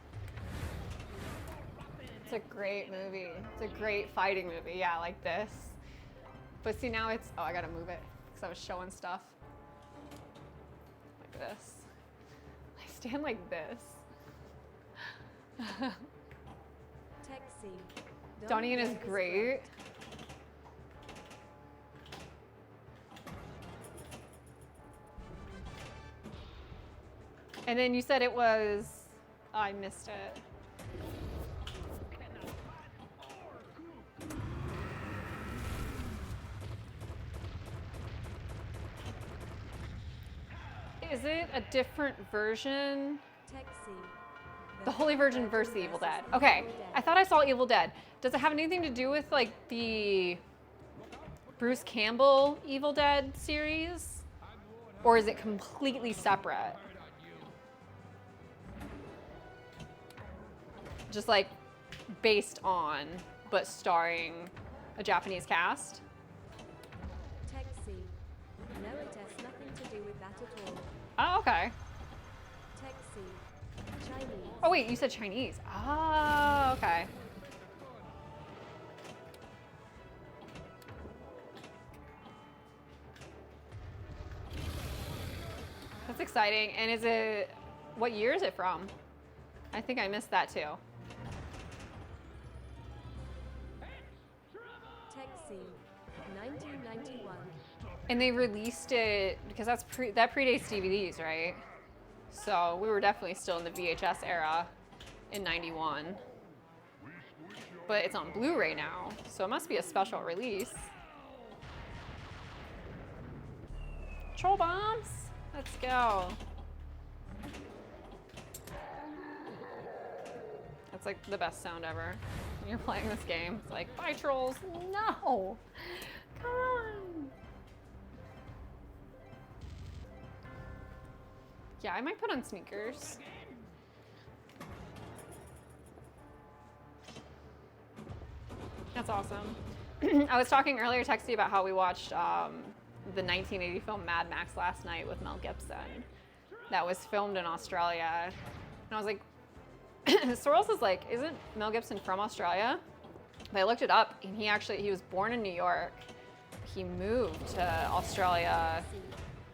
It's a great movie. It's a great fighting movie, yeah, like this. But see, now it's, oh, I gotta move it because I was showing stuff. Like this. I stand like this. Texi. Donnie Yen is great. And then you said it was, oh, I missed it. Is it a different version? Texi. The Holy Virgin versus the Evil Dead. Okay, I thought I saw Evil Dead. Does it have anything to do with like the Bruce Campbell Evil Dead series? Or is it completely separate? Just like based on, but starring a Japanese cast? Texi. No, it has nothing to do with that at all. Oh, okay. Texi. Chinese. Oh wait, you said Chinese. Oh, okay. That's exciting. And is it, what year is it from? I think I missed that too. Texi. 1991. And they released it because that predates DVDs, right? So we were definitely still in the VHS era in '91. But it's on Blu-ray now, so it must be a special release. Troll bombs? Let's go. That's like the best sound ever. When you're playing this game, it's like, bye trolls. No! Come on! Yeah, I might put on sneakers. That's awesome. I was talking earlier, Texty, about how we watched the 1980 film Mad Max last night with Mel Gibson. That was filmed in Australia. And I was like, Sorrels is like, isn't Mel Gibson from Australia? But I looked it up, and he was born in New York. He moved to Australia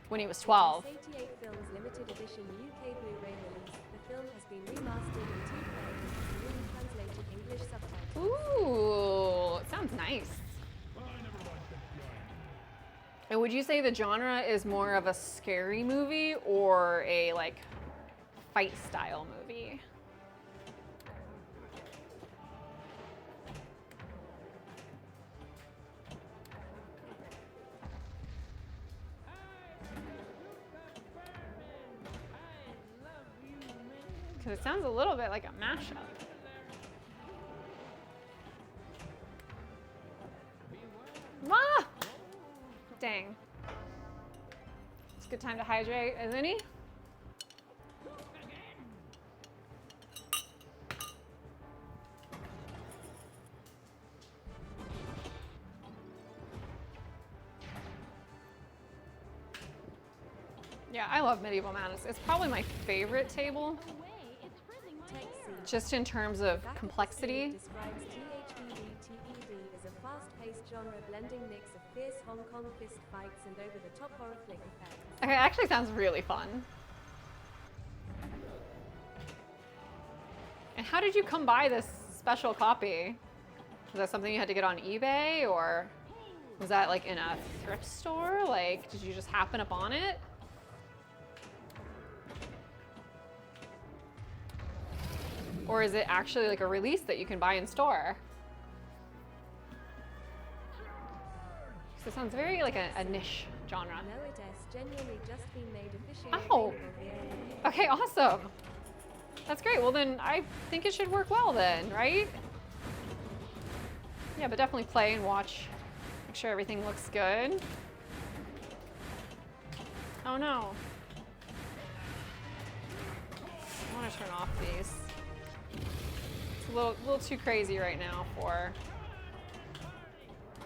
when he was 12. 88 Films limited edition UK Blu-ray release. The film has been remastered in 2K with newly translated English subtitles. Ooh, it sounds nice. And would you say the genre is more of a scary movie or a like fight style movie? Because it sounds a little bit like a mashup. Ah! Dang. It's a good time to hydrate, isn't he? Yeah, I love Medieval Madness. It's probably my favorite table, just in terms of complexity. Describes THBB as a fast-paced genre blending mix of fierce Hong Kong fist fights and over-the-top horror flick effects. Okay, it actually sounds really fun. And how did you come by this special copy? Was that something you had to get on eBay, or was that like in a thrift store? Like, did you just happen upon it? Or is it actually like a release that you can buy in store? So it sounds very like a niche genre. No, it has genuinely just been made officially Oh, available via okay, awesome. That's great. Well, then I think it should work well then, right? Yeah, but definitely play and watch. Make sure everything looks good. Oh no. I want to turn off these. It's a little too crazy right now for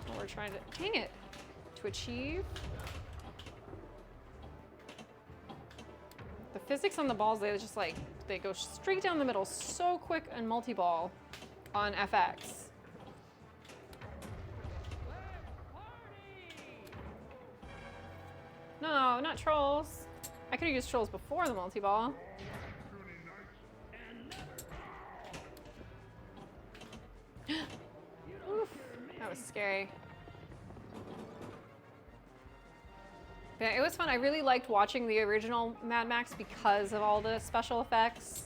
what we're trying to, dang it, to achieve. The physics on the balls, they go straight down the middle so quick in multi-ball on FX. No, not trolls. I could have used trolls before the multi-ball. Oof, that was scary. But it was fun. I really liked watching the original Mad Max because of all the special effects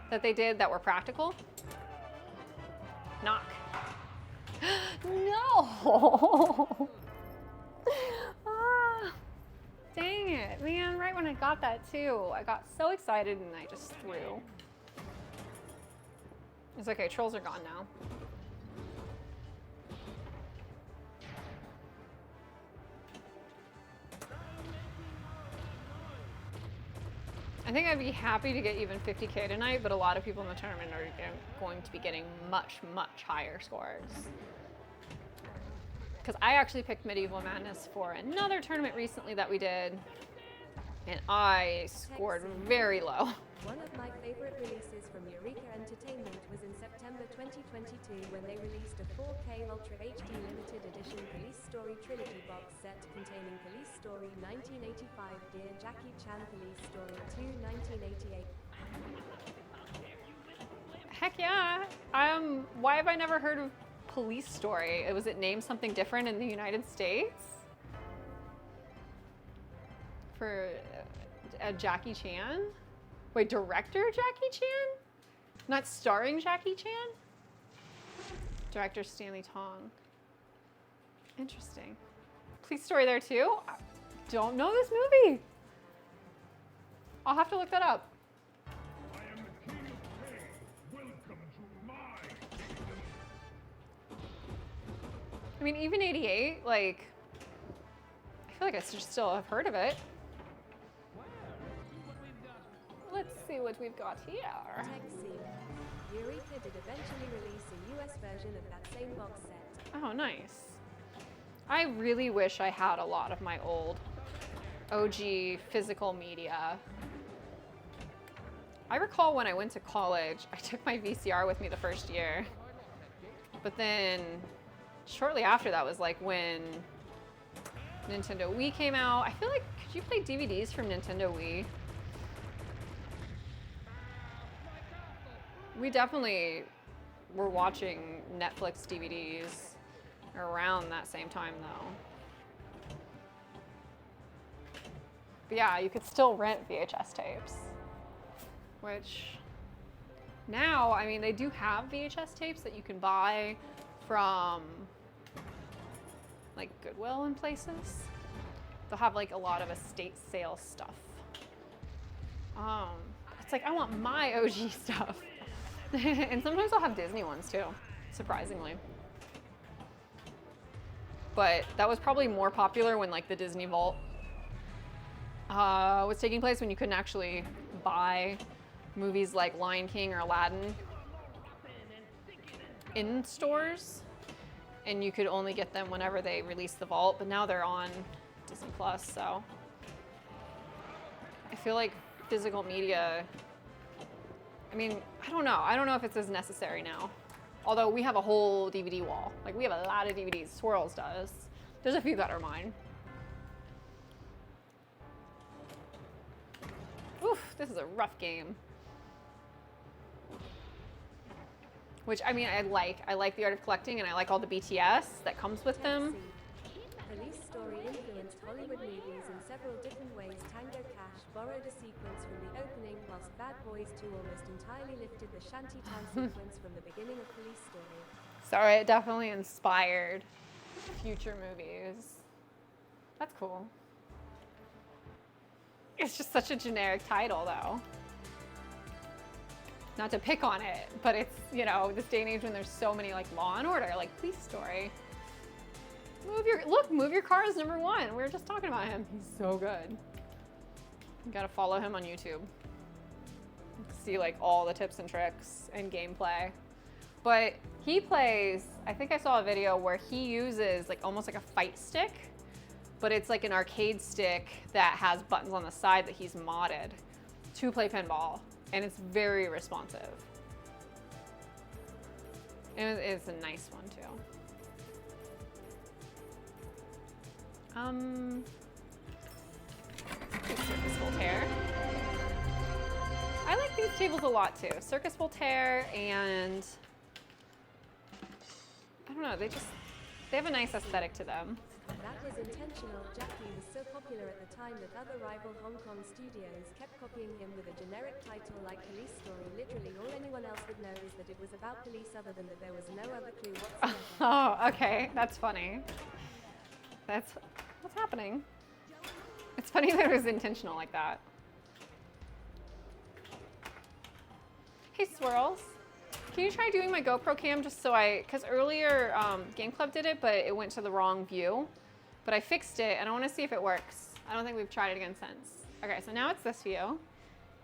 that they did that were practical. Knock. No! Ah, dang it, man. Right when I got that too. I got so excited and I just threw. It's okay, trolls are gone now. I think I'd be happy to get even 50K tonight, but a lot of people in the tournament are going to be getting much, much higher scores. Because I actually picked Medieval Madness for another tournament recently that we did, and I scored very low. One of my favorite releases from Eureka Entertainment was in September 2022 when they released a 4K Ultra HD limited edition Police Story Trilogy box set containing Police Story 1985, Dear Jackie Chan, Police Story 2 1988. Heck yeah. Why have I never heard of Police Story? Was it named something different in the United States? For Jackie Chan? Wait, director Jackie Chan? Not starring Jackie Chan? Director Stanley Tong. Interesting. Police Story there too? I don't know this movie. I'll have to look that up. I am the king of pain. Welcome to my kingdom. I mean, even 88, like, I feel like I should still have heard of it. Let's see what we've got here. Tech scene. Eureka did eventually release a US version of that same box set. Oh, nice. I really wish I had a lot of my old OG physical media. I recall when I went to college, I took my VCR with me the first year. But then shortly after that was like when Nintendo Wii came out. I feel like, could you play DVDs from Nintendo Wii? We definitely were watching Netflix DVDs around that same time though. But yeah, you could still rent VHS tapes, which now, I mean, they do have VHS tapes that you can buy from like Goodwill and places. They'll have like a lot of estate sale stuff. It's like, I want my OG stuff. And sometimes I'll have Disney ones too, surprisingly. But that was probably more popular when like the Disney Vault was taking place, when you couldn't actually buy movies like Lion King or Aladdin in stores, and you could only get them whenever they released the Vault. But now they're on Disney Plus, so I feel like physical media, I mean, I don't know if it's as necessary now. Although we have a whole DVD wall. Like, we have a lot of DVDs. Swirls does. There's a few that are mine. Oof, this is a rough game. Which, I mean, I like the art of collecting, and I like all the BTS that comes with them. Police Story influenced Hollywood movies in several different ways. Tango Cash borrowed a sequence from the opening, whilst Bad Boys 2 almost entirely lifted the shantytown sequence from the beginning of Police Story. So it definitely inspired future movies. That's cool. It's just such a generic title, though. Not to pick on it, but it's, you know, this day and age when there's so many like Law and Order, like Police Story. Move Your Car is #1. We were just talking about him. He's so good. You gotta follow him on YouTube. See like all the tips and tricks and gameplay. But he plays, I think I saw a video where he uses like almost like a fight stick, but it's like an arcade stick that has buttons on the side that he's modded to play pinball. And it's very responsive. And it's a nice one too. Circus Voltaire. I like these tables a lot too. Circus Voltaire, and I don't know, they have a nice aesthetic to them. That was intentional. Jackie was so popular at the time that other rival Hong Kong studios kept copying him with a generic title like Police Story. Literally all anyone else would know is that it was about police, other than that there was no other clue whatsoever. Oh, okay, that's funny. That's what's happening. It's funny that it was intentional like that. Hey, Swirls. Can you try doing my GoPro cam just so because earlier Game Club did it, but it went to the wrong view. But I fixed it, and I want to see if it works. I don't think we've tried it again since. Okay, so now it's this view.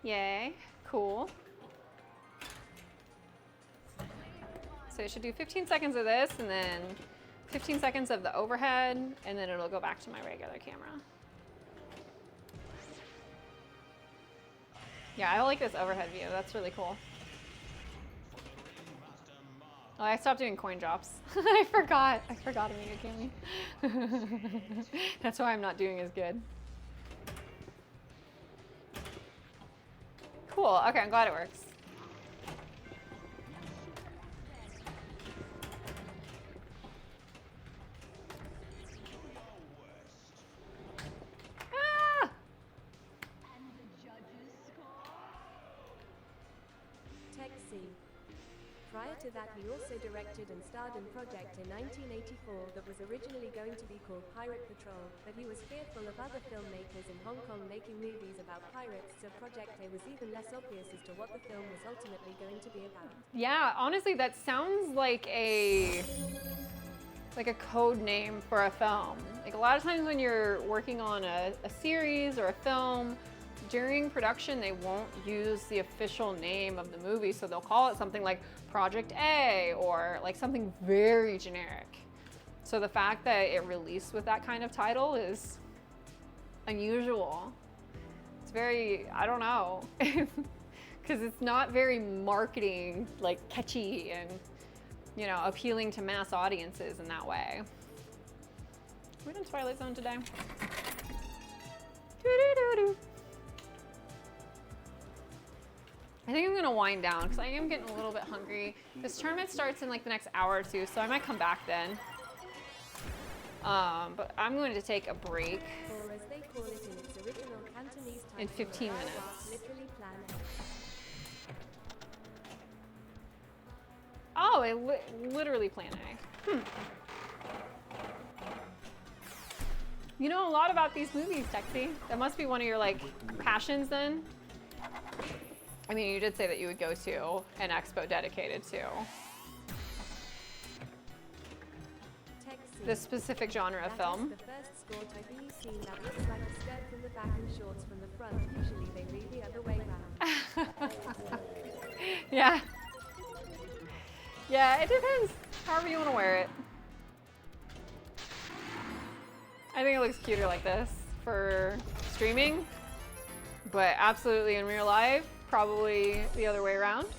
Yay, cool. So it should do 15 seconds of this, and then 15 seconds of the overhead, and then it'll go back to my regular camera. Yeah, I like this overhead view. That's really cool. Oh, I stopped doing coin drops. I forgot Amiga Cammy. That's why I'm not doing as good. Cool, okay, I'm glad it works. Ah! Tech C. Prior to that, he also directed and starred in Project A 1984 that was originally going to be called Pirate Patrol, but he was fearful of other filmmakers in Hong Kong making movies about pirates, so Project A was even less obvious as to what the film was ultimately going to be about. Yeah, honestly, that sounds like a code name for a film. Like a lot of times when you're working on a series or a film, during production, they won't use the official name of the movie, so they'll call it something like Project A or like something very generic. So the fact that it released with that kind of title is unusual. It's very, I don't know, because it's not very marketing, like catchy, and you know, appealing to mass audiences in that way. We're in Twilight Zone today. Doo-doo-doo-doo. I think I'm gonna wind down because I am getting a little bit hungry. This tournament starts in like the next hour or two, so I might come back then. But I'm going to take a break Or as they call it in its original Cantonese title, in 15 minutes. literally plan A. Oh, literally plan A. You know a lot about these movies, Texie. That must be one of your like passions then. I mean, you did say that you would go to an expo dedicated to this specific genre of film. That is the first sport I've ever seen that looks like a skirt from the back and shorts from the front. Usually they read the other way round. Yeah. Yeah, it depends. However you want to wear it. I think it looks cuter like this for streaming, but absolutely in real life, probably the other way around. Note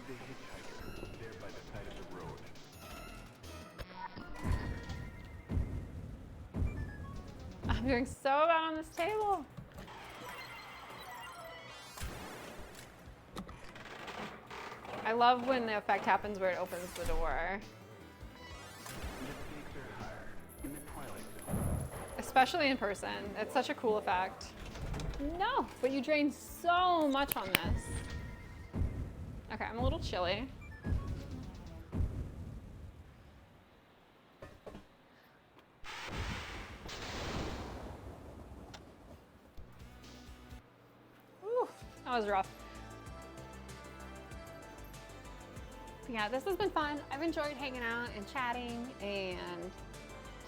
the hitchhiker there by the side of the road. I'm doing so bad on this table. I love when the effect happens where it opens the door. The stakes are higher in the Twilight Zone. Especially in person. It's such a cool effect. No, but you drain so much on this. Okay, I'm a little chilly. Ooh, that was rough. But yeah, this has been fun. I've enjoyed hanging out and chatting and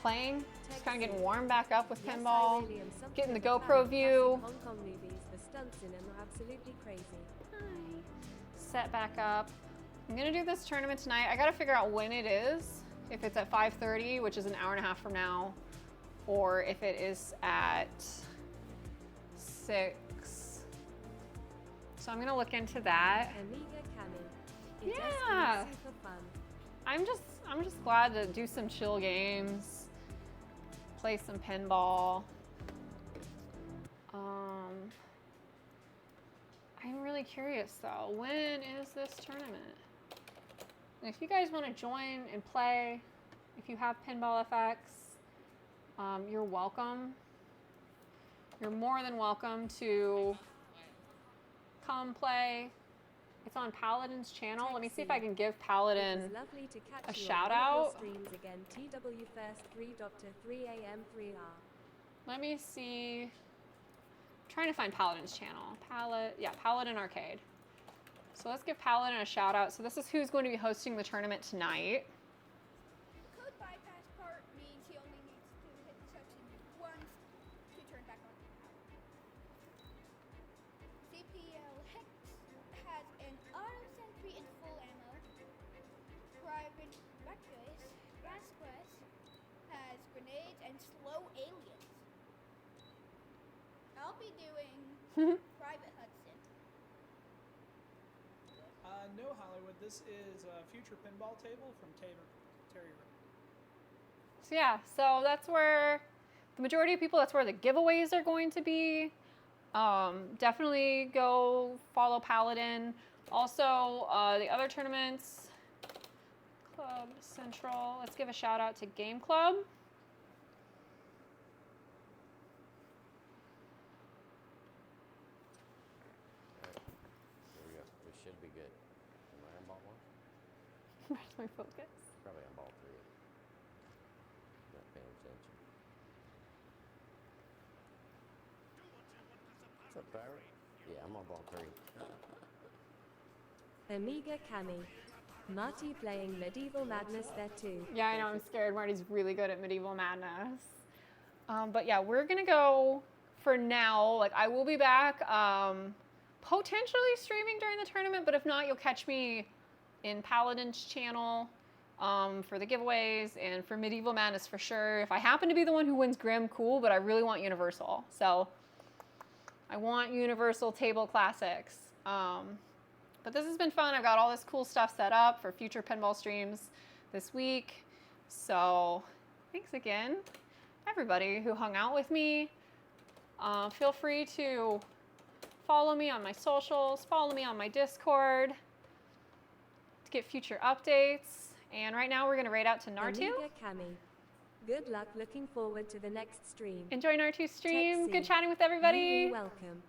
playing. Just kind of getting warmed back up with pinball, getting the GoPro view. Hong Kong movies, the stunts in them are absolutely crazy. Set back up. I'm gonna do this tournament tonight. I gotta figure out when it is. If it's at 5:30, which is an hour and a half from now, or if it is at 6. So I'm gonna look into that. Amiga Cami. It Yeah. does seem super fun. I'm just glad to do some chill games, play some pinball. I'm really curious though, when is this tournament? And if you guys want to join and play, if you have Pinball FX, you're welcome. You're more than welcome to come play. It's on Paladin's channel. Let me see if I can give Paladin It was lovely to catch a you shout on one of your out. streams again. TW first 3 Doctor 3 AM 3R. Let me see. I'm trying to find Paladin's channel. Paladin Arcade. So let's give Paladin a shout out. So this is who's going to be hosting the tournament tonight. The code bypass part means he only needs to hit the section once to turn back on the power. CPL Hex has an auto sentry in full ammo. Private Reckless Rasquez has grenades and slow aliens. I'll be doing Private Hudson. No, Hollywood. This is a future pinball table from Terry. So yeah, so that's where the majority of people, that's where the giveaways are going to be. Definitely go follow Paladin. Also, the other tournaments, Club Central. Let's give a shout out to Game Club. There we go. This should be good. Am I on ball 1? Where's my focus? Probably on ball 3. Not paying attention. What's up, Barrett? Yeah, I'm on ball 3. Amiga Cami. Marty playing Medieval Madness there too. Yeah, I know, I'm scared. Marty's really good at Medieval Madness. But yeah, we're gonna go for now. Like, I will be back potentially streaming during the tournament, but if not, you'll catch me in Paladin's channel for the giveaways and for Medieval Madness for sure. If I happen to be the one who wins Grim, cool, but I really want Universal. So I want Universal Table Classics. But this has been fun. I've got all this cool stuff set up for future pinball streams this week. So thanks again, everybody who hung out with me. Feel free to follow me on my socials, follow me on my Discord to get future updates. And right now we're going to raid out to Nartu. Amiga Cami. Good luck, looking forward to the next stream. Enjoy Nartu's stream. Tetsu. Good chatting with everybody. Welcome.